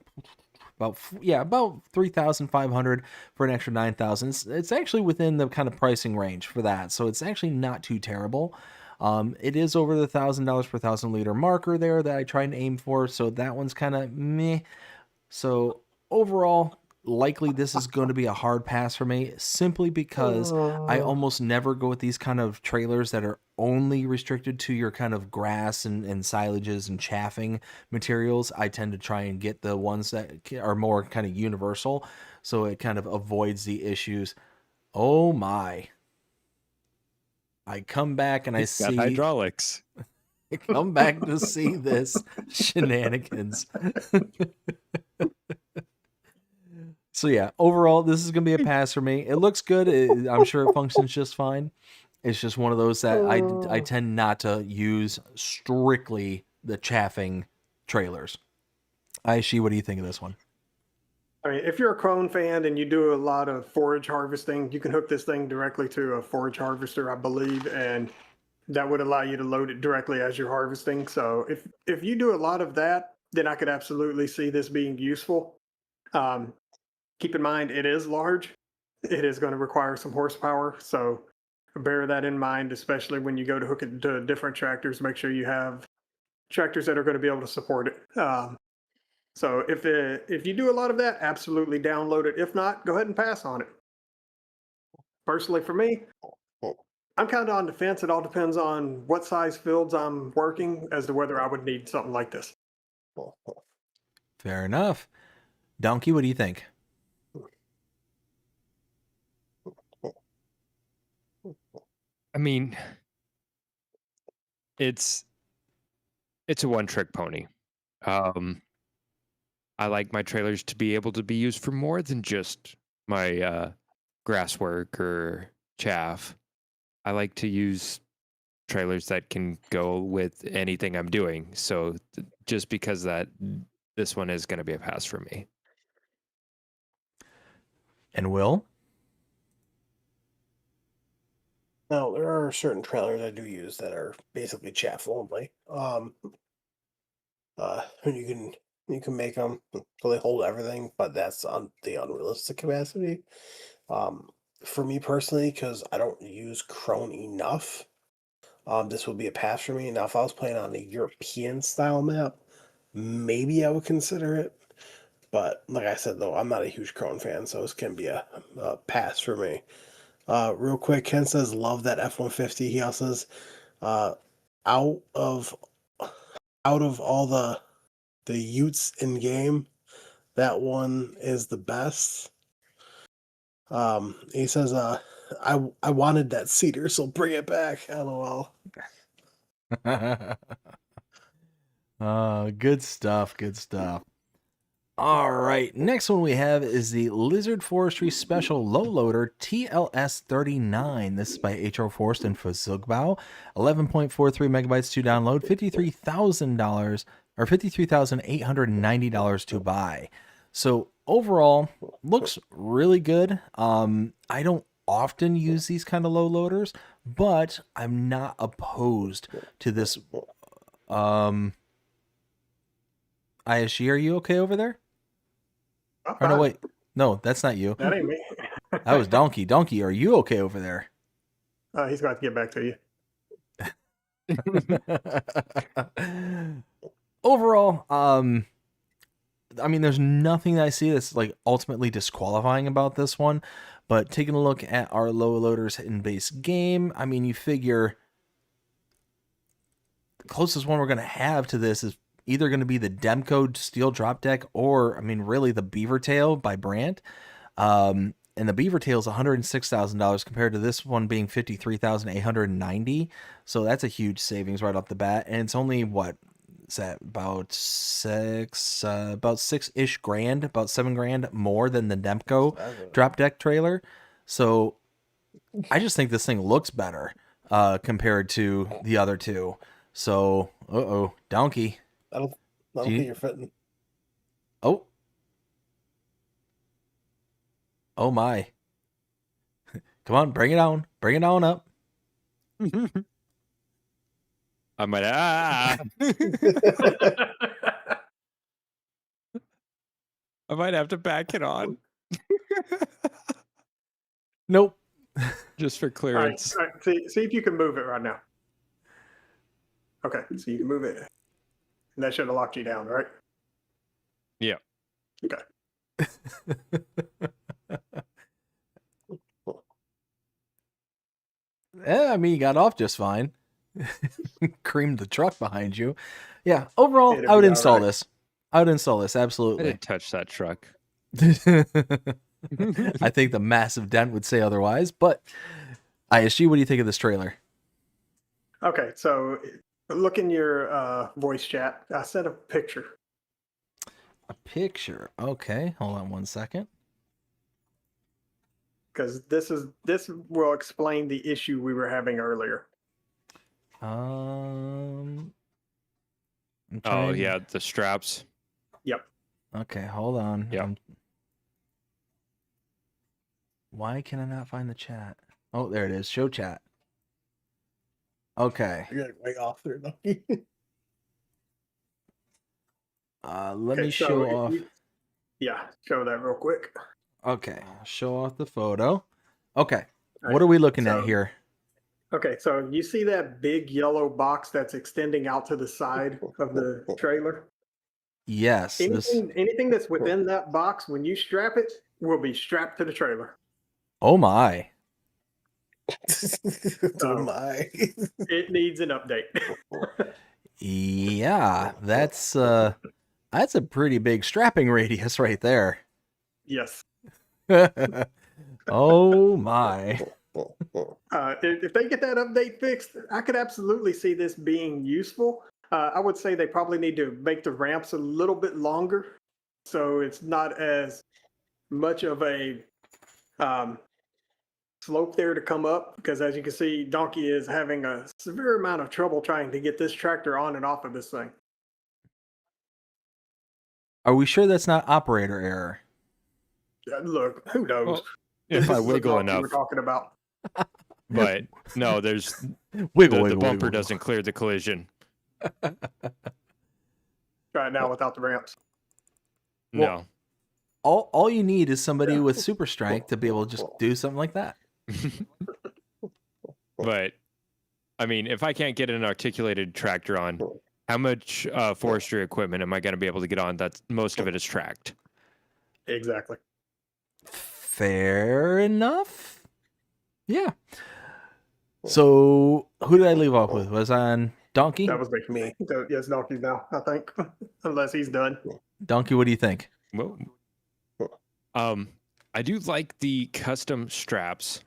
about 3,500 for an extra 9,000. It's actually within the kind of pricing range for that, so it's actually not too terrible. It is over the $1,000 per 1,000 liter marker there that I try and aim for, so that one's kind of meh. So overall, likely this is going to be a hard pass for me, simply because I almost never go with these kind of trailers that are only restricted to your kind of grass and silages and chaffing materials. I tend to try and get the ones that are more kind of universal, so it kind of avoids the issues. Oh my. I come back and I It's got see hydraulics. I come back to see this shenanigans. So yeah, overall, this is going to be a pass for me. It looks good. I'm sure it functions just fine. It's just one of those that I tend not to use strictly the chaffing trailers. Aishi, what do you think of this one? I mean, if you're a Krone fan and you do a lot of forage harvesting, you can hook this thing directly to a forage harvester, I believe, and that would allow you to load it directly as you're harvesting. So if you do a lot of that, then I could absolutely see this being useful. Keep in mind, it is large. It is going to require some horsepower, so bear that in mind, especially when you go to hook it to different tractors. Make sure you have tractors that are going to be able to support it. So if you do a lot of that, absolutely download it. If not, go ahead and pass on it. Personally, for me, I'm kind of on the fence. It all depends on what size fields I'm working as to whether I would need something like this. Fair enough. Dnkey, what do you think? I mean, it's a one-trick pony. I like my trailers to be able to be used for more than just my grass work or chaff. I like to use trailers that can go with anything I'm doing. So just because that, this one is going to be a pass for me. And Will? Now, there are certain trailers I do use that are basically chaff only. And you can You can make them so they hold everything, but that's on the unrealistic capacity. Um, for me personally, because I don't use Crone enough, this would be a pass for me. Now, if I was playing on a European style map, maybe I would consider it. But like I said, though, I'm not a huge Crone fan, so this can be a pass for me. Real quick, Ken says, love that F-150. He also says, uh, out of all the Utes in game, that one is the best. He says, I wanted that cedar, so bring it back. LOL. Good stuff. Good stuff. All right. Next one we have is the Lizard Forestry Special Low Loader TLS39. This is by H.O. Forst and Fuzugbao. 11.43 megabytes to download. $53,000 or $53,890 to buy. So overall, looks really good. I don't often use these kind of low loaders, but I'm not opposed to this. ISG, are you okay over there? Or no, wait. No, that's not you. That ain't me. That was Dnkey. Dnkey, are you okay over there? He's going to get back to you. Overall, I mean, there's nothing that I see that's like ultimately disqualifying about this one. But taking a look at our low loaders in base game, I mean, you figure the closest one we're going to have to this is either going to be the Demco Steel Drop Deck or, I mean, really the Beaver Tail by Brandt. And the Beaver Tail is $106,000 compared to this one being $53,890. So that's a huge savings right off the bat. And it's only, what is that, about six-ish grand, about $7,000 more than the Demco Drop Deck trailer. So I just think this thing looks better compared to the other two. So, Dnkey. I don't think you're fitting. Oh my. Come on, bring it on. Bring it on up. I might I might have to back it on. Nope. Just for All right, clearance. all right. See if you can move it right now. Okay, so you can move it. And that should have locked you down, right? Yeah. Okay. Yeah, I mean, you got off just fine. Creamed the truck behind you. Yeah, overall, It'll I would be all install right. this. I would install this, I absolutely. didn't touch that truck. I think the massive dent would say otherwise, but ISG, what do you think of this trailer? Okay, so look in your voice chat. I sent a picture. A picture. Okay, hold on one second. Because this will explain the issue we were having earlier. I'm Oh trying- yeah, the straps. Yep. Okay, hold on. Yeah. Why can I not find the chat? Oh, there it is. Show chat. Okay. You're getting way off there, though. Let me so show if off. Yeah, show that real quick. Okay, show off the photo. Okay, All what right, are we looking so- at here? Okay, so you see that big yellow box that's extending out to the side of the trailer? Yes, this. Anything that's within that box, when you strap it, will be strapped to the trailer. Oh my! Oh my. It needs an update. Yeah, that's a pretty big strapping radius right there. Yes. Oh my! If they get that update fixed, I could absolutely see this being useful. I would say they probably need to make the ramps a little bit longer, so it's not as much of a slope there to come up. Because as you can see, Dnkey is having a severe amount of trouble trying to get this tractor on and off of this thing. Are we sure that's not operator error? Look, who knows? Well, if This I is the wiggle Dnkey enough, we're talking about. but no, there's Wiggle, the wiggle, bumper wiggle. doesn't clear the collision. Try it now without the ramps. No. All you need is somebody with super strength to be able to just do something like that. But I mean, if I can't get an articulated tractor on, how much forestry equipment am I going to be able to get on? That's most of it is tracked. Exactly. Fair enough. Yeah. So who did I leave off with? Was I on Dnkey? That was Me. Yes, Donkey now, I think. Unless he's done. Dnkey, what do you think? Well, I do like the custom straps.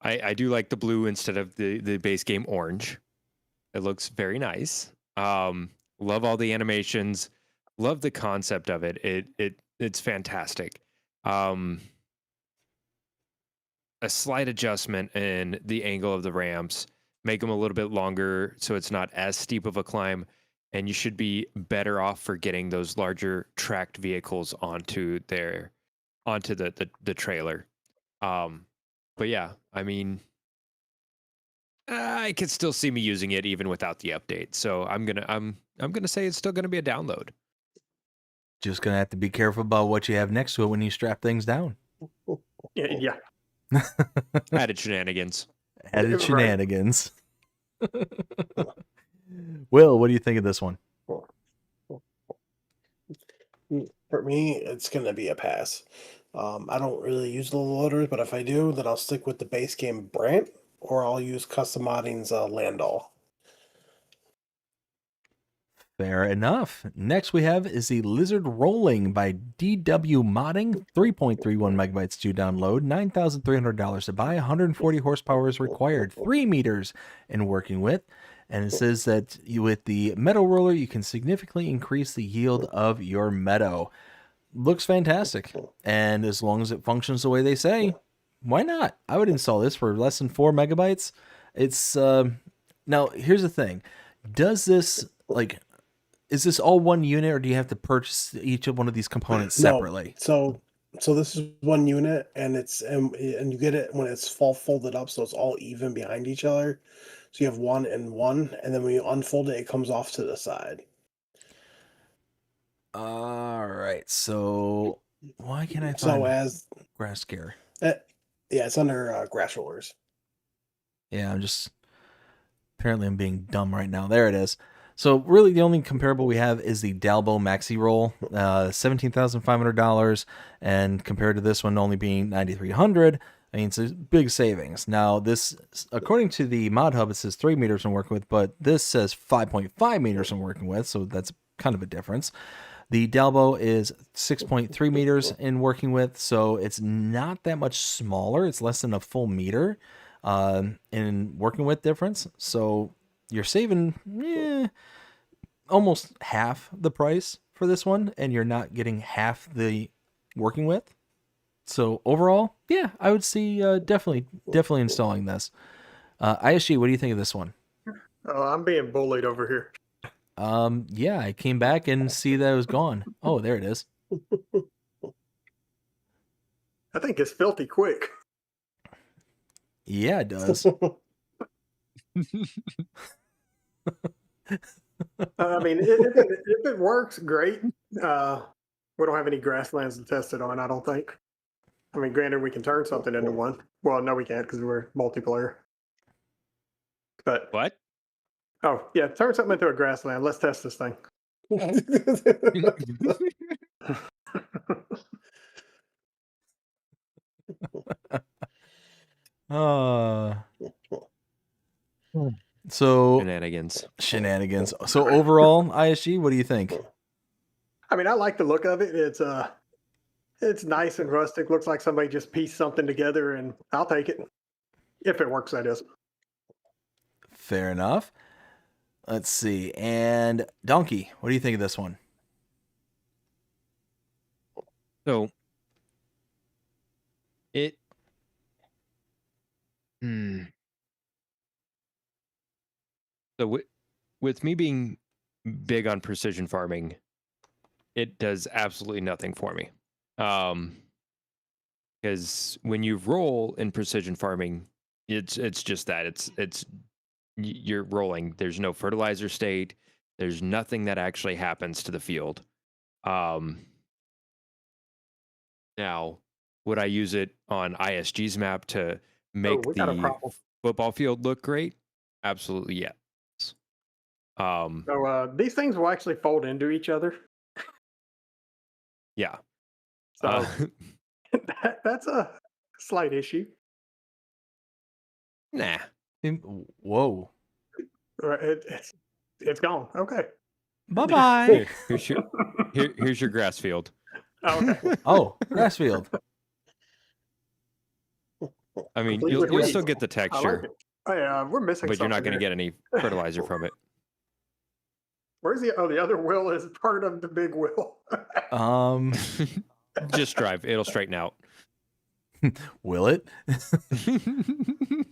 I do like the blue instead of the base game orange. It looks very nice. Love all the animations. Love the concept of it. It's fantastic. A slight adjustment in the angle of the ramps, make them a little bit longer so it's not as steep of a climb, and you should be better off for getting those larger tracked vehicles onto the trailer. But yeah, I mean, I could still see me using it even without the update. So I'm gonna say it's still gonna be a download. Just gonna have to be careful about what you have next to it when you strap things down. Yeah. Added shenanigans. Added Right. shenanigans. Will, what do you think of this one? For me, it's gonna be a pass. I don't really use the loaders, but if I do, then I'll stick with the base game Brant, or I'll use Custom Modding's Landau. Fair enough. Next we have is the Lizard Rolling by DW Modding. 3.31 megabytes to download, $9,300 to buy, 140 horsepower is required, 3 meters in working width. And it says that with the meadow roller, you can significantly increase the yield of your meadow. Looks fantastic. And as long as it functions the way they say, why not? I would install this for less than 4 megabytes. It's now here's the thing. Does this is this all one unit, or do you have to purchase each of one of these components separately? No. So this is one unit, and it's and you get it when it's folded up, so it's all even behind each other. So you have one, and then when you unfold it, it comes off to the side. All right. So why can't I find So as grass care? yeah, it's under grass rollers. Yeah, apparently I'm being dumb right now. There it is. So really the only comparable we have is the Dalbo Maxi Roll, $17,500, and compared to this one only being $9,300, I mean, it's a big savings. Now this, according to the Mod Hub, it says 3 meters I'm working with, but this says 5.5 meters I'm working with, so that's kind of a difference. The Dalbo is 6.3 meters in working with, so it's not that much smaller. It's less than a full meter in working with difference. So you're saving almost half the price for this one, and you're not getting half the working with. So overall, yeah, I would see definitely installing this. ISG, what do you think of this one? Oh, I'm being bullied over here. Yeah, I came back and see that it was gone. Oh, there it is. I think it's filthy quick. Yeah, it does. I mean, if it works, great. We don't have any grasslands to test it on, I don't think. I mean, granted, we can turn something into one. Well, no, we can't because we're multiplayer. But What? oh yeah, turn something into a grassland. Let's test this thing. So Shenanigans. So overall, ISG, what do you think? I mean, I like the look of it. It's nice and rustic. Looks like somebody just pieced something together, and I'll take it if it works. That is. Fair enough. Let's see. And Dnkey, what do you think of this one? So So with me being big on precision farming, it does absolutely nothing for me. Because when you roll in precision farming, it's just that it's you're rolling. There's no fertilizer state. There's nothing that actually happens to the field. Now, would I use it on ISG's map to Oh, make we got a the problem. football field look great? Absolutely, yes. So these things will actually fold into each other. Yeah. So that's a slight issue. Nah. Whoa. It's gone. Okay. Bye bye. Here's your grass field. Okay. Oh, grass field. I mean, Complete you'll with still weeds. get the I like texture, it. Oh, yeah, we're missing but you're not something going to here. get any fertilizer from it. Where's the other wheel is part of the big wheel. Just drive; it'll straighten out. Will it?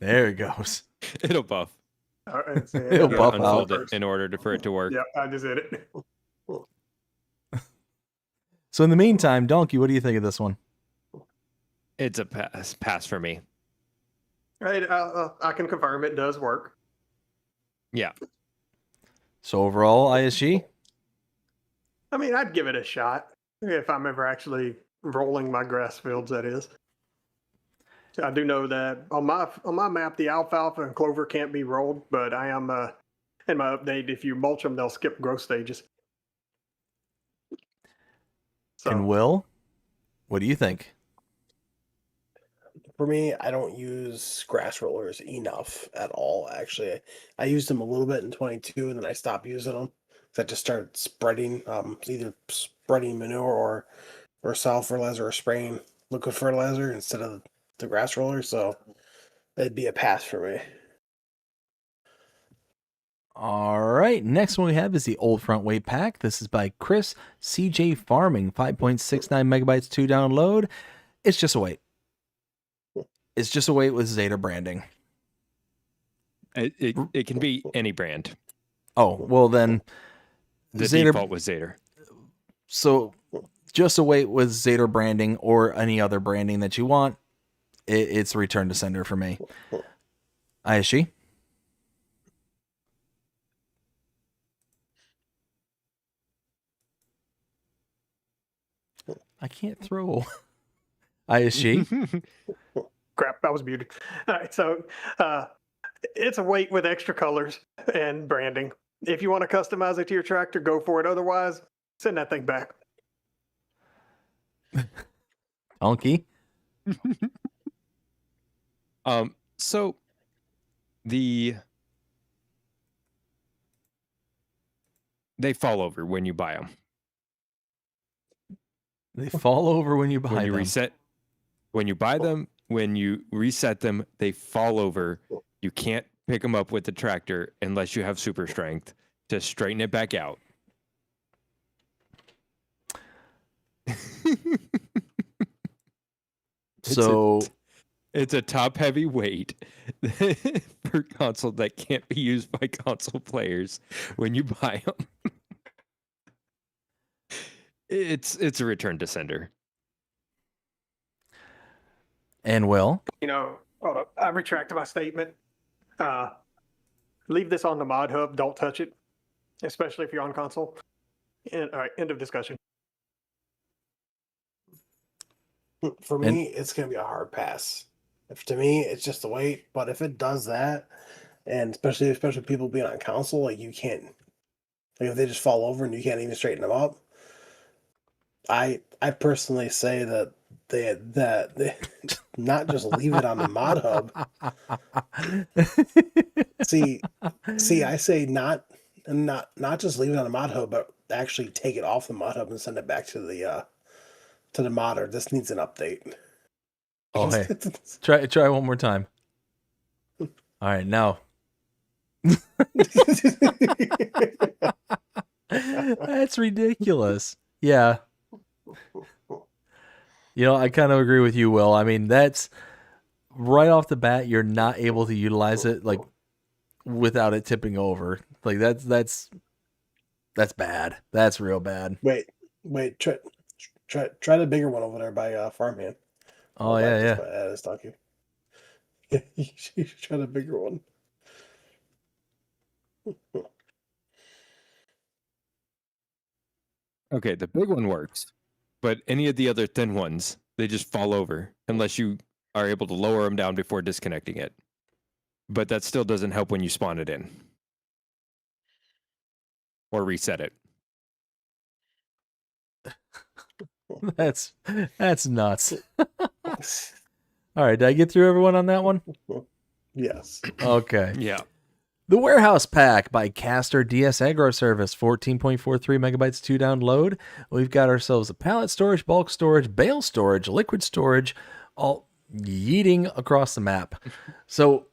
There it goes. It'll buff. It'll You buff gotta unfold it in order for it to work. Yep, I just did it. So in the meantime, Donkey, what do you think of this one? It's a pass for me. Right, I can confirm it does work. Yeah. So overall, ISG? I mean, I'd give it a shot if I'm ever actually rolling my grass fields. That is. I do know that on my map, the alfalfa and clover can't be rolled, but I am in my update. If you mulch them, they'll skip growth stages. So, And Will, what do you think? For me, I don't use grass rollers enough at all. Actually, I used them a little bit in 22, and then I stopped using them. I just started spreading, either spreading manure or solid fertilizer or spraying liquid fertilizer instead of the grass roller. So it'd be a pass for me. All right, next one we have is the Old Front Weight Pack. This is by Chris CJ Farming, 5.69 megabytes to download. It's just a weight. It's just a weight with Zeta branding. It can be any brand. Oh, well then, The Zeta, default was Zader. so just a weight with Zeta branding or any other branding that you want. It's return to sender for me. ISG? I can't throw. ISG? crap, that was muted. All right, so it's a weight with extra colors and branding. If you want to customize it to your tractor, go for it. Otherwise, send that thing back. Donkey? So they fall over when you buy them. They fall over when you buy When you them. When you buy them, when you reset them, they fall over. You can't pick them up with the tractor unless you have super strength to straighten it back out. It's a top heavy weight for console that can't be used by console players when you buy them. It's a return to sender. And Will? Hold up. I retracted my statement. Leave this on the mod hub. Don't touch it, especially if you're on console. And, all right, end of discussion. For me, it's going to be a hard pass. To me, it's just the weight. But if it does that, and especially people being on console, like you can't, like if they just fall over and you can't even straighten them up. I personally say that they not just leave it on the mod hub. see, I say not just leave it on the mod hub, but actually take it off the mod hub and send it back to the modder. This needs an update. Oh, hey. Try one more time. All right, now. That's ridiculous. Yeah. I kind of agree with you, Will. I mean, that's right off the bat, you're not able to utilize it like without it tipping over. Like that's bad. That's real bad. Wait. Try the bigger one over there by Farmhand. Oh yeah. That's Dnkey. Yeah, you should try the bigger one. Okay, the big one works, but any of the other thin ones, they just fall over unless you are able to lower them down before disconnecting it. But that still doesn't help when you spawn it in or reset it. That's nuts. All right, did I get through everyone on that one? Yes. Okay. Yeah. The Warehouse Pack by Caster DS Agro Service, 14.43 megabytes to download. We've got ourselves a pallet storage, bulk storage, bale storage, liquid storage, all yeeting across the map. So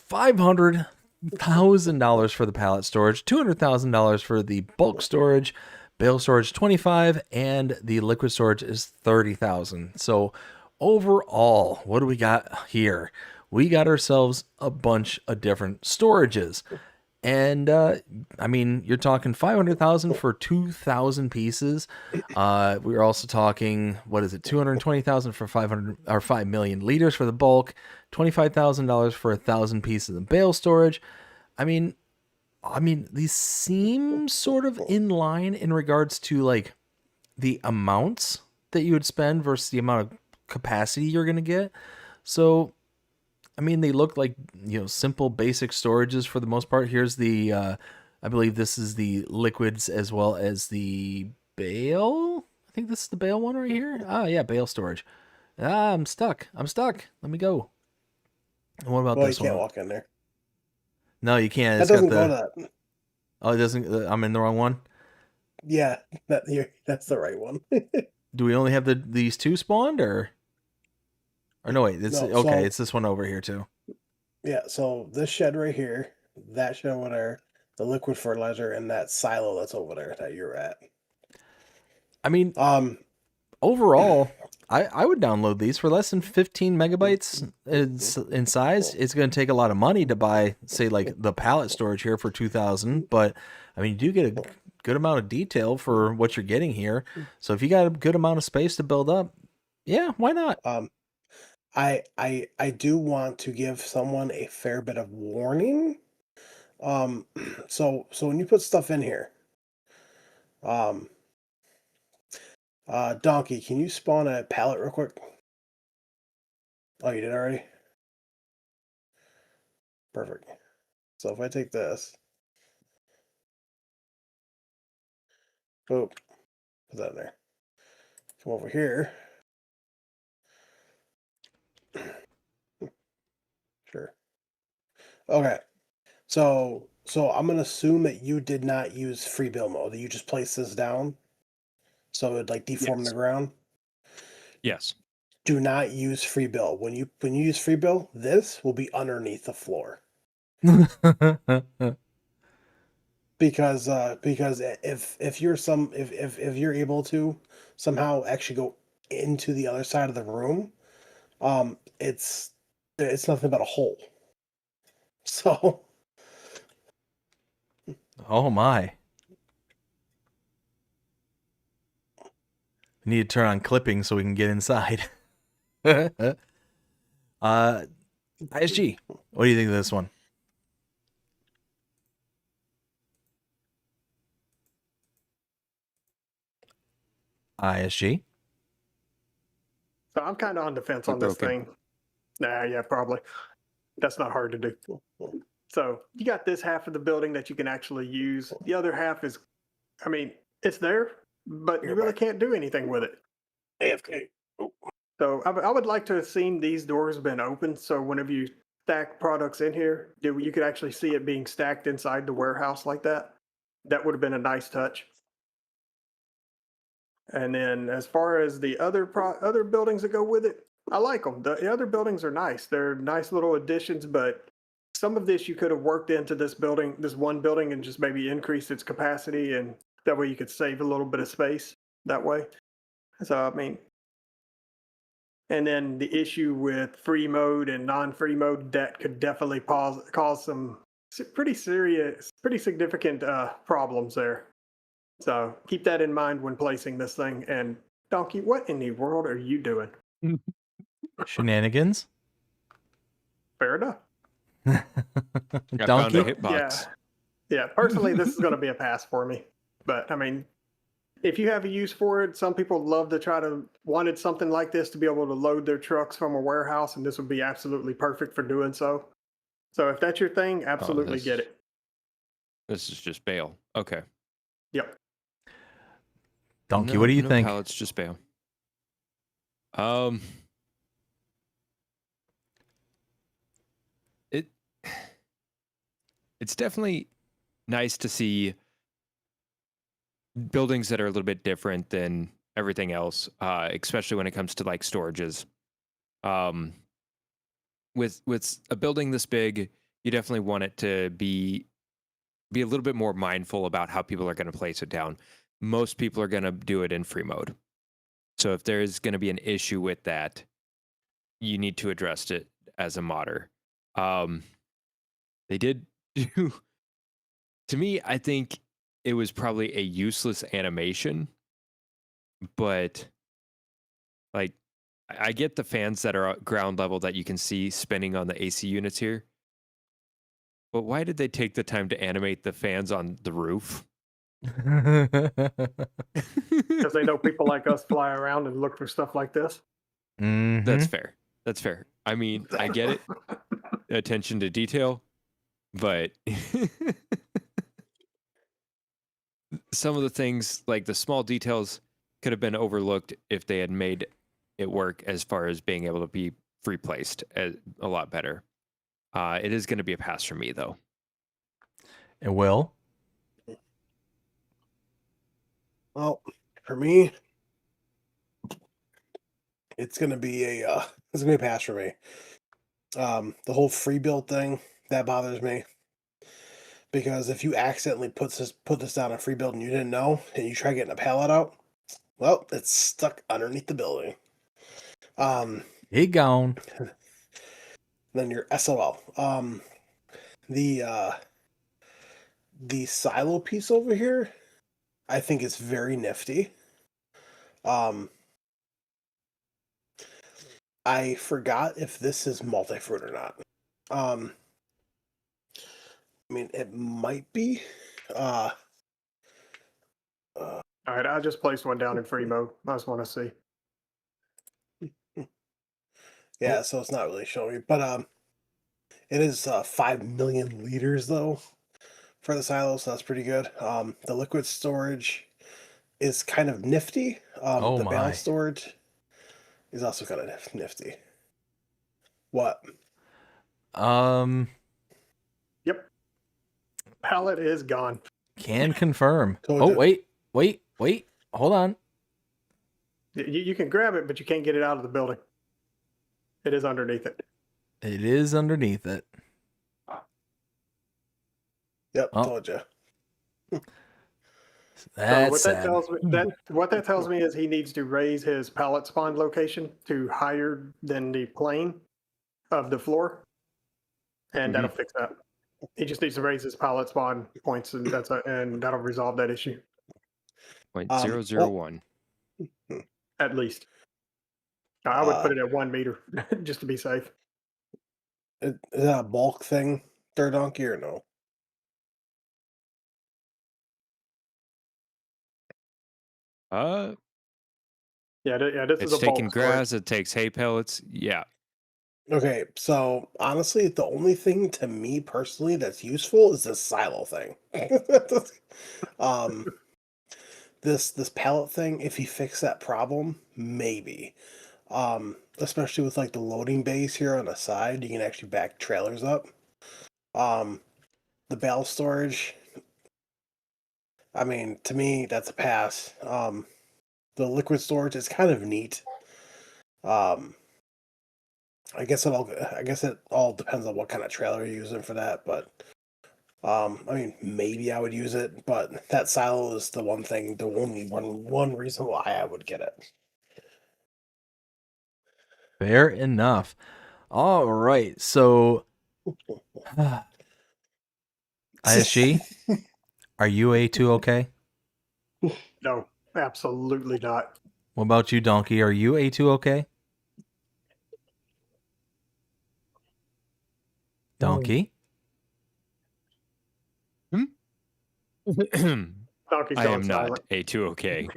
$500,000 for the pallet storage, $200,000 for the bulk storage, bale storage 25, and the liquid storage is 30,000. So overall, what do we got here? We got ourselves a bunch of different storages. And I mean, you're talking 500,000 for 2,000 pieces. We're also talking, what is it, 220,000 for 500 or 5 million liters for the bulk, $25,000 for 1,000 pieces of bale storage. I mean, these seem sort of in line in regards to like the amounts that you would spend versus the amount of capacity you're going to get. So, I mean, they look like, simple basic storages for the most part. Here's the, I believe this is the liquids as well as the bale. I think this is the bale one right here. Ah, yeah, bale storage. Ah, I'm stuck. Let me go. And what about Well, this you can't one? walk in there. No, you can't. That It's got doesn't the. go to that. Oh, it doesn't. I'm in the wrong one. Yeah, that's the right one. Do we only have these two spawned, or no? Wait, it's No, okay. so- It's this one over here too. Yeah, so this shed right here, that shed over there, the liquid fertilizer, and that silo that's over there that you're at. I mean, Um, overall, I would download these for less than 15 megabytes in size. It's going to take a lot of money to buy, say, like the pallet storage here for 2,000. But I mean, you do get a good amount of detail for what you're getting here. So if you got a good amount of space to build up, yeah, why not? I do want to give someone a fair bit of warning. So when you put stuff in here, Donkey, can you spawn a pallet real quick? Oh, you did already? Perfect. So if I take this, boop, put that in there. Come over here. Sure. Okay. So I'm gonna assume that you did not use free bill mode, that you just placed this down so it would like deform Yes. the ground. Yes. Do not use free bill. When you use free bill, this will be underneath the floor. Because if you're if you're able to somehow actually go into the other side of the room, it's nothing but a hole. So Oh my. We need to turn on clipping so we can get inside. ISG, what do you think of this one? ISG? So I'm kind of on the fence You're on this broken. thing. Nah, yeah, probably. That's not hard to do. So you got this half of the building that you can actually use. The other half is, I mean, it's there, but you You're really back. can't do anything with it. AFK. So I would like to have seen these doors been open. So whenever you stack products in here, you could actually see it being stacked inside the warehouse like that. That would have been a nice touch. And then as far as the other buildings that go with it, I like them. The other buildings are nice. They're nice little additions, but some of this you could have worked into this building, this one building, and just maybe increase its capacity, and that way you could save a little bit of space that way. So I mean, and then the issue with free mode and non-free mode, that could definitely cause some pretty significant problems there. So keep that in mind when placing this thing. And Donkey, what in the world are you doing? Shenanigans? Fair enough. I found a Donkey? hitbox. Yeah. Personally, this is going to be a pass for me. But I mean, if you have a use for it, some people love to wanted something like this to be able to load their trucks from a warehouse, and this would be absolutely perfect for doing so. So if that's your thing, absolutely get it. This is just bale. Okay. Yep. Donkey, what do you think? Pallets, just bale. It's definitely nice to see buildings that are a little bit different than everything else, especially when it comes to like storages. With a building this big, you definitely want it to be a little bit more mindful about how people are going to place it down. Most people are going to do it in free mode. So if there is going to be an issue with that, you need to address it as a modder. They did do, to me, I think it was probably a useless animation, but like, I get the fans that are at ground level that you can see spinning on the AC units here. But why did they take the time to animate the fans on the roof? Because they know people like us fly around and look for stuff like this. Mhm. That's fair. That's fair. I mean, I get it. Attention to detail, but some of the things, like the small details, could have been overlooked if they had made it work as far as being able to be free placed a lot better. It is going to be a pass for me, though. It will. Well, for me, it's gonna be a pass for me. The whole free build thing that bothers me because if you accidentally put this down a free build and you didn't know, and you try getting a pallet out, well, it's stuck underneath the building. He gone. Then you're SOL. The silo piece over here, I think is very nifty. I forgot if this is multi-fruit or not. I mean, it might be. All right, I just placed one down in free mode. I just want to see. Yeah, so it's not really showing me, but it is 5 million liters though for the silo, so that's pretty good. The liquid storage is kind of nifty. Oh The my. bale storage is also kind of nifty. What? Yep. Pallet is gone. Can confirm. Told Oh, ya. wait. Hold on. You can grab it, but you can't get it out of the building. It is underneath it. It is underneath it. Yep, Oh. told you. That's so sad. what that tells me is he needs to raise his pallet spawn location to higher than the plane of the floor, and that'll fix that. He just needs to raise his pallet spawn points, and that'll resolve that issue 0.001. at least. I would put it at 1 meter just to be safe. Is that a bulk thing, third donkey, or no? Yeah, this It's is a taking bulk storage. grass. It takes hay pellets. Yeah. Okay, so honestly, the only thing to me personally that's useful is this silo thing. um, this pallet thing, if you fix that problem, maybe. Especially with like the loading bays here on the side, you can actually back trailers up. The bale storage, I mean, to me, that's a pass. The liquid storage is kind of neat. I guess it all depends on what kind of trailer you're using for that, but I mean, maybe I would use it, but that silo is the only one reason why I would get it. Fair enough. All right. So, ISG, are you A2 okay? No, absolutely not. What about you, Donkey? Are you A2 okay? Donkey? Donkey's I gone am not silent. A2OK.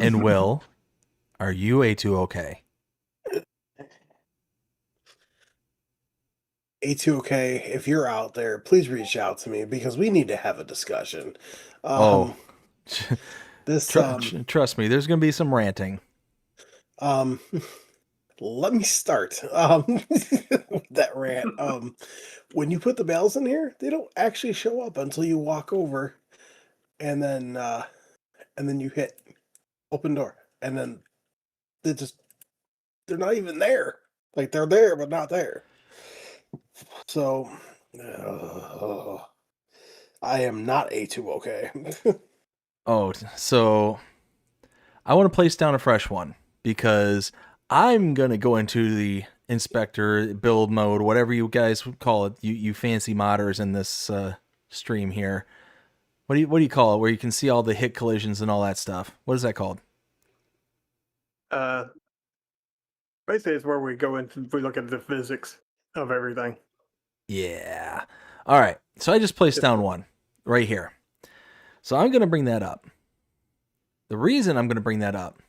And Will, are you A2OK? A2OK, if you're out there, please reach out to me because we need to have a discussion. Oh, This trust me, there's going to be some ranting. um let me start with that rant. When you put the bales in here, they don't actually show up until you walk over and then you hit open door, and then they're not even there. Like, they're there but not there. So I am not A2OK. Oh, so I want to place down a fresh one because I'm going to go into the inspector build mode, whatever you guys would call it, you fancy modders in this stream here. What do you call it, where you can see all the hit collisions and all that stuff? What is that called? Basically, it's where we go into, we look at the physics of everything. Yeah. All right. So I just placed down one right here. So I'm going to bring that up. The reason I'm going to bring that up,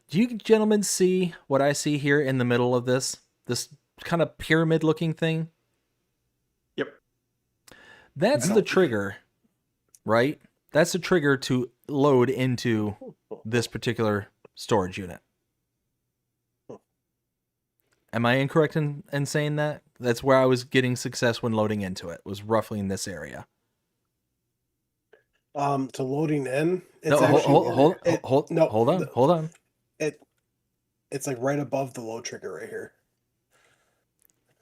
do you gentlemen see what I see here in the middle of this kind of pyramid looking thing? Yep. That's the trigger, right? That's the trigger to load into this particular storage unit. Am I incorrect in saying that? That's where I was getting success when loading into it, was roughly in this area. To loading in, it's No, actually hold on. It's like right above the load trigger right here.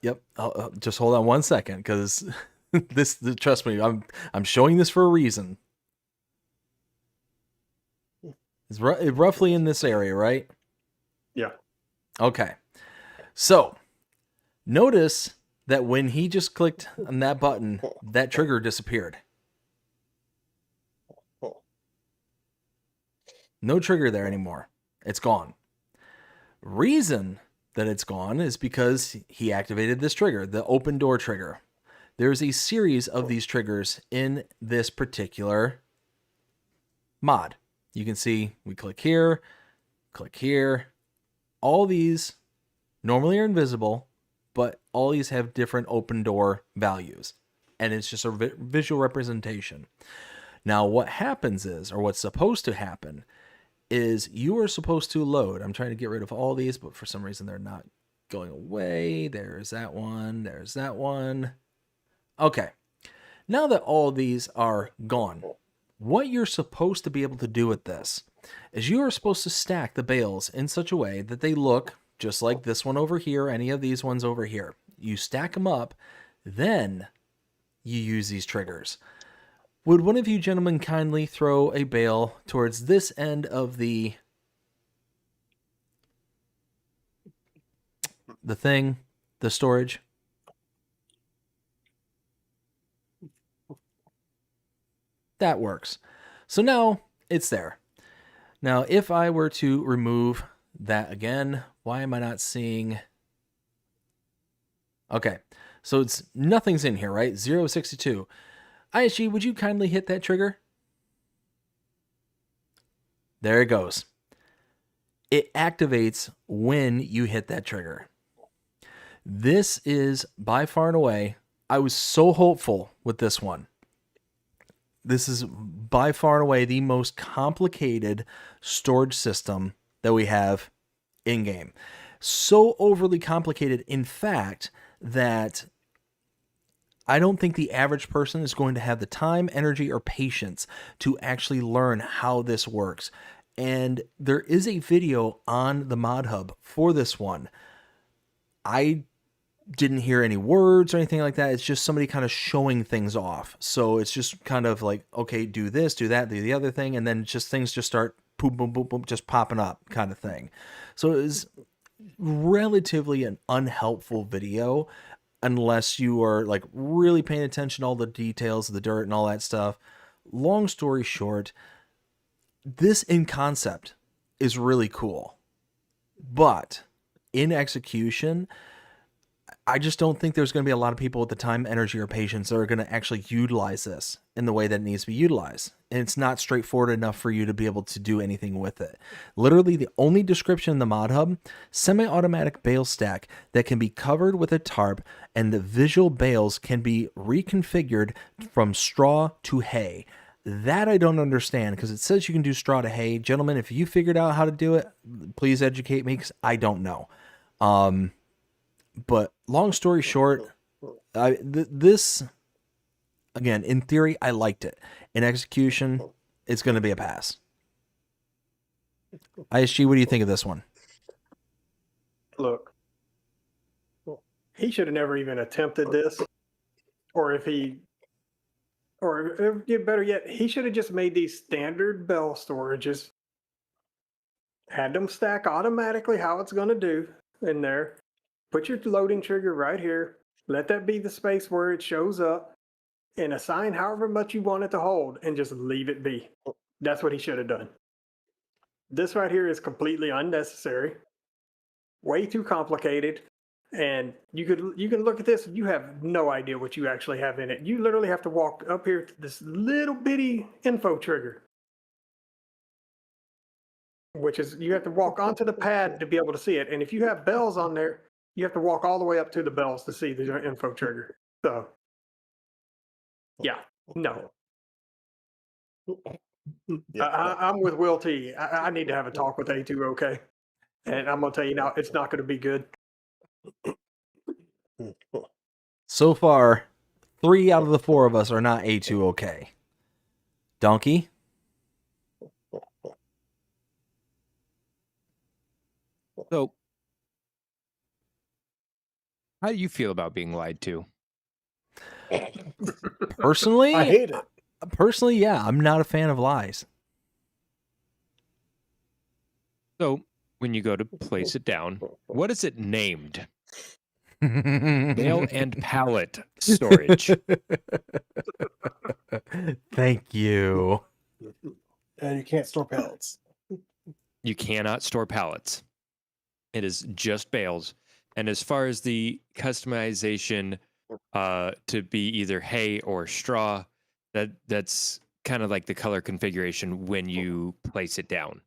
Yep. Just hold on one second, because trust me, I'm showing this for a reason. It's roughly in this area, right? Yeah. Okay. So, notice that when he just clicked on that button, that trigger disappeared. No trigger there anymore. It's gone. Reason that it's gone is because he activated this trigger, the open door trigger. There's a series of these triggers in this particular mod. You can see we click here. All these normally are invisible, but all these have different open door values. And it's just a visual representation. Now, what happens is, or what's supposed to happen, is you are supposed to load. I'm trying to get rid of all these, but for some reason they're not going away. There's that one. There's that one. Okay. Now that all these are gone, what you're supposed to be able to do with this is you are supposed to stack the bales in such a way that they look just like this one over here, any of these ones over here. You stack them up, then you use these triggers. Would one of you gentlemen kindly throw a bale towards this end of the storage? That works. So now it's there. Now, if I were to remove that again, why am I not seeing? Okay, so it's nothing's in here, right? 062. ISG, would you kindly hit that trigger? There it goes. It activates when you hit that trigger. This is by far and away, I was so hopeful with this one. This is by far and away the most complicated storage system that we have in-game. So overly complicated, in fact, that I don't think the average person is going to have the time, energy, or patience to actually learn how this works. And there is a video on the Mod Hub for this one. I didn't hear any words or anything like that. It's just somebody kind of showing things off. So it's just kind of like, okay, do this, do that, do the other thing, and then just things just start boom, boom, boom, boom, just popping up kind of thing. So it is relatively an unhelpful video unless you are like really paying attention to all the details of the dirt and all that stuff. Long story short, this in concept is really cool, but in execution, I just don't think there's going to be a lot of people with the time, energy, or patience that are going to actually utilize this in the way that it needs to be utilized. And it's not straightforward enough for you to be able to do anything with it. Literally, the only description in the mod hub, semi-automatic bale stack that can be covered with a tarp, and the visual bales can be reconfigured from straw to hay. That I don't understand, because it says you can do straw to hay. Gentlemen, if you figured out how to do it, please educate me, because I don't know. But long story short, this, again, in theory, I liked it. In execution, it's going to be a pass. ISG, what do you think of this one? Look, he should have never even attempted this, or if better yet, he should have just made these standard bell storages, had them stack automatically how it's going to do in there. Put your loading trigger right here. Let that be the space where it shows up, and assign however much you want it to hold, and just leave it be. That's what he should have done. This right here is completely unnecessary, way too complicated, and you can look at this and you have no idea what you actually have in it. You literally have to walk up here to this little bitty info trigger, which is you have to walk onto the pad to be able to see it. And if you have bells on there, you have to walk all the way up to the bells to see the info trigger. So, yeah, no. Yeah. I'm with WillT. I need to have a talk with A2, okay? And I'm going to tell you now, it's not going to be good. So far, 3 out of the 4 of us are not A2 okay. Dnkey? So, how do you feel about being lied to? Personally, I hate it. Personally, yeah, I'm not a fan of lies. So, when you go to place it down, what is it named? Bale and pallet storage. Thank you. And you can't store pallets. You cannot store pallets. It is just bales. And as far as the customization to be either hay or straw, that's kind of like the color configuration when you place it down.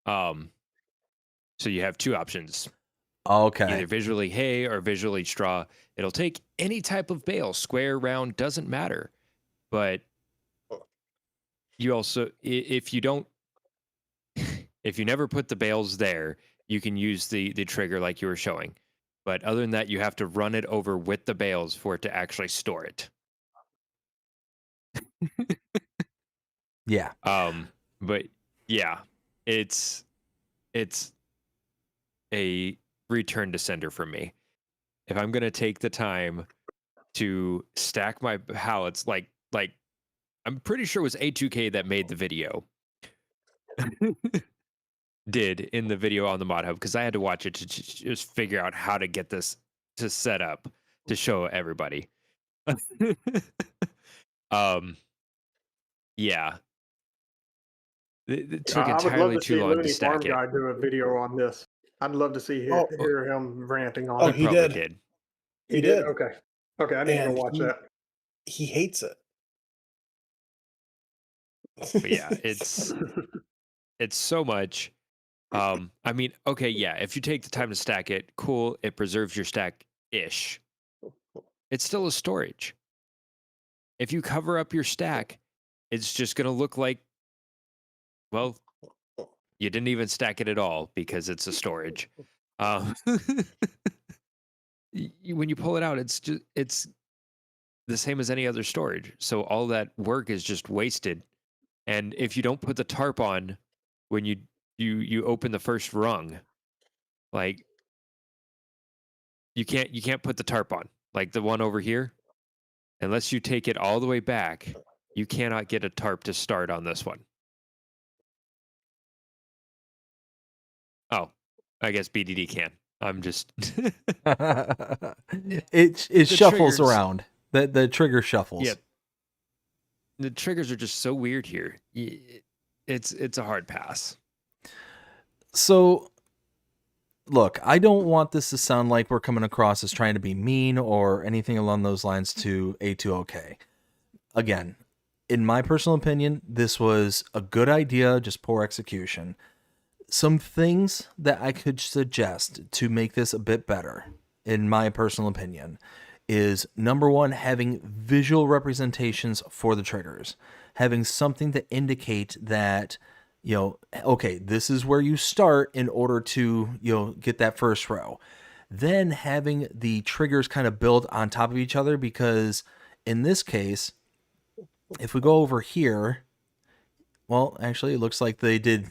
So you have 2 options. Okay. Either visually hay or visually straw. It'll take any type of bale, square, round, doesn't matter. But you also, if you never put the bales there, you can use the trigger like you were showing. But other than that, you have to run it over with the bales for it to actually store it. Yeah. But yeah, it's a return to sender for me. If I'm gonna take the time to stack my pallets, like I'm pretty sure it was A2K that made the video. Did in the video on the mod hub, because I had to watch it to just figure out how to get this to set up to show everybody. Yeah. It took I would love entirely to too see long to Looney stack Farm it. Guy do a video on this. I'd love to see Oh. hear him ranting on Oh, it. he Probably did. He he did? did. Okay. Okay, I need to go And watch that. He hates it. But yeah, it's so much. I mean, okay, yeah, if you take the time to stack it, cool, it preserves your stack-ish. It's still a storage. If you cover up your stack, it's just going to look like, well, you didn't even stack it at all because it's a storage. When you pull it out, it's the same as any other storage. So all that work is just wasted. And if you don't put the tarp on when you open the first rung, like you can't put the tarp on, like the one over here, unless you take it all the way back. You cannot get a tarp to start on this one. Oh, I guess BDD can. I'm just it shuffles triggers. around. The trigger shuffles. Yeah. The triggers are just so weird here. It's a hard pass. So look, I don't want this to sound like we're coming across as trying to be mean or anything along those lines to A2OK. Again, in my personal opinion, this was a good idea, just poor execution. Some things that I could suggest to make this a bit better, in my personal opinion, is number one, having visual representations for the triggers, having something to indicate that, okay, this is where you start in order to, get that first row. Then having the triggers kind of build on top of each other, because in this case, if we go over here, well, actually, it looks like they did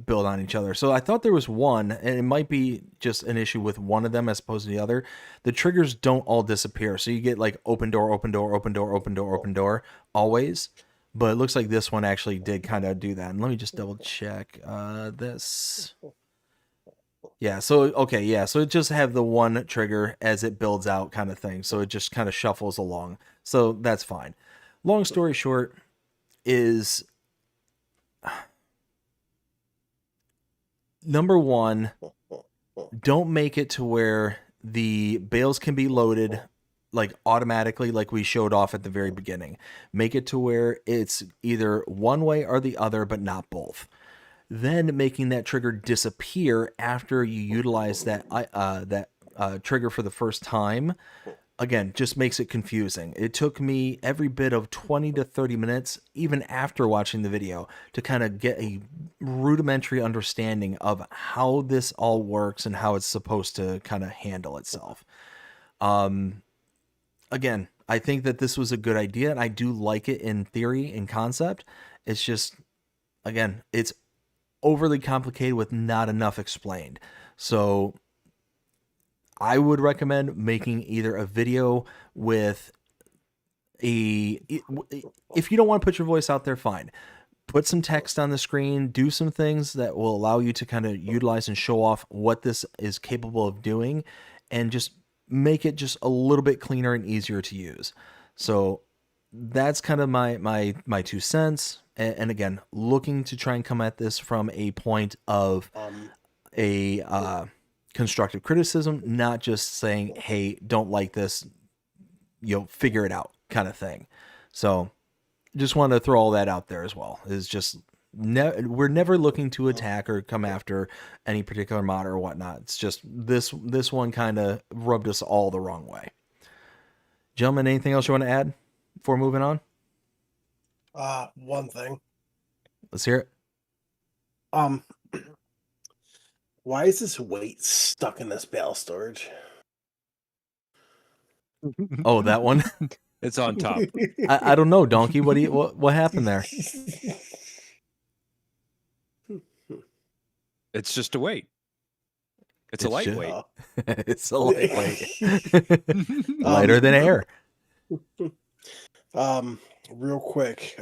build on each other. So I thought there was one, and it might be just an issue with one of them as opposed to the other. The triggers don't all disappear. So you get like open door, open door, open door, open door, open door, always. But it looks like this one actually did kind of do that. And let me just double check this. Yeah, so, okay, yeah. So it just have the one trigger as it builds out kind of thing. So it just kind of shuffles along. So that's fine. Long story short is... Number one, don't make it to where the bales can be loaded like automatically like we showed off at the very beginning. Make it to where it's either one way or the other, but not both. Then making that trigger disappear after you utilize that trigger for the first time, again, just makes it confusing. It took me every bit of 20 to 30 minutes, even after watching the video, to kind of get a rudimentary understanding of how this all works and how it's supposed to kind of handle itself. Again, I think that this was a good idea, and I do like it in theory and concept. It's just, again, it's overly complicated with not enough explained. So I would recommend making either a video with if you don't want to put your voice out there, fine. Put some text on the screen, do some things that will allow you to kind of utilize and show off what this is capable of doing, and just make it just a little bit cleaner and easier to use. So that's kind of my 2 cents. And again, looking to try and come at this from a point of constructive criticism, not just saying, hey, don't like this, figure it out kind of thing. So just wanted to throw all that out there as well. Is just we're never looking to attack or come after any particular mod or whatnot. It's just this one kind of rubbed us all the wrong way. Gentlemen, anything else you want to add before moving on? One thing. Let's hear it. Why is this weight stuck in this bale storage? Oh, that one. It's on top. I don't know, Donkey. What happened there? It's just a weight. It's a lightweight. It's a lightweight. Lighter than air. Real quick,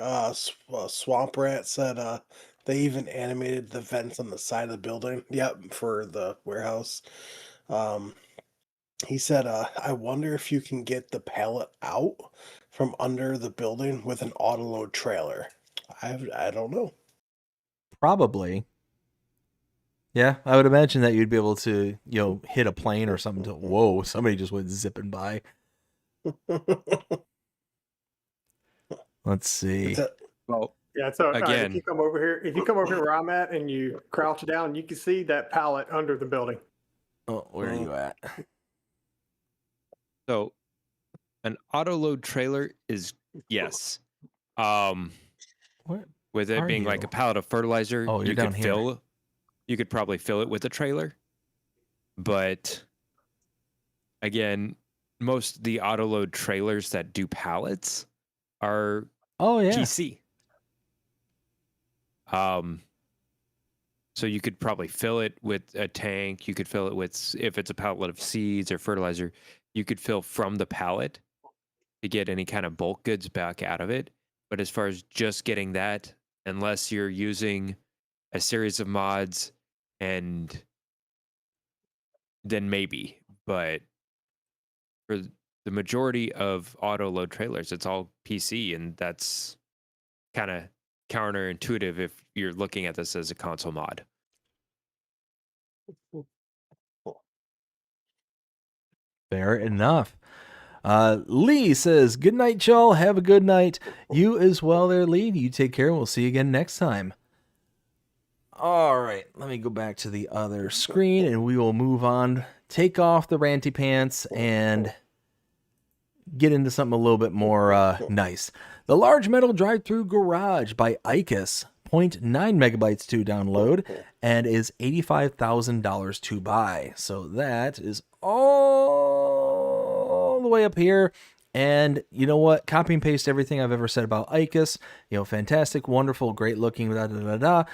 Swamp Rat said they even animated the vents on the side of the building. Yep, for the warehouse. He said, I wonder if you can get the pallet out from under the building with an autoload trailer. I don't know. Probably. Yeah, I would imagine that you'd be able to, hit a plane or something to, whoa, somebody just went zipping by. Let's see. Well, Yeah, so again, if you come over here where I'm at and you crouch down, you can see that pallet under the building. Oh, where are you at? So an auto load trailer is yes. What? With it being like a pallet of fertilizer, Oh, you're down here. You could probably fill it with a trailer. But again, most of the auto load trailers that do pallets are PC. So you could probably fill it with a tank. You could fill it with, if it's a pallet of seeds or fertilizer, you could fill from the pallet to get any kind of bulk goods back out of it. But as far as just getting that, unless you're using a series of mods, and then maybe. But for the majority of auto load trailers, it's all PC, and that's kind of counterintuitive if you're looking at this as a console mod. Fair enough. Lee says, good night, y'all. Have a good night. You as well there, Lee. You take care. We'll see you again next time. All right, let me go back to the other screen and we will move on. Take off the ranty pants and get into something a little bit more nice. The Large Metal Drive-Thru Garage by Icus, 0.9 megabytes to download, and is $85,000 to buy. So that is all the way up here. And you know what? Copy and paste everything I've ever said about Icus. You know, fantastic, wonderful, great looking, da da da da.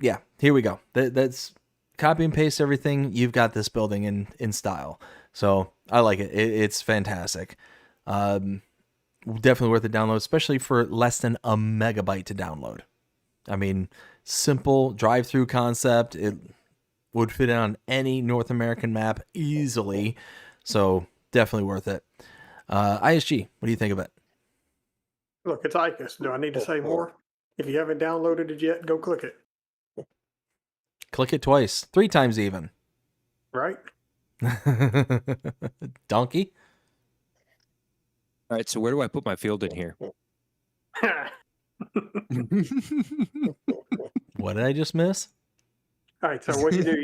Yeah, here we go. That's copy and paste everything. You've got this building in style. So I like it. It's fantastic. Definitely worth a download, especially for less than a megabyte to download. I mean, simple drive-through concept. It would fit on any North American map easily. So definitely worth it. ISG, what do you think of it? Look, it's Icus. Do I need to say more? If you haven't downloaded it yet, go click it. Click it twice, 3 times even. Right? Dnkey? All right, so where do I put my field in here? What did I just miss? All right. So what you do,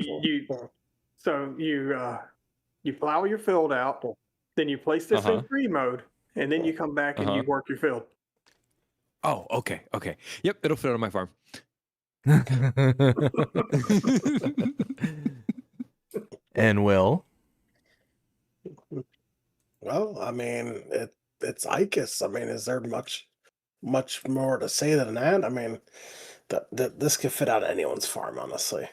you plow your field out, then you place this in free mode, and then you come back and you work your field. Oh, okay. Yep, it'll fit on my farm. And Will? Well, I mean, it's Icus. I mean, is there much more to say than that? I mean, this could fit on anyone's farm, honestly.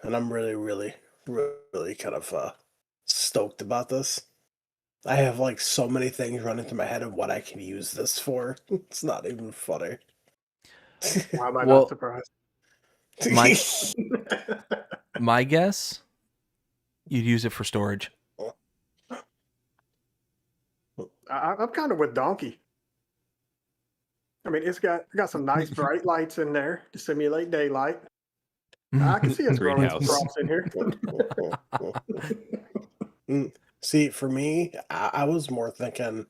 And I'm really kind of stoked about this. I have like so many things running through my head of what I can use this for. It's not even funny. Why am I Well, not surprised? My guess, you'd use it for storage. I'm kind of with Dnkey. I mean, it's got some nice bright lights in there to simulate daylight. I can see us growing some crops in here. See, for me, I was more thinking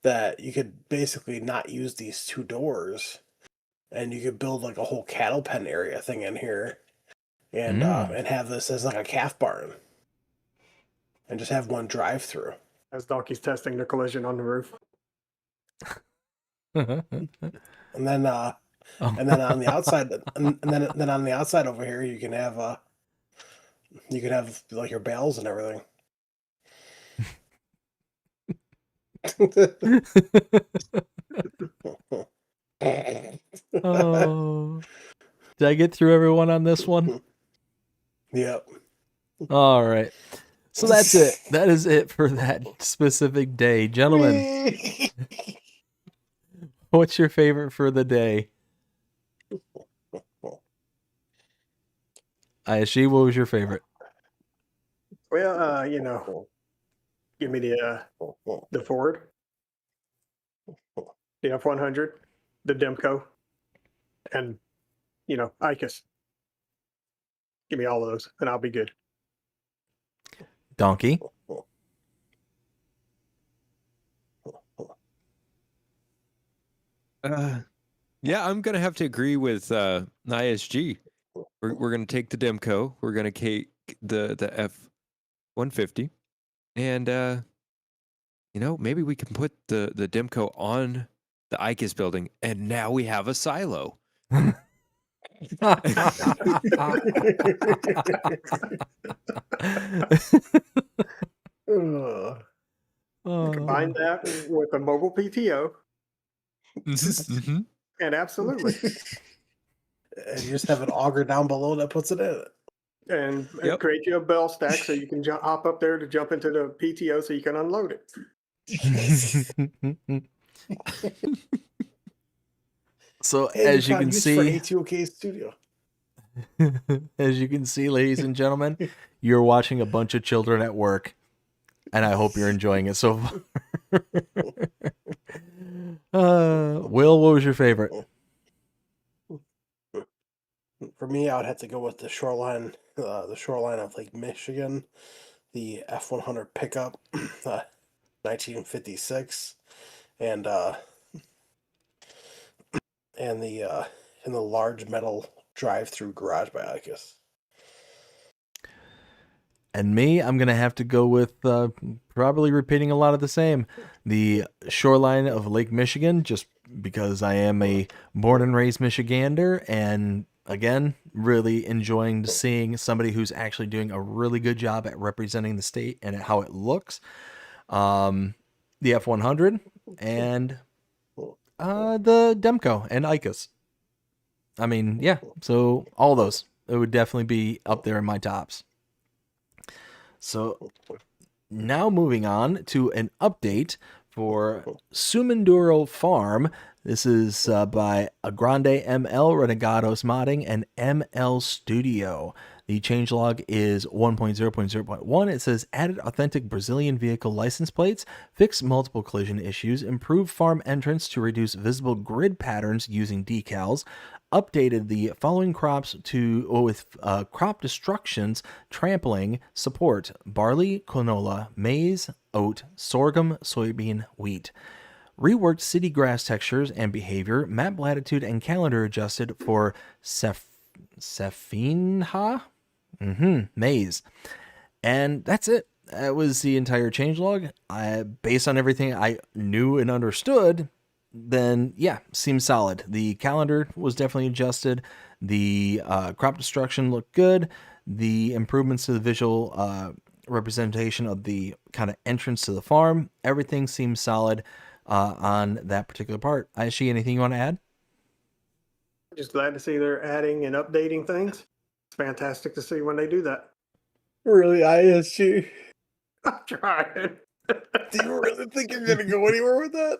that you could basically not use these 2 doors, and you could build like a whole cattle pen area thing in here, and have this as like a calf barn, and just have one drive-through. As Donkey's testing the collision on the roof. And then on the outside, and then on the outside over here, you can have like your bales and everything. Oh, did I get through everyone on this one? Yep. All right. So that's it. That is it for that specific day. Gentlemen, what's your favorite for the day? ISG, what was your favorite? Well, give me the Ford, the F-100, the Demco, and, Icus. Give me all of those, and I'll be good. Dnkey? Yeah, I'm gonna have to agree with ISG. We're gonna take the Demco. We're gonna take the F-150, and maybe we can put the Demco on the Icus building, and now we have a silo. Combine that with a mobile PTO, and absolutely. And you just have an auger down below that puts it in it. And create you a bell stack so you can hop up there to jump into the PTO so you can unload it. So as you can see, A2OK Studio. as you can see, ladies and gentlemen, you're watching a bunch of children at work, and I hope you're enjoying it so far. Will, what was your favorite? For me, I would have to go with the shoreline of Lake Michigan, the F100 pickup, 1956, and and the large metal drive-through garage by Icus. And me, I'm going to have to go with probably repeating a lot of the same. The shoreline of Lake Michigan, just because I am a born and raised Michigander. And again, really enjoying seeing somebody who's actually doing a really good job at representing the state and at how it looks. The F100 and the Demco and Icus. I mean, yeah, so all those. It would definitely be up there in my tops. So now moving on to an update for Sumenduro Farm. This is by Agrande ML, Renegados Modding, and ML Studio. The changelog is 1.0.0.1. It says added authentic Brazilian vehicle license plates, fix multiple collision issues, improve farm entrance to reduce visible grid patterns using decals, updated the following crops with crop destructions, trampling, support, barley, canola, maize, oat, sorghum, soybean, wheat. Reworked city grass textures and behavior, map latitude and calendar adjusted for Sefinha? Maize. And that's it. That was the entire changelog. Based on everything I knew and understood, then yeah, seems solid. The calendar was definitely adjusted. The crop destruction looked good. The improvements to the visual representation of the kind of entrance to the farm, everything seems solid on that particular part. Aishi, anything you want to add? Just glad to see they're adding and updating things. It's fantastic to see when they do that. Really, ISG? I'm trying. Do you really think you're gonna go anywhere with that?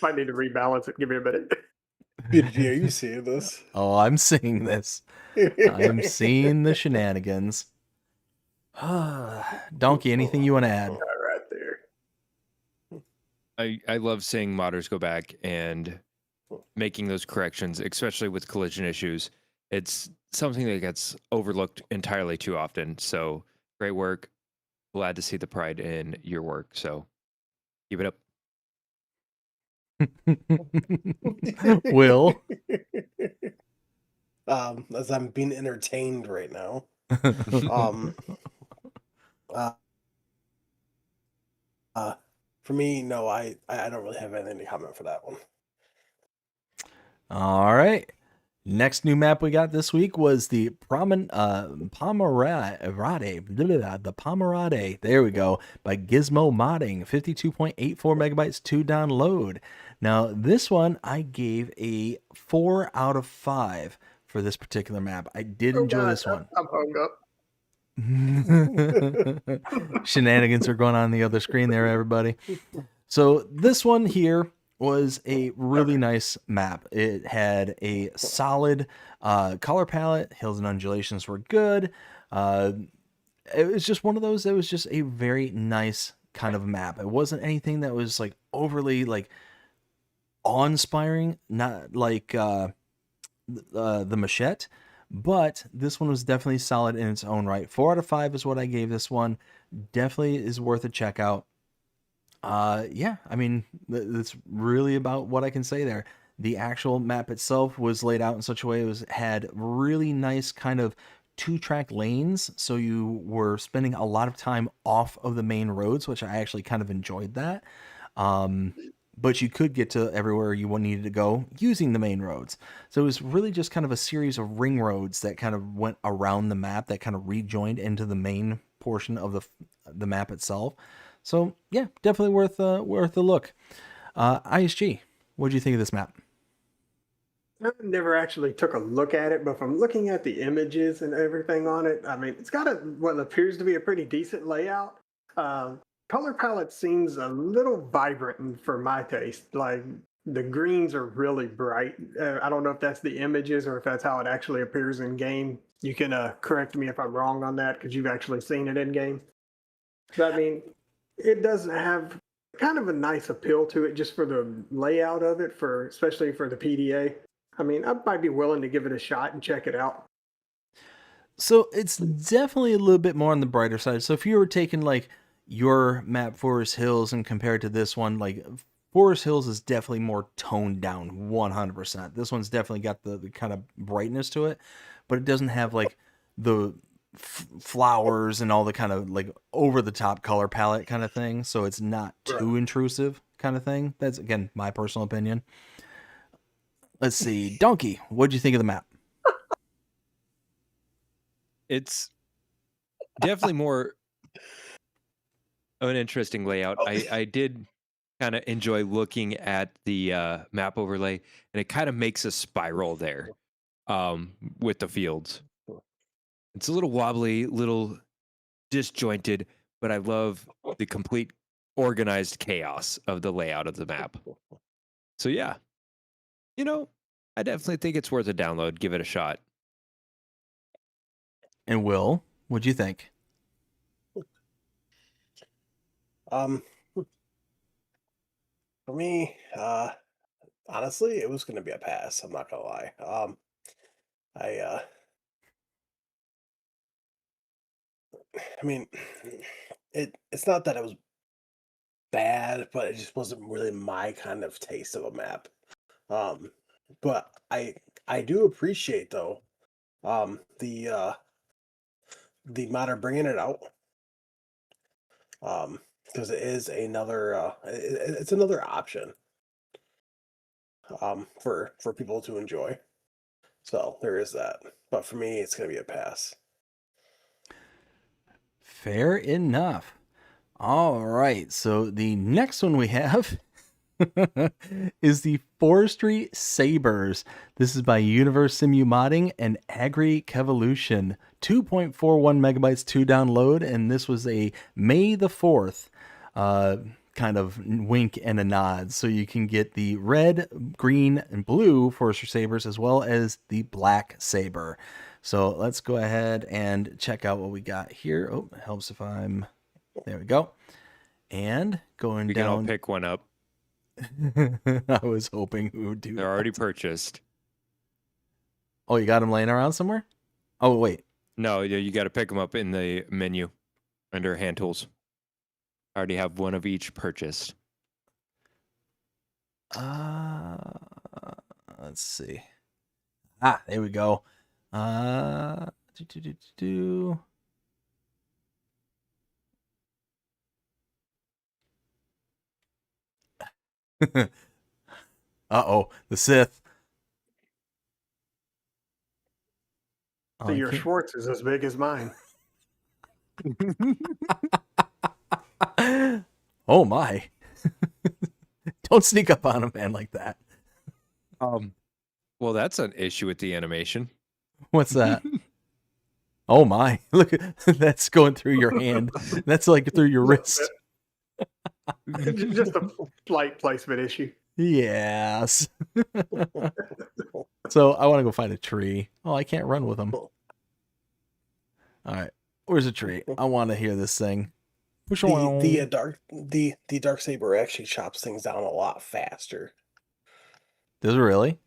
Might need to rebalance it. Give me a minute. BDD, are you seeing this? Oh, I'm seeing this. I'm seeing the shenanigans. Donkey, anything you want to add? Right there. I love seeing modders go back and making those corrections, especially with collision issues. It's something that gets overlooked entirely too often. So great work. Glad to see the pride in your work. So keep it up. Will? As I'm being entertained right now. For me, no, I don't really have anything to comment for that one. All right. Next new map we got this week was the Pomerade. The Pomerade. There we go. By Gizmo Modding. 52.84 megabytes to download. Now, this one I gave a 4 out of 5 for this particular map. I did enjoy this one. I'm hung up. Shenanigans are going on the other screen there, everybody. So this one here was a really nice map. It had a solid color palette. Hills and undulations were good. It was just one of those. It was just a very nice kind of map. It wasn't anything that was like overly like awe-inspiring, not like the Machete, but this one was definitely solid in its own right. 4 out of 5 is what I gave this one. Definitely is worth a check out. Yeah, I mean, that's really about what I can say there. The actual map itself was laid out in such a way it had really nice kind of 2-track lanes, so you were spending a lot of time off of the main roads, which I actually kind of enjoyed that. But you could get to everywhere you needed to go using the main roads. So it was really just kind of a series of ring roads that kind of went around the map that kind of rejoined into the main portion of the map itself. So yeah, definitely worth a look. ISG, what did you think of this map? I never actually took a look at it, but from looking at the images and everything on it, I mean, it's got what appears to be a pretty decent layout. Color palette seems a little vibrant for my taste. Like the greens are really bright. I don't know if that's the images or if that's how it actually appears in game. You can correct me if I'm wrong on that because you've actually seen it in game. But I mean, it doesn't have kind of a nice appeal to it just for the layout of it, for especially for the PDA. I mean, I might be willing to give it a shot and check it out. So it's definitely a little bit more on the brighter side. So if you were taking like your map Forest Hills and compared to this one, like Forest Hills is definitely more toned down 100%. This one's definitely got the kind of brightness to it, but it doesn't have like the flowers and all the kind of like over the top color palette kind of thing. So it's not too intrusive kind of thing. That's again my personal opinion. Let's see, Dnkey, what'd you think of the map? It's definitely more of an interesting layout. I did kind of enjoy looking at the map overlay, and it kind of makes a spiral there with the fields. It's a little wobbly, little disjointed, but I love the complete organized chaos of the layout of the map. So yeah, you know, I definitely think it's worth a download. Give it a shot. And Will, what'd you think? For me, honestly, it was going to be a pass. I'm not gonna lie. I mean, it's not that it was bad, but it just wasn't really my kind of taste of a map. But I do appreciate though, the modder bringing it out. Because it is another, it's another option. For people to enjoy. So there is that. But for me, it's gonna be a pass. Fair enough. All right, so the next one we have is the Forestry Sabers. This is by Universe Simu Modding and AgriBusiness 2.41 megabytes to download, and this was a May the 4th kind of wink and a nod. So you can get the red, green, and blue Forestry Sabers as well as the black saber. So let's go ahead and check out what we got here. Oh, it helps if I'm... There we go. And going You down... can all pick one up. I was hoping we would do They're already purchased. Oh, you got them laying around somewhere? Oh, wait. No, you got to pick them up in the menu under hand tools. I already have one of each purchased. Let's see. Ah, there we go. Uh-oh, the Sith. So your Schwartz is as big as mine. Oh my. Don't sneak up on a man like that. Well, that's an issue with the animation. What's that? Oh my. Look, that's going through your hand. That's like through your wrist. Just a slight placement issue. Yes. So I want to go find a tree. Oh, I can't run with them. All right. Where's a tree? I want to hear this thing. The dark saber actually chops things down a lot faster. Does it really?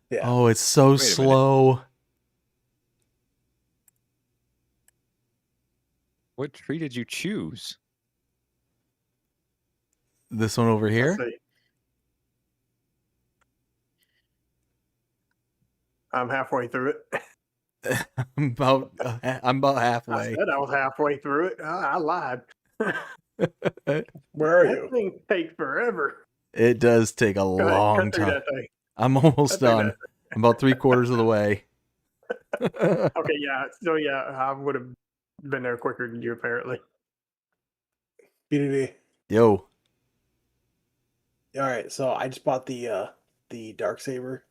Yeah. Oh, it's so slow. What tree did you choose? This one over here? I'm halfway through it. I'm about halfway. I said I was halfway through it. I lied. Where are That you? thing takes forever. It does take a Go ahead, long cut through time. that thing. I'm almost Cut through done. that I'm about 3/4 of the way. Okay, yeah. So yeah, I would have been there quicker than you apparently. BDD. Yo. All right, so I just bought the dark saber.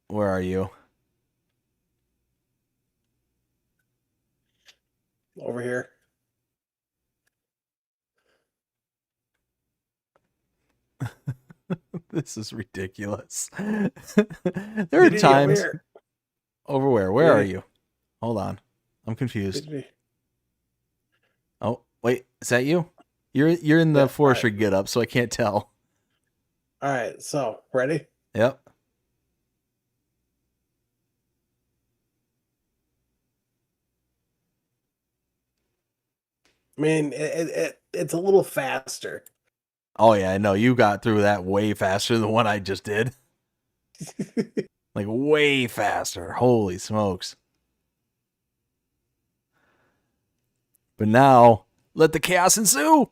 Where are you? Over here. This is ridiculous. There are times... Over where? Where are you? Hold on. I'm confused. Wait, is that you? You're in the Yeah, forestry get up, so I can't tell. All right, so ready? Yep. I mean, it's a little faster. Oh yeah, I know you got through that way faster than what I just did. Like way faster. Holy smokes. But now, let the chaos ensue.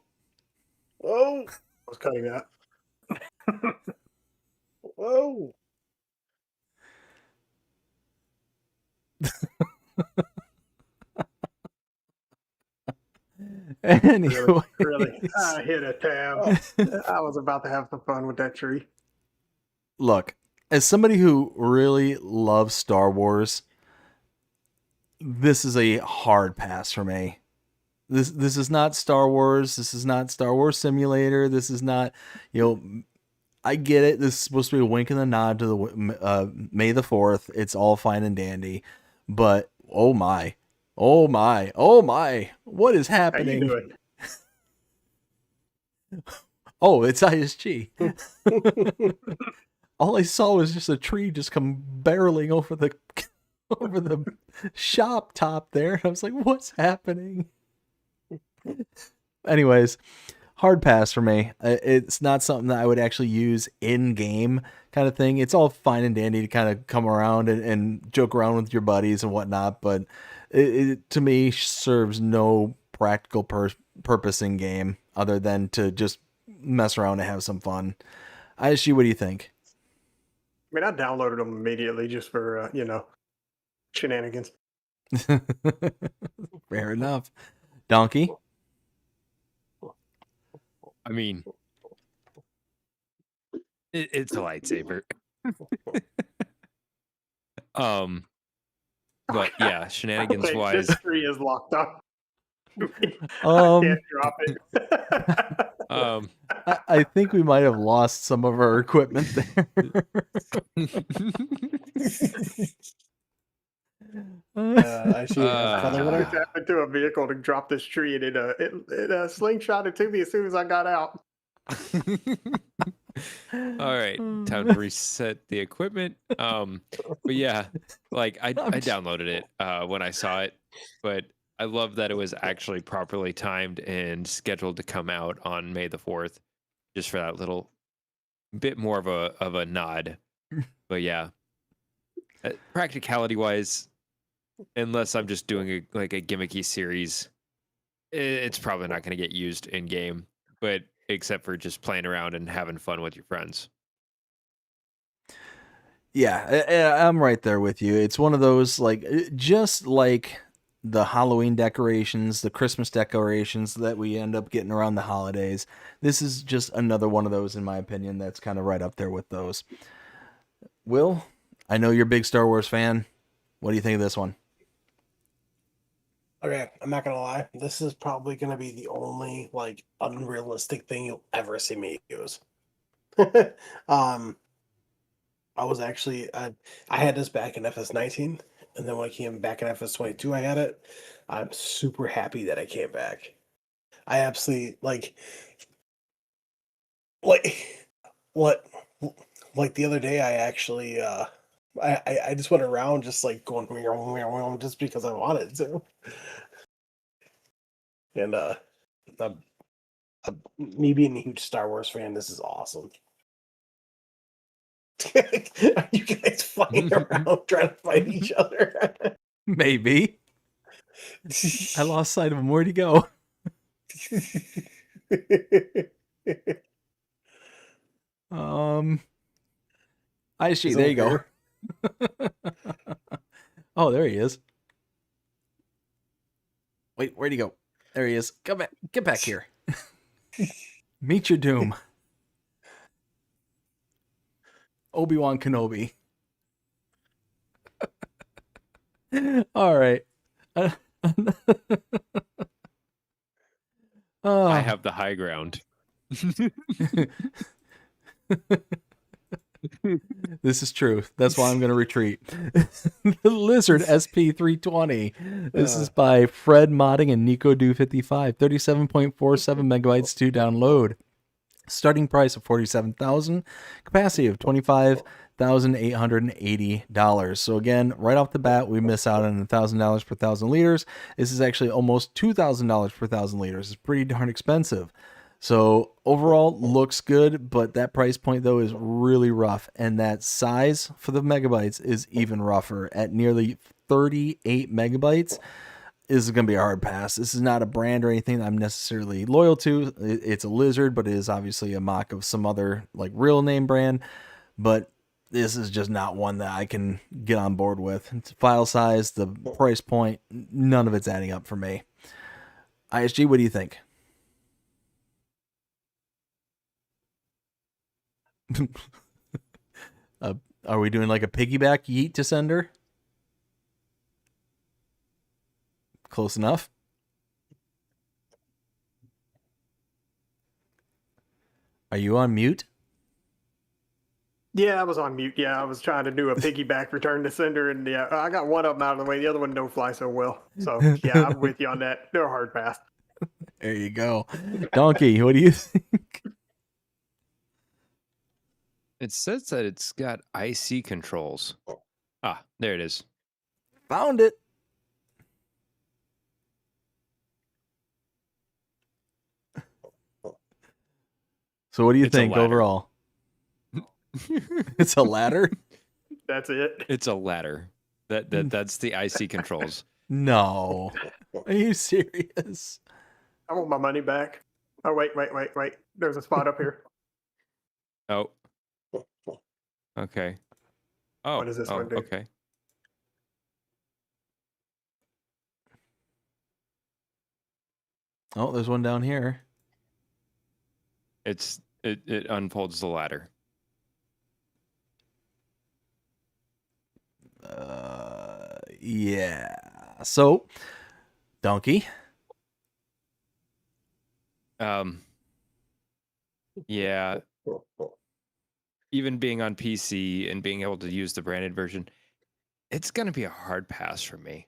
Whoa, I was cutting that. whoa. Anyway, Really, I hit a tab. I was about to have some fun with that tree. look, as somebody who really loves Star Wars, this is a hard pass for me. This is not Star Wars. This is not Star Wars Simulator. This is not, I get it. This is supposed to be a wink and a nod to the May the 4th. It's all fine and dandy, but oh my, oh my, oh my, what is How you happening? doing? Oh, it's ISG. All I saw was just a tree just come barreling over the over the shop top there. I was like, what's happening? Anyways, hard pass for me. It's not something that I would actually use in game kind of thing. It's all fine and dandy to kind of come around and joke around with your buddies and whatnot, but it to me serves no practical purpose in game other than to just mess around and have some fun. ISG, what do you think? I mean, I downloaded them immediately just for shenanigans. Fair enough. Donkey? I mean, it's a lightsaber. But yeah, shenanigans Okay, wise, this tree is locked up. I Um, can't drop it. I think we might have lost some of our equipment there. I see. Feather I litter? just happened to a vehicle to drop this tree, and it slingshotted to me as soon as I got out. all right, time to reset the equipment. But yeah, like I downloaded it when I saw it, but I love that it was actually properly timed and scheduled to come out on May the 4th, just for that little bit more of a nod. But yeah, practicality wise, unless I'm just doing a gimmicky series, it's probably not going to get used in game. But except for just playing around and having fun with your friends. Yeah, I'm right there with you. It's one of those, like, just like the Halloween decorations, the Christmas decorations that we end up getting around the holidays. This is just another one of those, in my opinion, that's kind of right up there with those. Will, I know you're a big Star Wars fan. What do you think of this one? Okay, I'm not gonna lie. This is probably gonna be the only like unrealistic thing you'll ever see me use. I was actually I had this back in FS19, and then when I came back in FS22, I had it. I'm super happy that I came back. I absolutely like what like the other day I actually I just went around just like going meow, meow, meow, just because I wanted to. And me being a huge Star Wars fan, this is awesome. Are you guys flying around trying to fight each other? Maybe. I lost sight of him. Where'd he go? ISG, there you go. Oh, there he is. Wait, where'd he go? There he is. Come back. Get back here. Meet your doom. Obi-Wan Kenobi. All right. I have the high ground. This is true. That's why I'm going to retreat. The Lizard SP320. This is by Fred Modding and NicoDo55. 37.47 megabytes to download. Starting price of $47,000. Capacity of $25,880. So again, right off the bat, we miss out on $1,000 per 1,000 liters. This is actually almost $2,000 per 1,000 liters. It's pretty darn expensive. So overall, looks good, but that price point though is really rough, and that size for the megabytes is even rougher at nearly 38 megabytes. This is going to be a hard pass. This is not a brand or anything I'm necessarily loyal to. It's a Lizard, but it is obviously a mock of some other like real name brand. But this is just not one that I can get on board with. It's file size, the price point, none of it's adding up for me. ISG, what do you think? Are we doing like a piggyback yeet to sender? Close enough. Are you on mute? Yeah, I was on mute. Yeah, I was trying to do a piggyback return to sender, and yeah, I got one of them out of the way. The other one don't fly so well. So yeah, I'm with you on that. They're a hard pass. There you go. Dnkey, what do you think? It says that it's got IC controls. Ah, there it is. Found it. So what do you It's a think ladder. overall? It's a ladder? That's it. It's a ladder. That's the IC controls. No. Are you serious? I want my money back. Oh, wait. There's a spot up here. Oh. Okay. Oh. What does this one do? Okay. Oh, there's one down here. It unfolds the ladder. Yeah. So, Dnkey. Yeah. Even being on PC and being able to use the branded version, it's going to be a hard pass for me.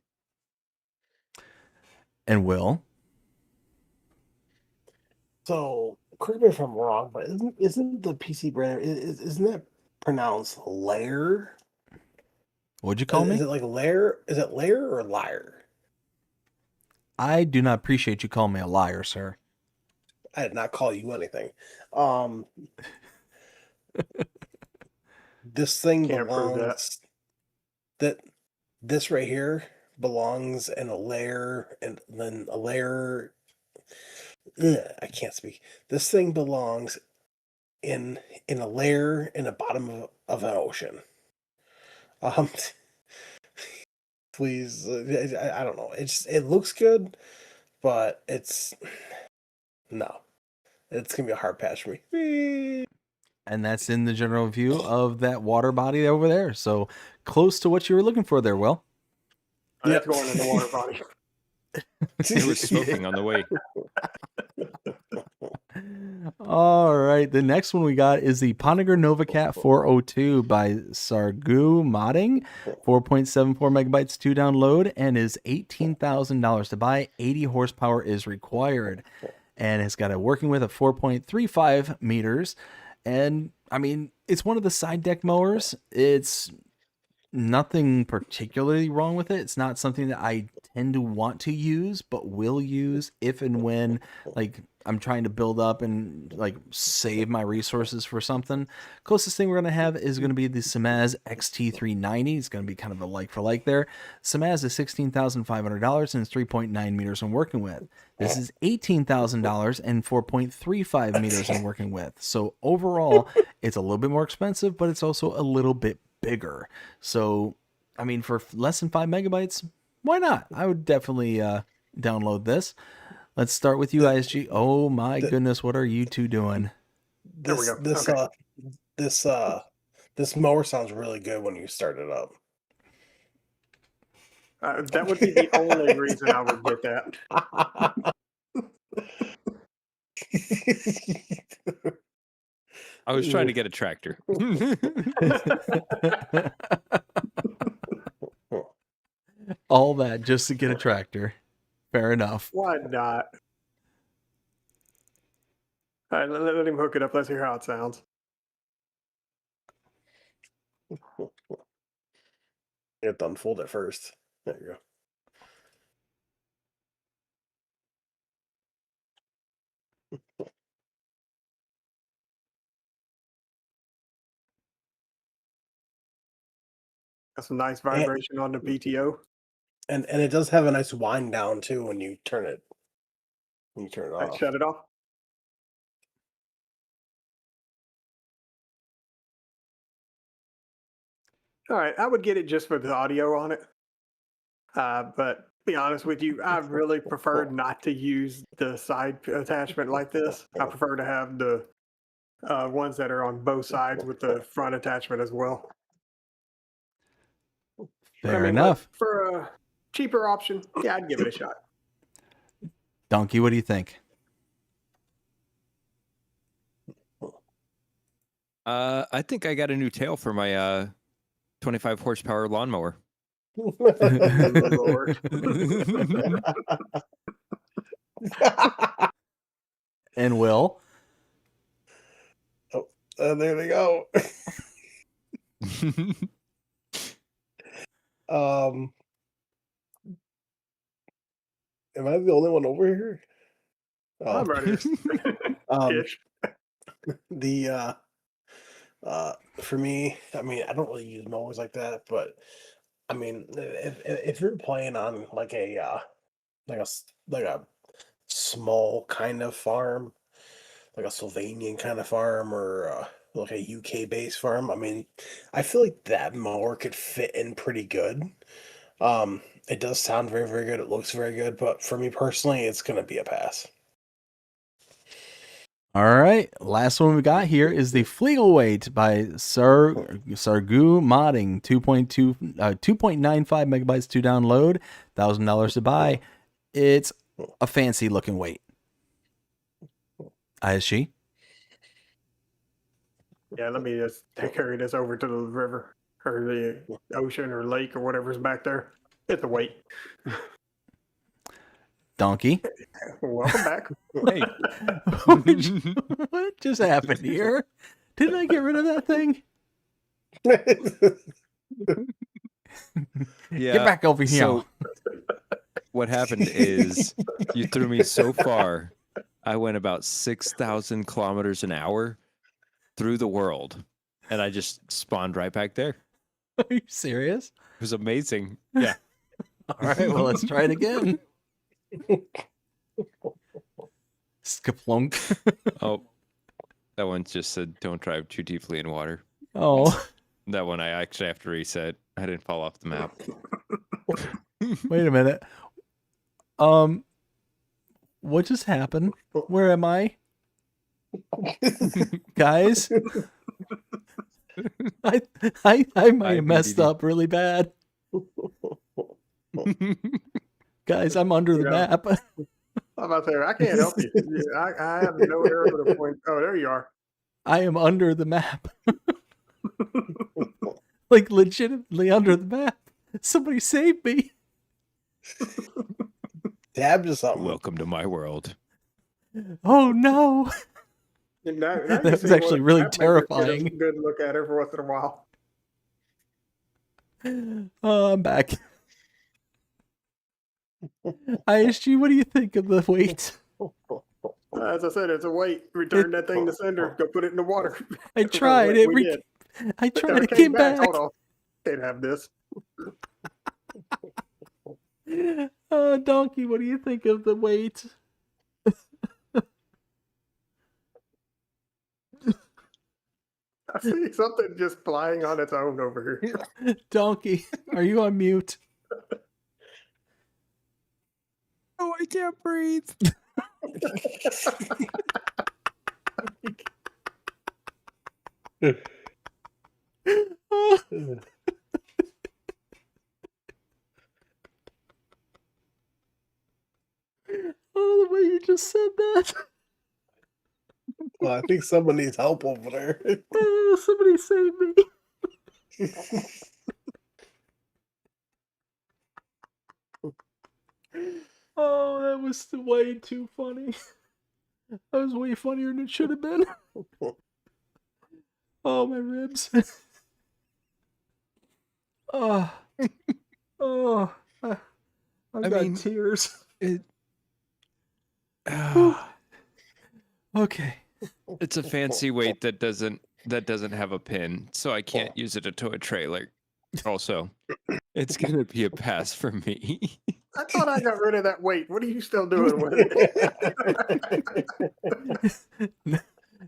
And Will. So, correct me if I'm wrong, but isn't the PC brand isn't that pronounced layer? What'd you call me? Is it like layer? Is it layer or liar? I do not appreciate you calling me a liar, sir. I did not call you anything. This thing Can't prove belongs that this right here belongs in a layer, and then a layer. I can't speak. This thing belongs in a layer in the bottom of an ocean. Please, I don't know. It looks good, but it's gonna be a hard pass for me. And that's in the general view of that water body over there. So close to what you were looking for there, Will. That's going in the water body. It was smoking on the way. All right. The next one we got is the Poniger NovaCat 402 by Sargu Modding. 4.74 megabytes to download and is $18,000 to buy. 80 horsepower is required. And it's got a working width of 4.35 meters. And I mean, it's one of the side deck mowers. It's nothing particularly wrong with it. It's not something that I tend to want to use, but will use if and when like I'm trying to build up and like save my resources for something. Closest thing we're going to have is going to be the Samaz XT390. It's going to be kind of a like for like there. Samaz is $16,500 and it's 3.9 meters in working width. This is $18,000 and 4.35 meters in working width. So overall, it's a little bit more expensive, but it's also a little bit bigger. So, I mean, for less than 5 megabytes, why not? I would definitely download this. Let's start with you, ISG. Oh my goodness, what are you two doing? There we go. This mower sounds really good when you start it up. That would be the only reason I would get that. I was trying to get a tractor. All that just to get a tractor. Fair enough. Why not? All right, let him hook it up. Let's hear how it sounds. You have to unfold it first. There you go. Got some nice vibration on the PTO. And it does have a nice wind down too when you turn it. When you turn it All right, off. shut it off. All right, I would get it just for the audio on it. But to be honest with you, I really prefer not to use the side attachment like this. I prefer to have the ones that are on both sides with the front attachment as well. Fair look, enough. for a cheaper option, yeah, I'd give it a shot. Dnkey, what do you think? I think I got a new tail for my 25 horsepower lawnmower. Lord. And Will? There they go. Am I the only one over here? I'm ready. Ish. For me, I mean, I don't really use mowers like that, but I mean, if you're playing on like a small kind of farm, like a Sylvanian kind of farm or like a UK based farm, I mean, I feel like that mower could fit in pretty good. It does sound very, very good. It looks very good, but for me personally, it's gonna be a pass. All right. Last one we got here is the Fleagle Weight by Sargu Modding. 2.95 megabytes to download, $1,000 to buy. It's a fancy looking weight. ISG? Yeah, let me just carry this over to the river or the ocean or lake or whatever's back there. It's a weight. Dnkey? Welcome back. Hey. What just happened here? Didn't I get rid of that thing? Yeah. Get back over here. So what happened is you threw me so far, I went about 6,000 kilometers an hour through the world, and I just spawned right back there. Are you serious? It was amazing. Yeah. All right, well, let's try it again. Skaplunk. Oh, that one just said, don't drive too deeply in water. Oh, That one I actually have to reset. I didn't fall off the map. wait a minute. What just happened? Where am I? Guys? I might have messed BDD. up really bad. Guys, I'm under the Yeah. map. I'm about to say, I can't help you. Yeah, I have no arrow to point. Oh, there you are. I am under the map. Like legitimately under the map. Somebody save me. Tab to something. Welcome to my world. Oh no. And now That you was see actually what really happens if you get a terrifying. Good look at her for once in a while. Oh, I'm back. ISG, what do you think of the weight? As I said, it's a weight. Return that thing to sender. Go put it in the water. I tried. What we did. I tried. It It came back. Hold on. Can't have this. Dnkey, what do you think of the weight? I see something just flying on its own over here. Dnkey, are you on mute? Oh, I can't breathe. Oh, the way you just said that. Well, I think someone needs help over there. Oh, somebody save me. Oh, that was way too funny. That was way funnier than it should have been. Oh, my ribs. Oh, oh, I've got mean, tears. It, Okay. it's a fancy weight that doesn't have a pin, so I can't use it to tow a trailer. Also, it's gonna be a pass for me. I thought I got rid of that weight. What are you still doing with it?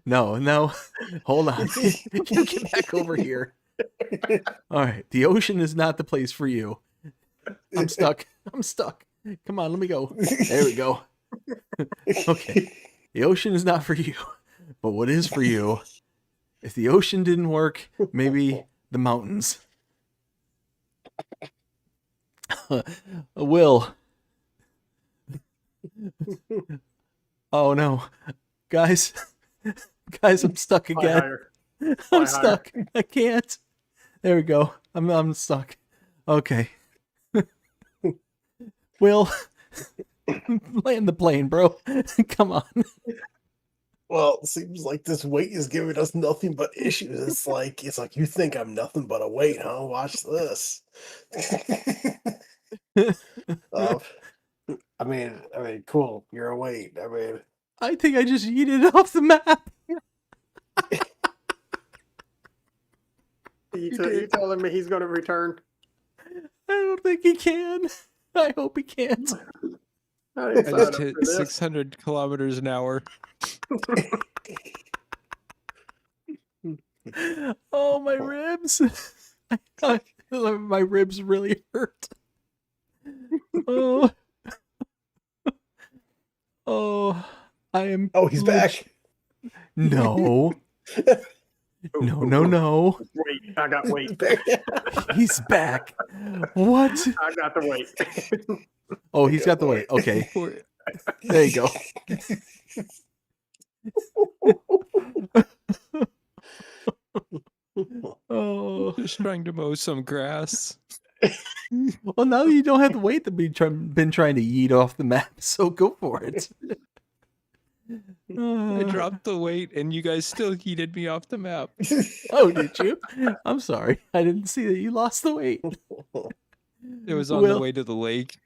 No. Hold on. You get back over here. All right. The ocean is not the place for you. I'm stuck. Come on, let me go. There we go. Okay. The ocean is not for you. But what is for you? If the ocean didn't work, maybe the mountains. Will. Oh no. Guys, I'm stuck Fly again. higher. I'm higher. stuck. I can't. There we go. I'm stuck. Okay. Will, land the plane, bro. Come on. Well, it seems like this weight is giving us nothing but issues. It's like you think I'm nothing but a weight, huh? Watch this. I mean, cool. You're a weight. I mean, I think I just yeeted it off the map. You telling me he's going to return? I don't think he can. I hope he can't. I didn't I sign just up hit for this. 600 kilometers an hour. Oh, my ribs. My ribs really hurt. Oh. Oh, I am. oh, he's back. No. No. Wait, I got weight. He's back. What? I got the weight. Oh, he's got the weight. Okay. There you go. Oh. Just trying to mow some grass. Well, now you don't have the weight that we've been trying to yeet off the map, so go for it. I dropped the weight and you guys still yeeted me off the map. Oh, did you? I'm sorry. I didn't see that you lost the weight. It was on the way to the lake.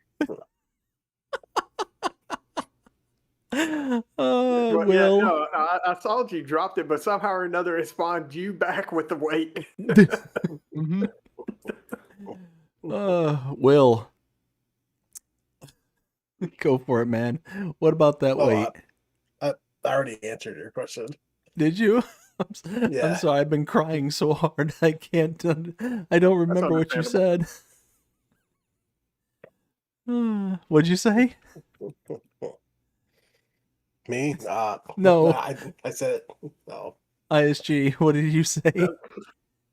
Well, Will. yeah, no, I saw you dropped it, but somehow or another it spawned you back with the weight. Mm-hmm. Will. Go for it, man. What about that weight? I already answered your question. Did you? Yeah. I'm sorry. I've been crying so hard. I can't. I don't remember what you said. What'd you say? Me? No. I said it. No. ISG. What did you say?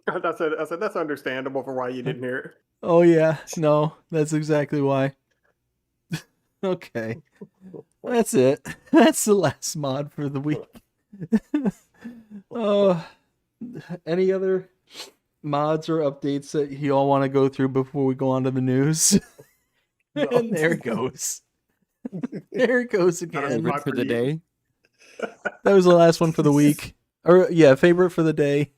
I said that's understandable for why you didn't hear it. Oh yeah. No, that's exactly why. Okay. That's it. That's the last mod for the week. Any other mods or updates that you all want to go through before we go on to the news? No. And there it goes. There it goes again. Favorite for the day. That was the last one for the week. Or yeah, favorite for the day.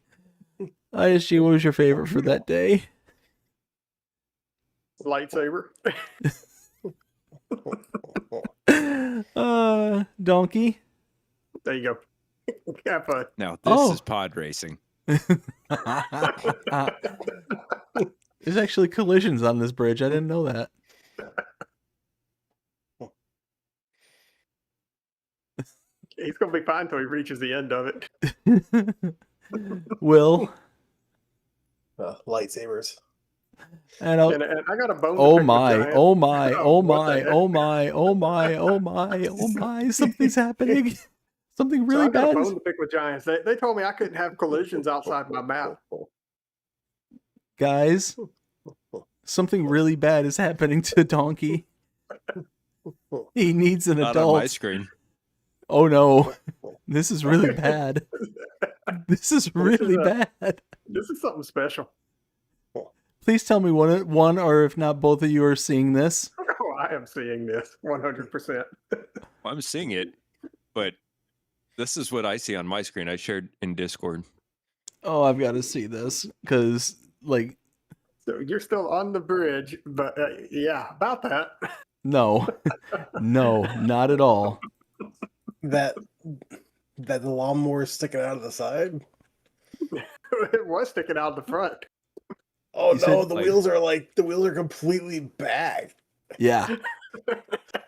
ISG, what was your favorite for that day? Lightsaber. Donkey. There you go. Have fun. Now this is pod racing. There's actually collisions on this bridge. I didn't know that. He's gonna be fine until he reaches the end of it. Will. Lightsabers. And And I got a bone. to oh pick with my, Giant. oh my, oh What the my, heck? oh my, oh my, oh my, oh my, something's happening. Something So really I got bad a is bone to pick with Giants. They told me I couldn't have collisions outside my map. guys. Something really bad is happening to Donkey. He needs an Not on my adult. screen. Oh no, this is really bad. This is really bad. This is something special. Please tell me one or if not both of you are seeing this. Oh, I am seeing this 100%. I'm seeing it, but this is what I see on my screen. I shared in Discord. Oh, I've got to see this because, like, So you're still on the bridge, but yeah, about that. no, no, not at all. That the lawnmower is sticking out of the side. It was sticking out the front. Oh You no, said, the like- wheels are completely back. Yeah,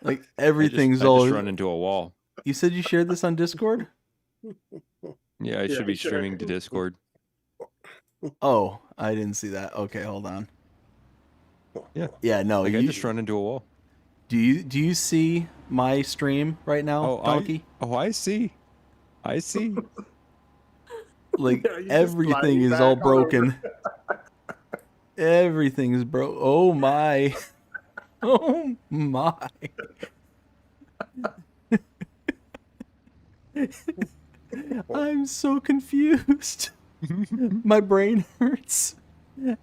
like I everything's just all. run into a wall. You said you shared this on Discord? Yeah, I Yeah, should be you should. streaming to Discord. Oh, I didn't see that. Okay, hold on. Yeah. Yeah, no. Like I you, just run into a wall. do you see my stream right now, Oh, Donkey? I see. I see. Like Yeah, you just everything sliding is back all all over. broken. Everything is broke. Oh my. Oh my. I'm so confused. My brain hurts.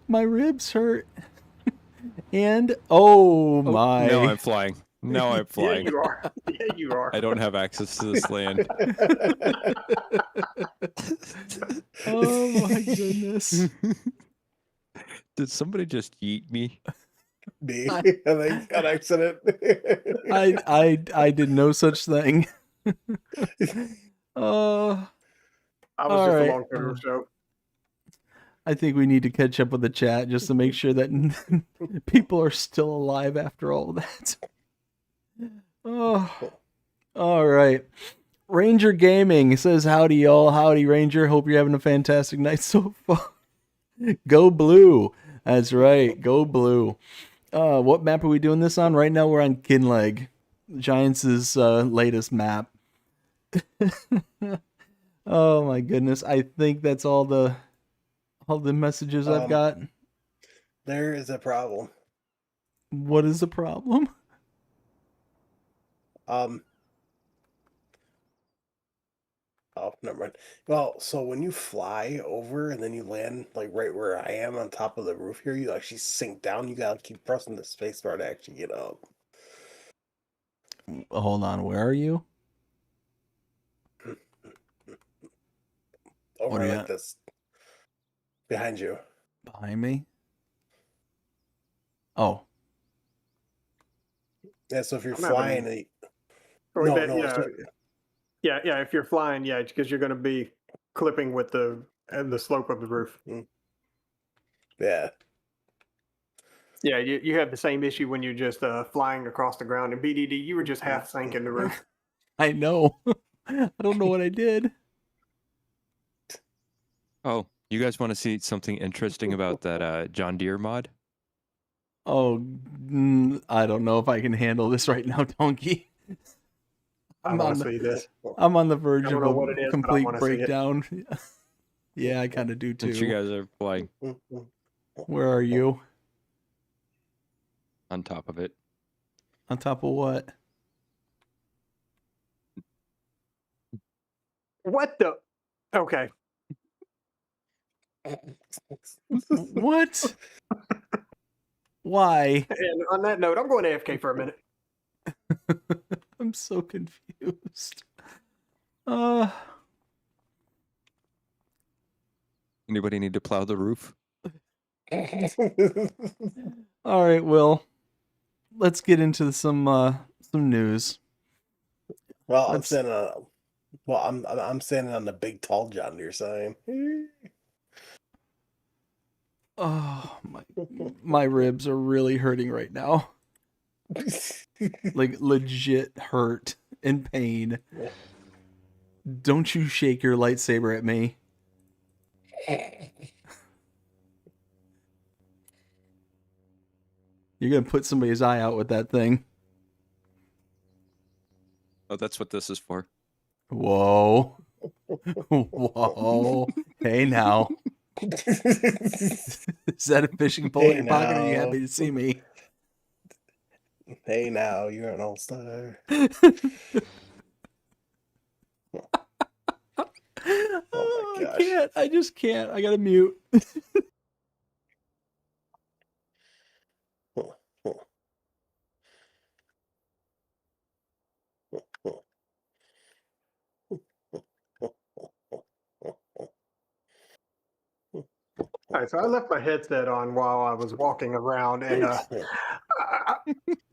My ribs hurt. And oh my. Now I'm flying. Now I'm Yeah, flying. you are. Yeah, you are. I don't have access to this land. Oh my goodness. Did somebody just yeet me? Me, I think, on accident. I did no such thing. I was all just right. along for the show. I think we need to catch up with the chat just to make sure that people are still alive after all of that. Oh, all right. Ranger Gaming says, howdy, y'all. Howdy, Ranger. Hope you're having a fantastic night so far. Go blue. That's right. Go blue. What map are we doing this on? Right now we're on Kinleg, Giants' latest map. Oh my goodness. I think that's all the messages I've got. There is a problem. What is the problem? Oh, never mind. Well, so when you fly over and then you land like right where I am on top of the roof here, you actually sink down. You gotta keep pressing the space bar to actually get up. Hold on, where are you? Over are you like at? this. Behind you. Behind me? Oh, Yeah, so if you're I'm having- flying, and Or No, that- no, yeah, so- yeah. If you're flying, yeah, because you're going to be clipping with the slope of the roof. yeah. Yeah, you have the same issue when you're just flying across the ground. In BDD, you were just half sinking the roof. I know. I don't know what I did. Oh, you guys want to see something interesting about that John Deere mod? Oh, I don't know if I can handle this right now, Donkey. I I'm want on to the, see this. I'm on the verge I of don't know what it a is, but I complete wanna see it. breakdown. Yeah, I kind of do Since you too. guys are flying Where are you? on top of it. On top of what? What the? Okay. What? Why? And on that note, I'm going AFK for a minute. I'm so confused. Anybody need to plow the roof? All right, Will. Let's get into some news. Well, I'm Let's- standing on. Well, I'm standing on the big tall John Deere sign. Oh my ribs are really hurting right now. Like legit hurt and pain. Don't you shake your lightsaber at me. You're gonna put somebody's eye out with that thing. Oh, that's what this is for. Whoa. Whoa. Hey now. Is that a fishing pole in Hey your pocket? Or are you now. happy to see me? Hey now, you're an all-star. I gosh. can't. I just can't. I gotta mute. All right, so I left my headset on while I was walking around, and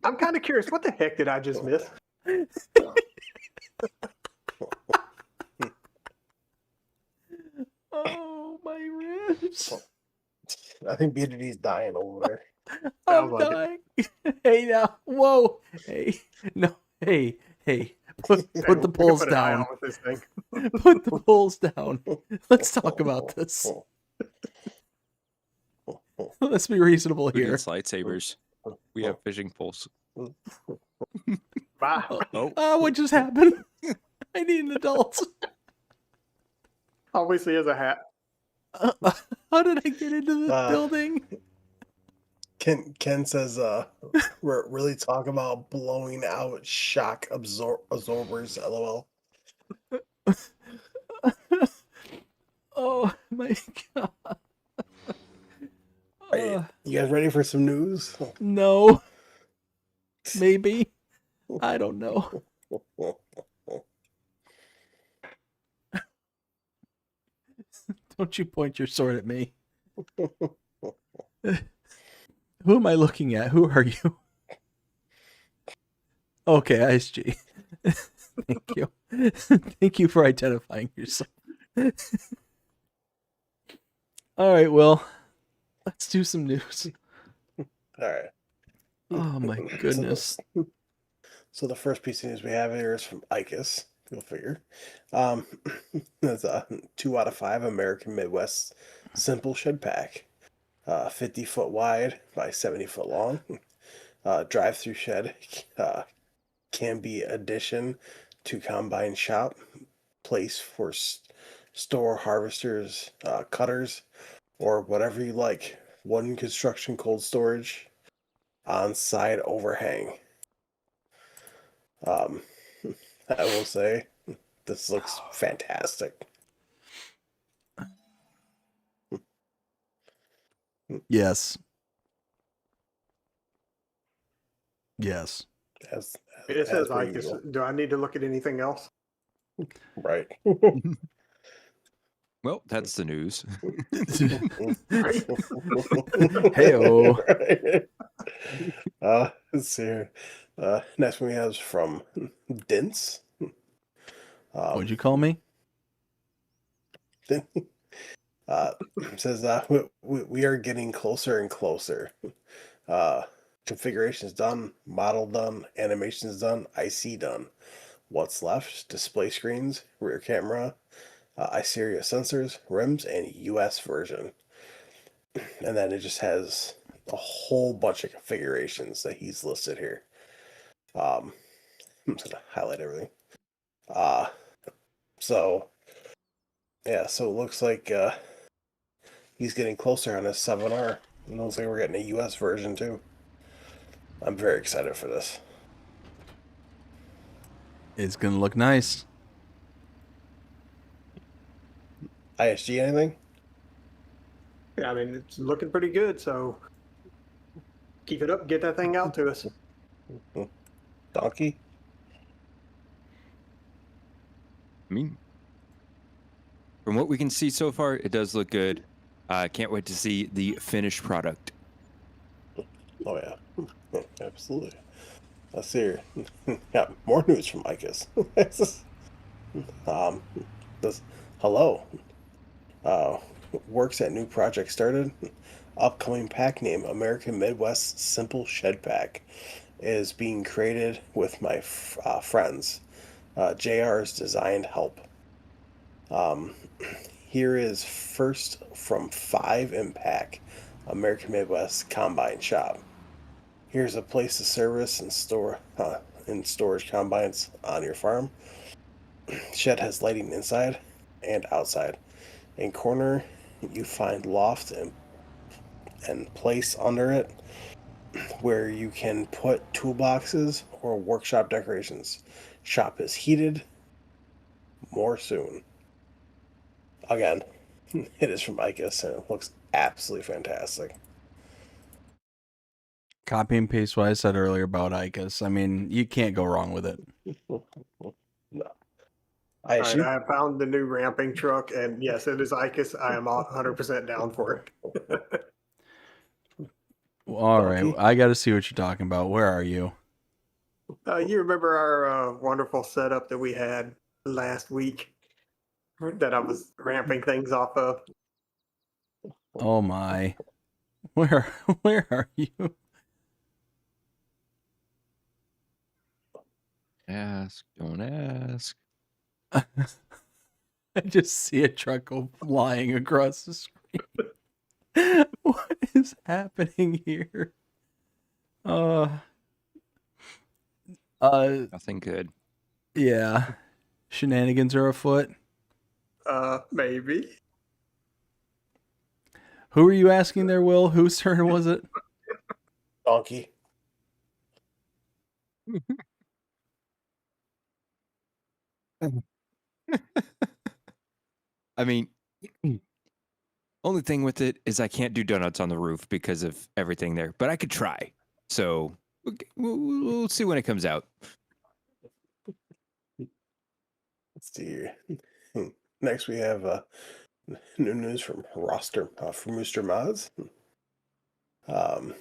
I'm kind of curious. What the heck did I just miss? Oh, my ribs. I think BDD's dying over there. I'm Sounds like it. dying. Hey, now. Whoa. Hey. No. Hey. Hey. Put Hey, the we can poles put an eye down. out with this thing. Put the poles down. Let's talk about this. Let's be reasonable Who here. needs lightsabers? We have fishing poles. Bye. What just happened? I need an adult. Obviously, as a hat. How did I get into this Uh, building? Ken says, we're really talking about blowing out shock absorbers, lol. Oh my god. You guys ready for some news? No. Maybe. I don't know. Don't you point your sword at me. Who am I looking at? Who are you? Okay, ISG. Thank you. Thank you for identifying yourself. All right, well, let's do some news. All right. Oh my goodness. So the first piece of news we have here is from ICUS. Go figure. That's a 2 out of 5 American Midwest simple shed pack. 50-foot wide by 70-foot long. Drive-through shed can be addition to combine shop, place for store harvesters, cutters, or whatever you like. One construction cold storage on side overhang. I will say this looks fantastic. Yes. Yes. It says per ICUS. usual. Do I need to look at anything else? Right. Well, that's the news. Heyo. Let's see here. Next one we have is from Dints. What'd you call me? Says we are getting closer and closer. Configuration's done, model done, animation's done, IC done. What's left? Display screens, rear camera, iSeria sensors, rims, and US version. And then it just has a whole bunch of configurations that he's listed here. I'm just gonna highlight everything. So yeah, so it looks like he's getting closer on his 7R. It looks like we're getting a US version too. I'm very excited for this. It's gonna look nice. ISG anything? Yeah, I mean, it's looking pretty good, so keep it up. Get that thing out to us. Donkey? I mean, from what we can see so far, it does look good. I can't wait to see the finished product. Oh yeah. Absolutely. Let's see here. Yeah, more news from ICUS. This hello. Works at new project started. Upcoming pack name American Midwest Simple Shed Pack is being created with my friends. JR's designed help. Here is first from 5 in pack American Midwest Combine Shop. Here's a place to service and store and storage combines on your farm. Shed has lighting inside and outside. In corner, you find loft and place under it where you can put toolboxes or workshop decorations. Shop is heated. More soon. again, it is from ICUS and it looks absolutely fantastic. Copy and paste what I said earlier about ICUS. I mean, you can't go wrong with it. No. All right, ISU? I have found the new ramping truck, and yes, it is ICUS. I am 100% down for it. All right, Dnkey? I got to see what you're talking about. Where are you? You remember our wonderful setup that we had last week that I was ramping things off of? Oh my. Where are you? Ask, don't ask. I just see a truck go flying across the screen. What is happening here? Nothing good. Yeah. Shenanigans are afoot. Maybe. Who are you asking there, Will? Whose turn was it? Dnkey? I mean, only thing with it is I can't do donuts on the roof because of everything there, but I could try. So we'll see when it comes out. Let's see here. Next, we have new news from Rooster Mods. I'm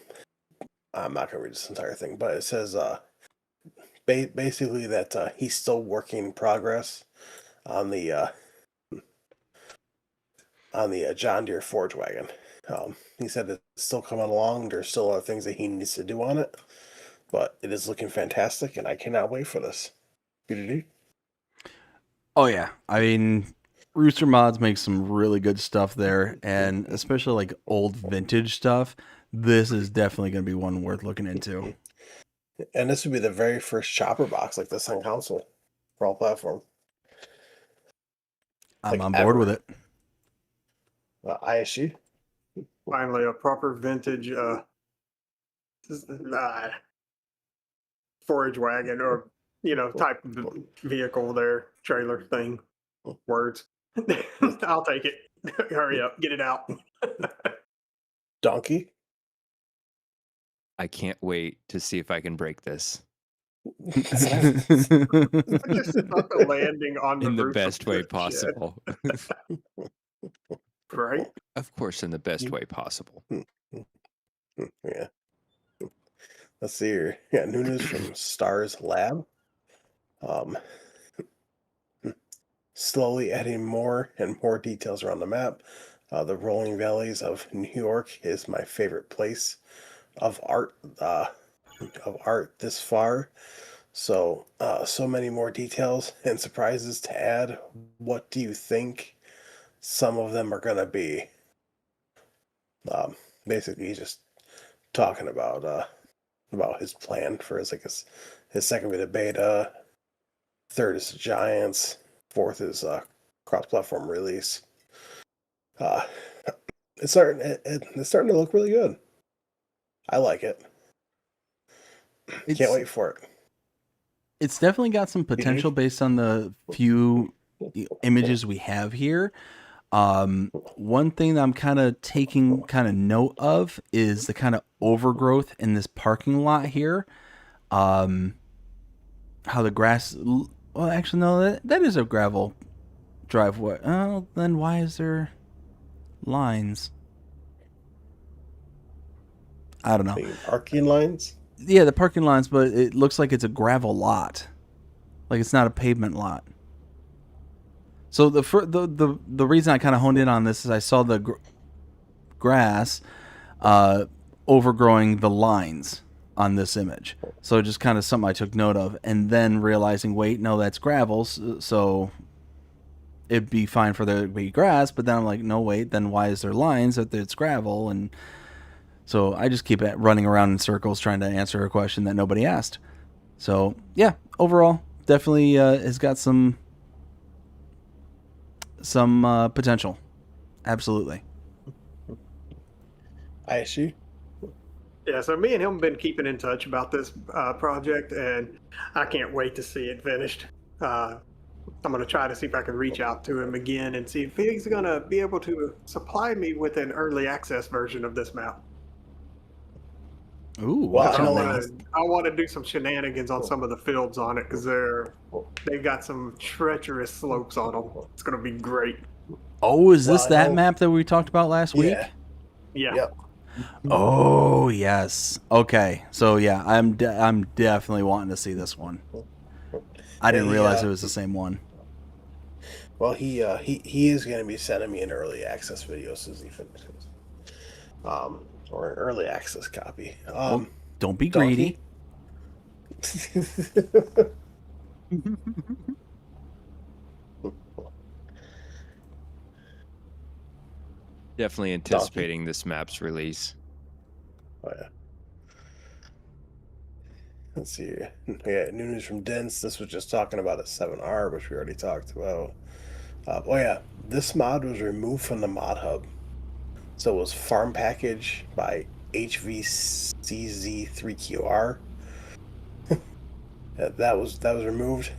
not gonna read this entire thing, but it says basically that he's still working in progress on the John Deere Forge Wagon. He said it's still coming along. There's still other things that he needs to do on it, but it is looking fantastic, and I cannot wait for this. BDD? Oh yeah. I mean, Rooster Mods makes some really good stuff there, and especially like old vintage stuff. This is definitely going to be one worth looking into. And this would be the very first chopper box like this on console for all platform. I'm Like on board ever. with it. ISU? Finally, a proper vintage forage wagon or, type of vehicle there, trailer thing. Words. I'll take it. Hurry up. Get it out. Dnkey? I can't wait to see if I can break this Just stuck a landing on the in the roof best of way the shed, possible. right? Of course, in the best way possible. Yeah. Let's see here. Yeah, new news from Stars Lab. Slowly adding more and more details around the map. The rolling valleys of New York is my favorite place of art this far. So so many more details and surprises to add. What do you think some of them are gonna be? Basically he's just talking about his plan for his second bit of beta, third is Giants, fourth is cross-platform release. It's starting to look really good. I like it. Can't wait for it. It's definitely got some potential based on the few images we have here. One thing that I'm kind of taking note of is the kind of overgrowth in this parking lot here. How the grass, well, actually, no, that is a gravel driveway. Oh, then why is there lines? I don't know. The parking lines? Yeah, the parking lines, but it looks like it's a gravel lot. Like it's not a pavement lot. So the reason I kind of honed in on this is I saw the grass overgrowing the lines on this image. So just kind of something I took note of, and then realizing, wait, no, that's gravel, so it'd be fine for there to be grass. But then I'm like, no, wait, then why is there lines if it's gravel? And so I just keep running around in circles trying to answer a question that nobody asked. So yeah, overall, definitely has got some potential. Absolutely. ISU? Yeah, so me and him have been keeping in touch about this project, and I can't wait to see it finished. I'm going to try to see if I can reach out to him again and see if he's going to be able to supply me with an early access version of this map. Ooh, Well, watch I out, know ladies. I want to do some shenanigans on some of the fields on it because they've got some treacherous slopes on them. It's going to be great. Oh, is this Well, I that know- map that we talked about last week? Yeah. Yeah. Yep. Oh, yes. Okay. So yeah, I'm definitely wanting to see this one. I didn't Yeah, realize it was the same one. Well, he is going to be sending me an early access video as soon as he finishes. Or an early access copy. Well, don't be Dnkey. greedy. Definitely anticipating this map's release. Oh, yeah. Let's see. Yeah, new news from Dens. This was just talking about a 7R, which we already talked about. Oh yeah, this mod was removed from the mod hub. So it was farm package by HVCZ3QR. that was removed.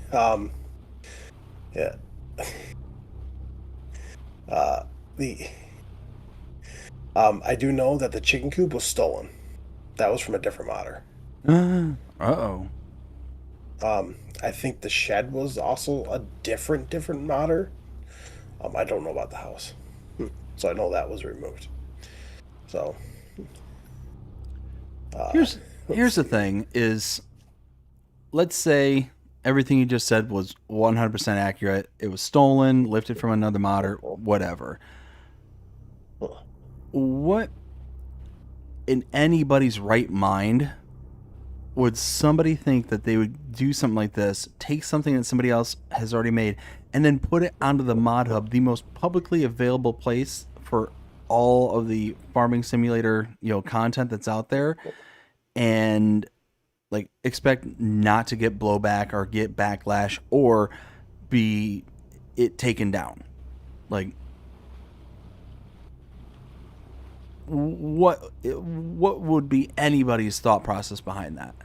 Yeah. The I do know that the chicken coop was stolen. That was from a different modder. Uh-oh. I think the shed was also a different modder. I don't know about the house, so I know that was removed. So Here's the thing is, let's say everything you just said was 100% accurate. It was stolen, lifted from another modder, whatever. What in anybody's right mind would somebody think that they would do something like this, take something that somebody else has already made, and then put it onto the mod hub, the most publicly available place for all of the farming simulator, content that's out there, and like expect not to get blowback or get backlash or be it taken down? Like, what would be anybody's thought process behind that?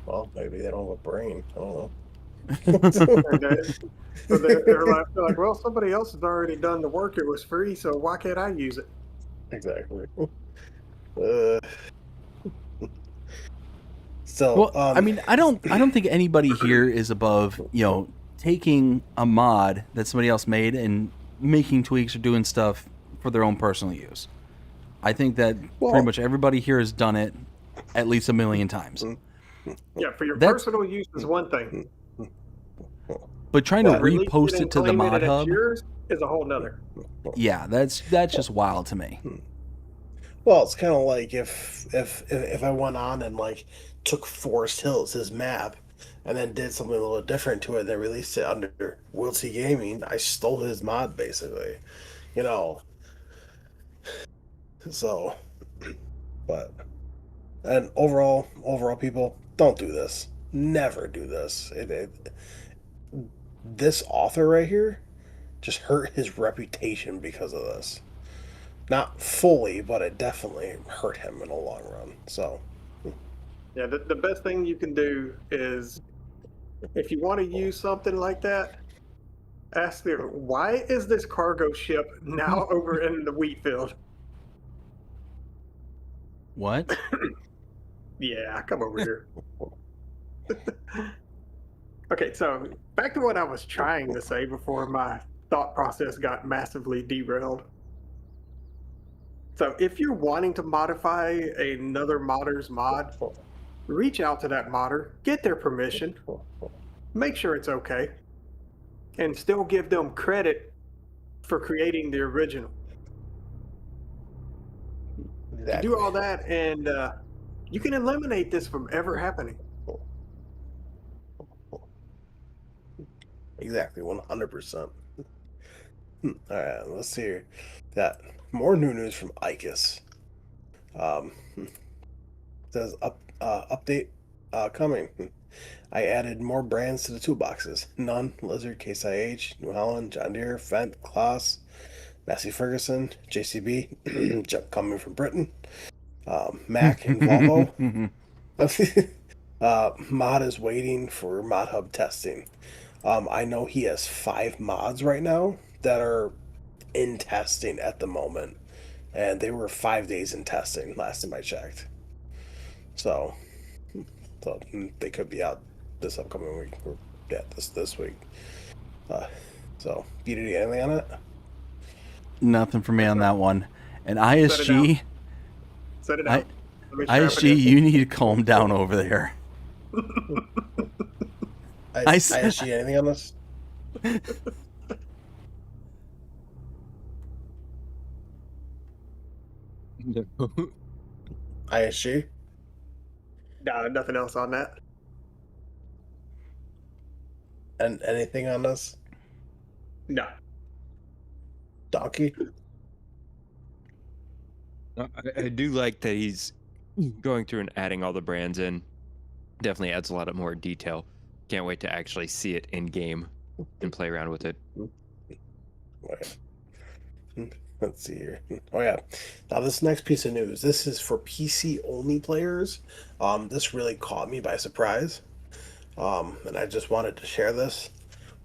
well, maybe they don't have a brain. I don't know. So they're like, well, somebody else has already done the work. It was free, so why can't I use it? Exactly. Well, I mean, I don't think anybody here is above, taking a mod that somebody else made and making tweaks or doing stuff for their own personal use. I think that pretty much everybody here has done it at least a million times. Yeah, for your personal use is one thing. But trying to Release repost it and to the claim mod as hub, yours is a whole nother. yeah, that's just wild to me. Well, it's kind of like if I went on and like took Forest Hills, his map, and then did something a little different to it, and then released it under WillTGaming, I stole his mod basically, So, but and overall, people, don't do this. Never do this. This author right here just hurt his reputation because of this. Not fully, but it definitely hurt him in the long run. So, Yeah, the best thing you can do is, if you want to use something like that, ask them, why is this cargo ship now over in the wheat field? What? Yeah, come over here. Okay, so back to what I was trying to say before my thought process got massively derailed. So if you're wanting to modify another modder's mod, reach out to that modder, get their permission, make sure it's okay, and still give them credit for creating the original. exactly. Do all that, and you can eliminate this from ever happening. Exactly, 100%. All right, let's see here. That more new news from Icus. Says update coming. I added more brands to the toolboxes. Nunn, Lizard, Case IH, New Holland, John Deere, Fendt, Klaas, Massey Ferguson, JCB, coming from Britain, Mac and Volvo. Mod is waiting for Mod Hub testing. I know he has 5 mods right now that are in testing at the moment, and they were 5 days in testing last time I checked. So, they could be out this upcoming week, or yeah, this week. So, BDD, anything on it? Nothing for me on that one. And Set it ISG, Set it I, out. Let me strap it ISG, in. you need to calm down over there. ISG, anything on this? No. ISG? Nah, nothing else on that. And anything on this? No. Donkey? I do like that he's going through and adding all the brands in. Definitely adds a lot of more detail. Can't wait to actually see it in game and play around with it. Wait. Let's see here. Oh yeah. Now this next piece of news, this is for PC only players. This really caught me by surprise. And I just wanted to share this.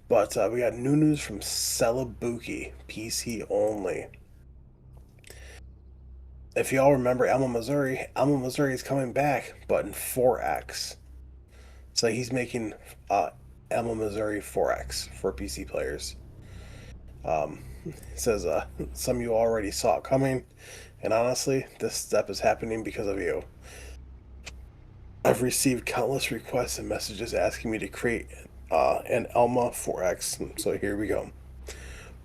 But we got new news from Celebuki, PC only. If y'all remember Elmo Missouri is coming back, but in 4X. So he's making Elmo Missouri 4X for PC players. It says some of you already saw it coming, and honestly, this step is happening because of you. I've received countless requests and messages asking me to create an Elma 4X, so here we go.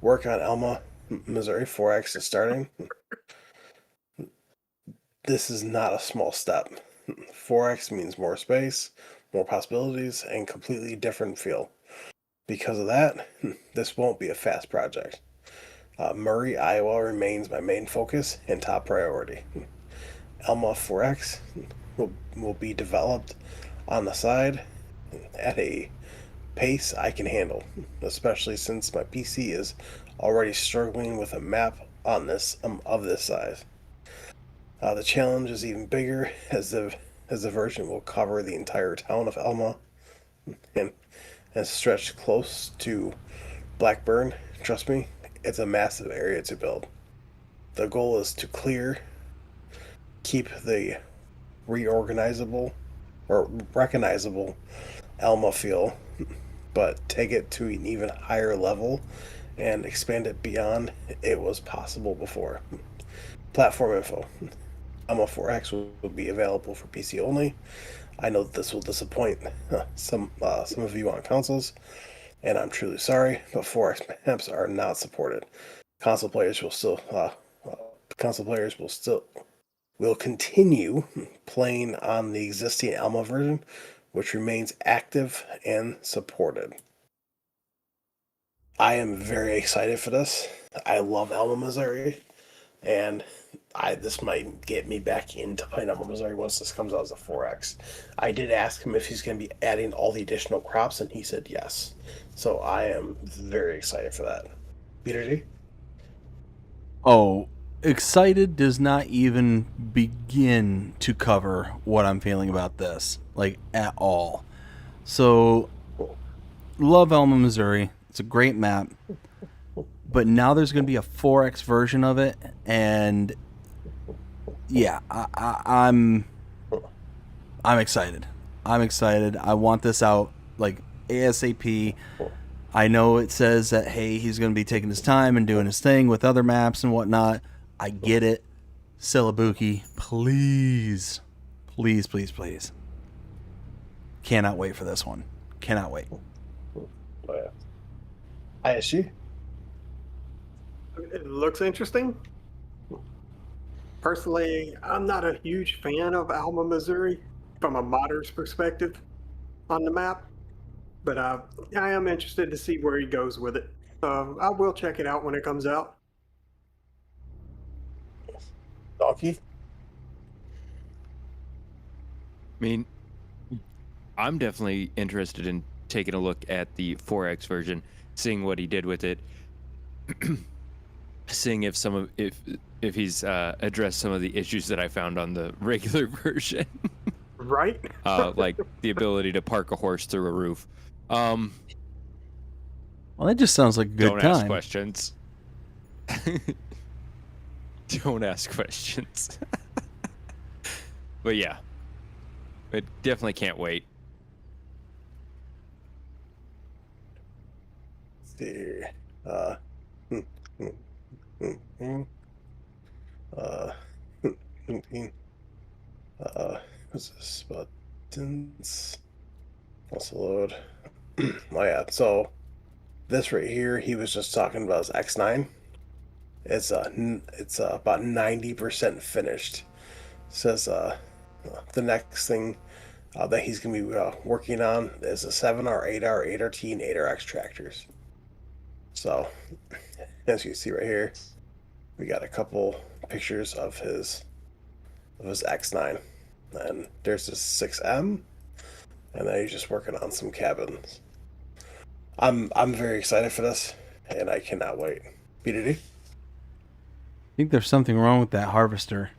Work on Elma Missouri 4X is starting. This is not a small step. 4X means more space, more possibilities, and completely different feel. Because of that, this won't be a fast project. Murray, Iowa remains my main focus and top priority. Elma 4X will be developed on the side at a pace I can handle, especially since my PC is already struggling with a map on this of this size. The challenge is even bigger as the version will cover the entire town of Elma and stretch close to Blackburn. Trust me, it's a massive area to build. The goal is to keep the recognizable Elma feel, but take it to an even higher level and expand it beyond it was possible before. Platform info. Elma 4X will be available for PC only. I know that this will disappoint some of you on consoles, and I'm truly sorry, but 4X maps are not supported. Console players will continue playing on the existing Elma version, which remains active and supported. I am very excited for this. I love Elma Missouri, and this might get me back into playing Elma Missouri once this comes out as a 4X. I did ask him if he's going to be adding all the additional crops, and he said yes. So I am very excited for that. BDD? Oh, excited does not even begin to cover what I'm feeling about this, like, at all. So, love Elma, Missouri. It's a great map. But now there's going to be a 4X version of it, and yeah, I'm excited. I'm excited. I want this out, like, ASAP. I know it says that, hey, he's going to be taking his time and doing his thing with other maps and whatnot. I get it. Celebuki, please. Please, please, please. Cannot wait for this one. Cannot wait. Oh, yeah. ISG? It looks interesting. Personally, I'm not a huge fan of Alma, Missouri from a modder's perspective on the map, but I am interested to see where he goes with it. I will check it out when it comes out. Donkey? I mean, I'm definitely interested in taking a look at the 4X version, seeing what he did with it, seeing if he's addressed some of the issues that I found on the regular version. Right? Like the ability to park a horse through a roof. Well, that just sounds like a good Don't ask time. questions. Don't ask questions. But yeah, it definitely can't wait. Let's see. Hmm, hmm, hmm, hmm. Uh, hmm, hmm, hmm. What's this? Buttons. Also load. Oh yeah. So this right here, he was just talking about his X9. It's about 90% finished. Says the next thing that he's gonna be working on is a 7R, 8R, 8RT, and 8RX tractors. So as you can see right here, we got a couple pictures of his X9, and there's his 6M, and then he's just working on some cabins. I'm very excited for this, and I cannot wait. BDD? I think there's something wrong with that harvester.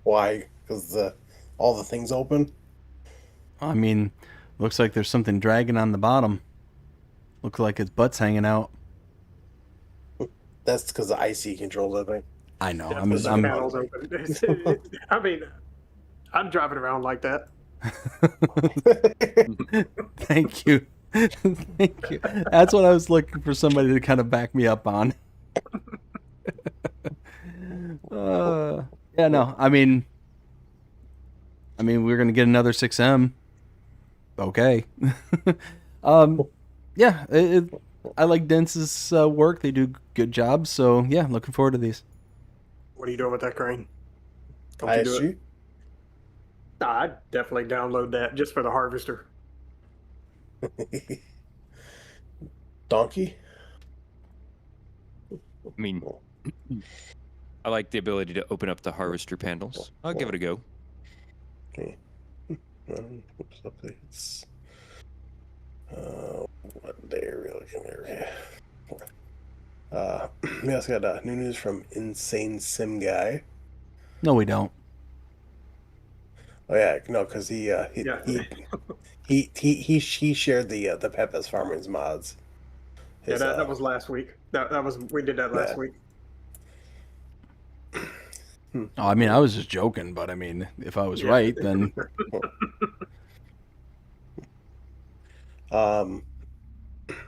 Why? Because all the things open. I mean, looks like there's something dragging on the bottom. Looks like its butt's hanging out. That's because the IC controls, I think. I know. Yeah, I'm, the I'm panels open. I mean, I'm driving around like that. Thank you. Thank you. That's what I was looking for, somebody to kind of back me up on. Yeah, no. I mean we're going to get another 6M. Okay. Yeah, I like Dense's work. They do good jobs. So, yeah, looking forward to these. What are you doing with that crane? Don't you do it? ISG? Nah, I'd definitely download that just for the harvester. Dnkey? I mean, I like the ability to open up the harvester panels. I'll give it a go. Okay. Oops, updates. What day are we looking here? We also got new news from Insane Sim Guy. No, we don't. Oh yeah, no, because he shared the Pepe's Farmers mods. Yeah, that was last week. We did that last Yeah. week. Oh, I mean, I was just joking, but I mean, if I was right, then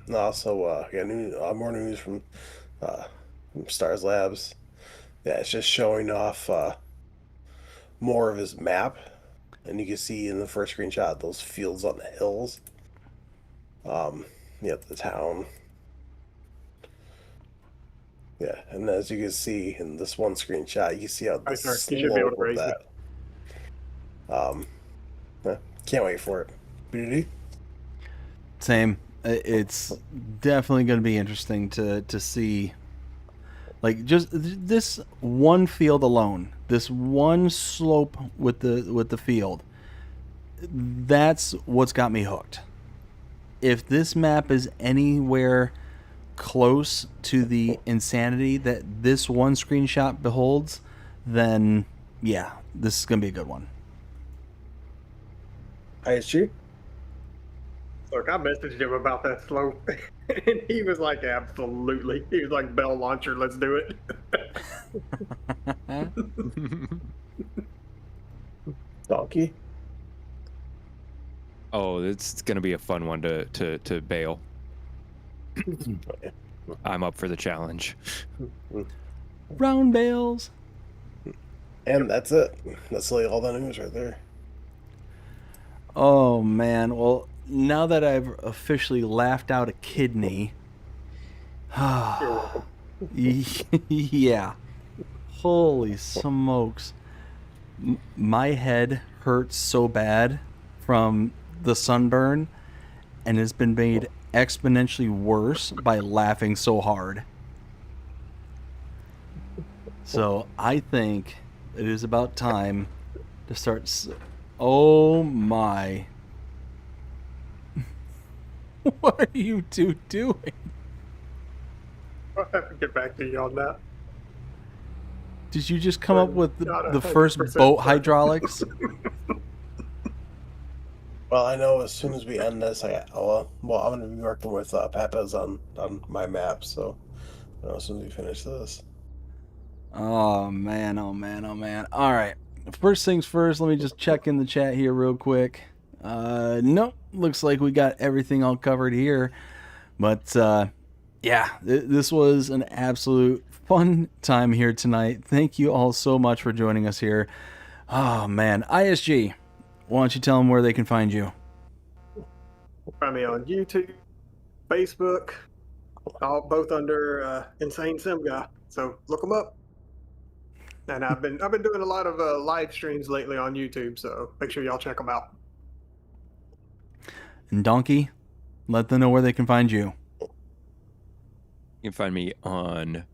Also, more news from Stars Labs. Yeah, it's just showing off more of his map, and you can see in the first screenshot those fields on the hills. The town. Yeah, and as you can see in this one screenshot, you can see how the You should be able to slope of raise that. Can't wait for it. BDD? same. It's definitely going to be interesting to see, like, just this one field alone, this one slope with the field. That's what's got me hooked. If this map is anywhere close to the insanity that this one screenshot beholds, then yeah, this is going to be a good one. ISG? Look, I messaged him about that slope, and he was like, absolutely. He was like, bell launcher, let's do it. Dnkey? Oh, it's gonna be a fun one to bail. I'm up for the challenge. Round bales. And that's it. That's like all the news right there. Oh man, well, now that I've officially laughed out a kidney, yeah, holy smokes, my head hurts so bad from the sunburn, and it's been made exponentially worse by laughing so hard. So I think it is about time to start. Oh my. What are you two doing? I'll have to get back to you on that. Did you just come up with Not the first 100% boat certain. hydraulics? Well, I know as soon as we end this, I'm going to be working with Papa's on my map. So as soon as we finish this. Oh man, oh man, oh man. All right. First things first, let me just check in the chat here real quick. Nope. Looks like we got everything all covered here. But yeah, this was an absolute fun time here tonight. Thank you all so much for joining us here. Oh man, ISG, why don't you tell them where they can find you? Find me on YouTube, Facebook, both under Insane Sim Guy. So look them up. And I've been doing a lot of live streams lately on YouTube, so make sure y'all check them out. And Dnkey, let them know where they can find you. You can find me on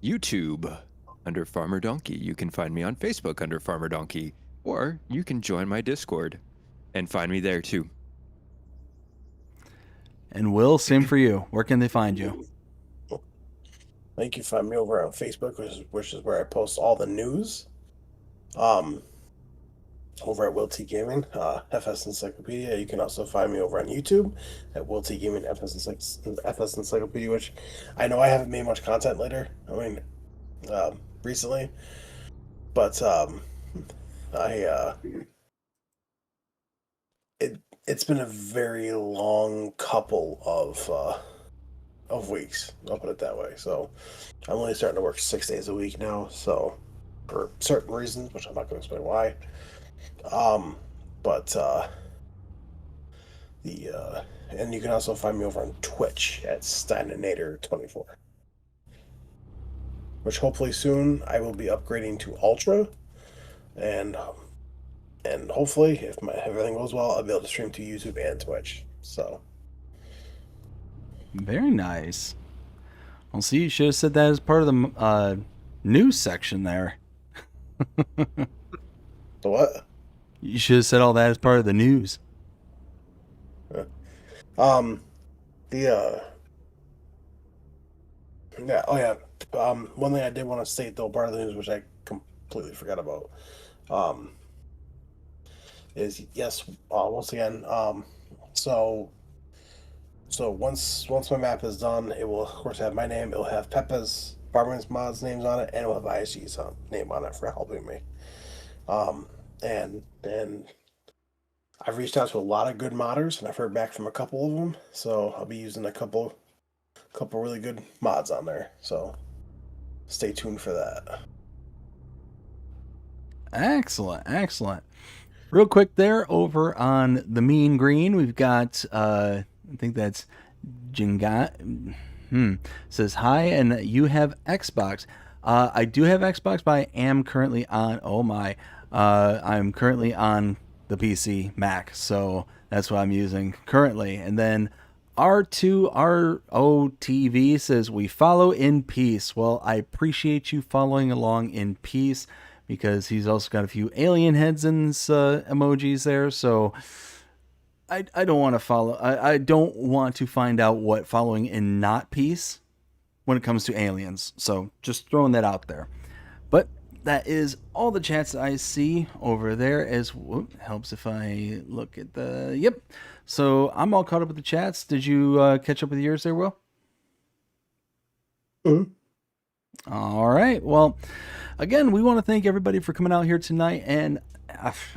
YouTube under Farmer Dnkey. You can find me on Facebook under Farmer Dnkey, or you can join my Discord and find me there too. And Will, same for you. Where can they find you? I think you find me over on Facebook, which is where I post all the news. Over at WillTGaming, FS Encyclopedia. You can also find me over on YouTube at WillTGaming FS Encyclopedia, which I know I haven't made much content recently, but it's been a very long couple of weeks. I'll put it that way. So I'm only starting to work 6 days a week now. So for certain reasons, which I'm not going to explain why. And you can also find me over on Twitch at Steininator24, which hopefully soon I will be upgrading to Ultra, and hopefully if everything goes well, I'll be able to stream to YouTube and Twitch. So very nice. Well, see, you should have said that as part of the news section there. The what? You should have said all that as part of the news. One thing I did want to state, though, part of the news, which I completely forgot about, is yes, once again, so once my map is done, it will of course have my name, it will have Peppa's, Barman's Mods names on it, and it will have ISG's name on it for helping me. And I've reached out to a lot of good modders, and I've heard back from a couple of them. So I'll be using a couple really good mods on there. So stay tuned for that. Excellent. Real quick there, over on the Mean Green, we've got I think that's Jinga. Says hi, and you have Xbox. I do have Xbox, but I am currently on. I'm currently on the PC Mac, so that's what I'm using currently. And then R2ROTV says, we follow in peace. Well, I appreciate you following along in peace, because he's also got a few alien heads and emojis there. So I don't want to follow. I don't want to find out what following in not peace when it comes to aliens. So just throwing that out there. But that is all the chats that I see over there. Helps if I look at the... Yep. So I'm all caught up with the chats. Did you catch up with yours there, Will? Mm-hmm. All right. Well, again, we want to thank everybody for coming out here tonight. And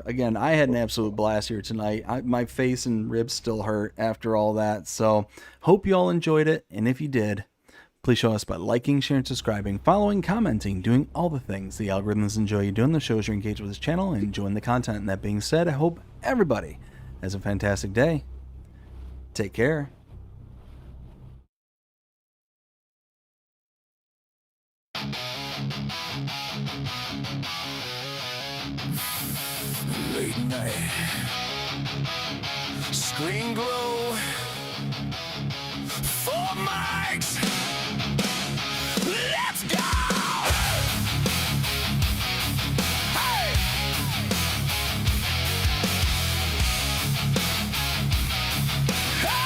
again, I had an absolute blast here tonight. My face and ribs still hurt after all that. So hope you all enjoyed it. And if you did, please show us by liking, sharing, subscribing, following, commenting, doing all the things the algorithms enjoy you doing. The shows you're engaged with this channel and enjoying the content. And that being said, I hope everybody has a fantastic day. Take care. Late night. Screen glow. 4 mics. Let's go! Hey! Hey!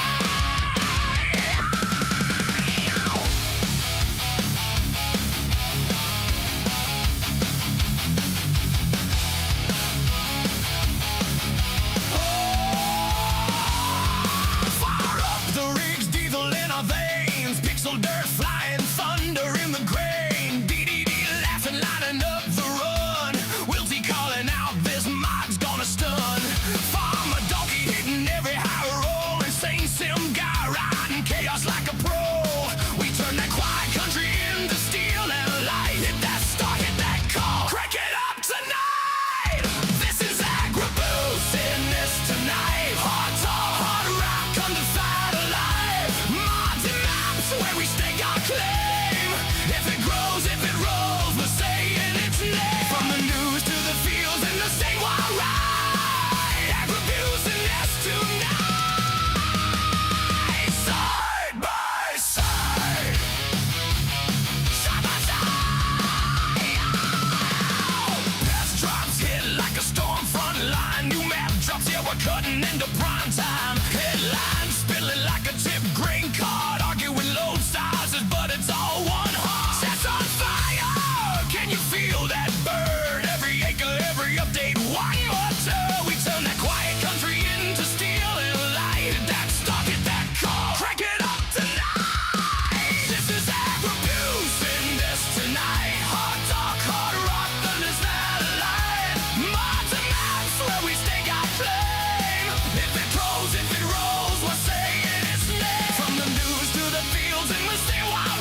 cutting into prime time. Headlines spilling like a tip grain card, arguing load sizes, but it's all one heart. Sets on fire, can you feel that burn? Every acre, every update, one more turn. We turn that quiet country into steel and light. That stock at that car, crank it up tonight. This is AgriBusiness Tonight. Hard talk, hard rock, thunder's that line. Mods and maps where we stake our claim. If it grows, if it rolls, we're saying its name. From the news to the fields and we'll stay wide.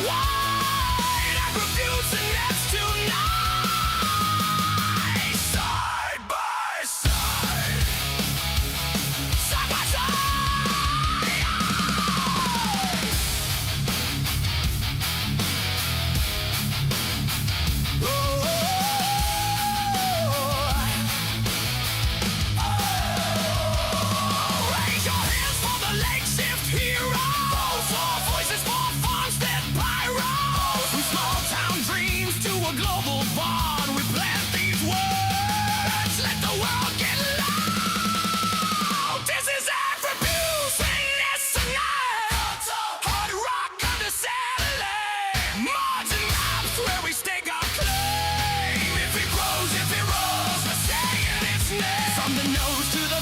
AgriBusiness Tonight. Side by side. Side by side. Raise your hands for the late shift heroes. For voices for farmstead pyros. From small town dreams to a global bond, we plant these words. Let the world get loud. This is AgriBusiness Tonight. Hard rock under satellite. Mods and maps where we stake our claim. If it grows, if it rolls, we're saying its name. From the nose to the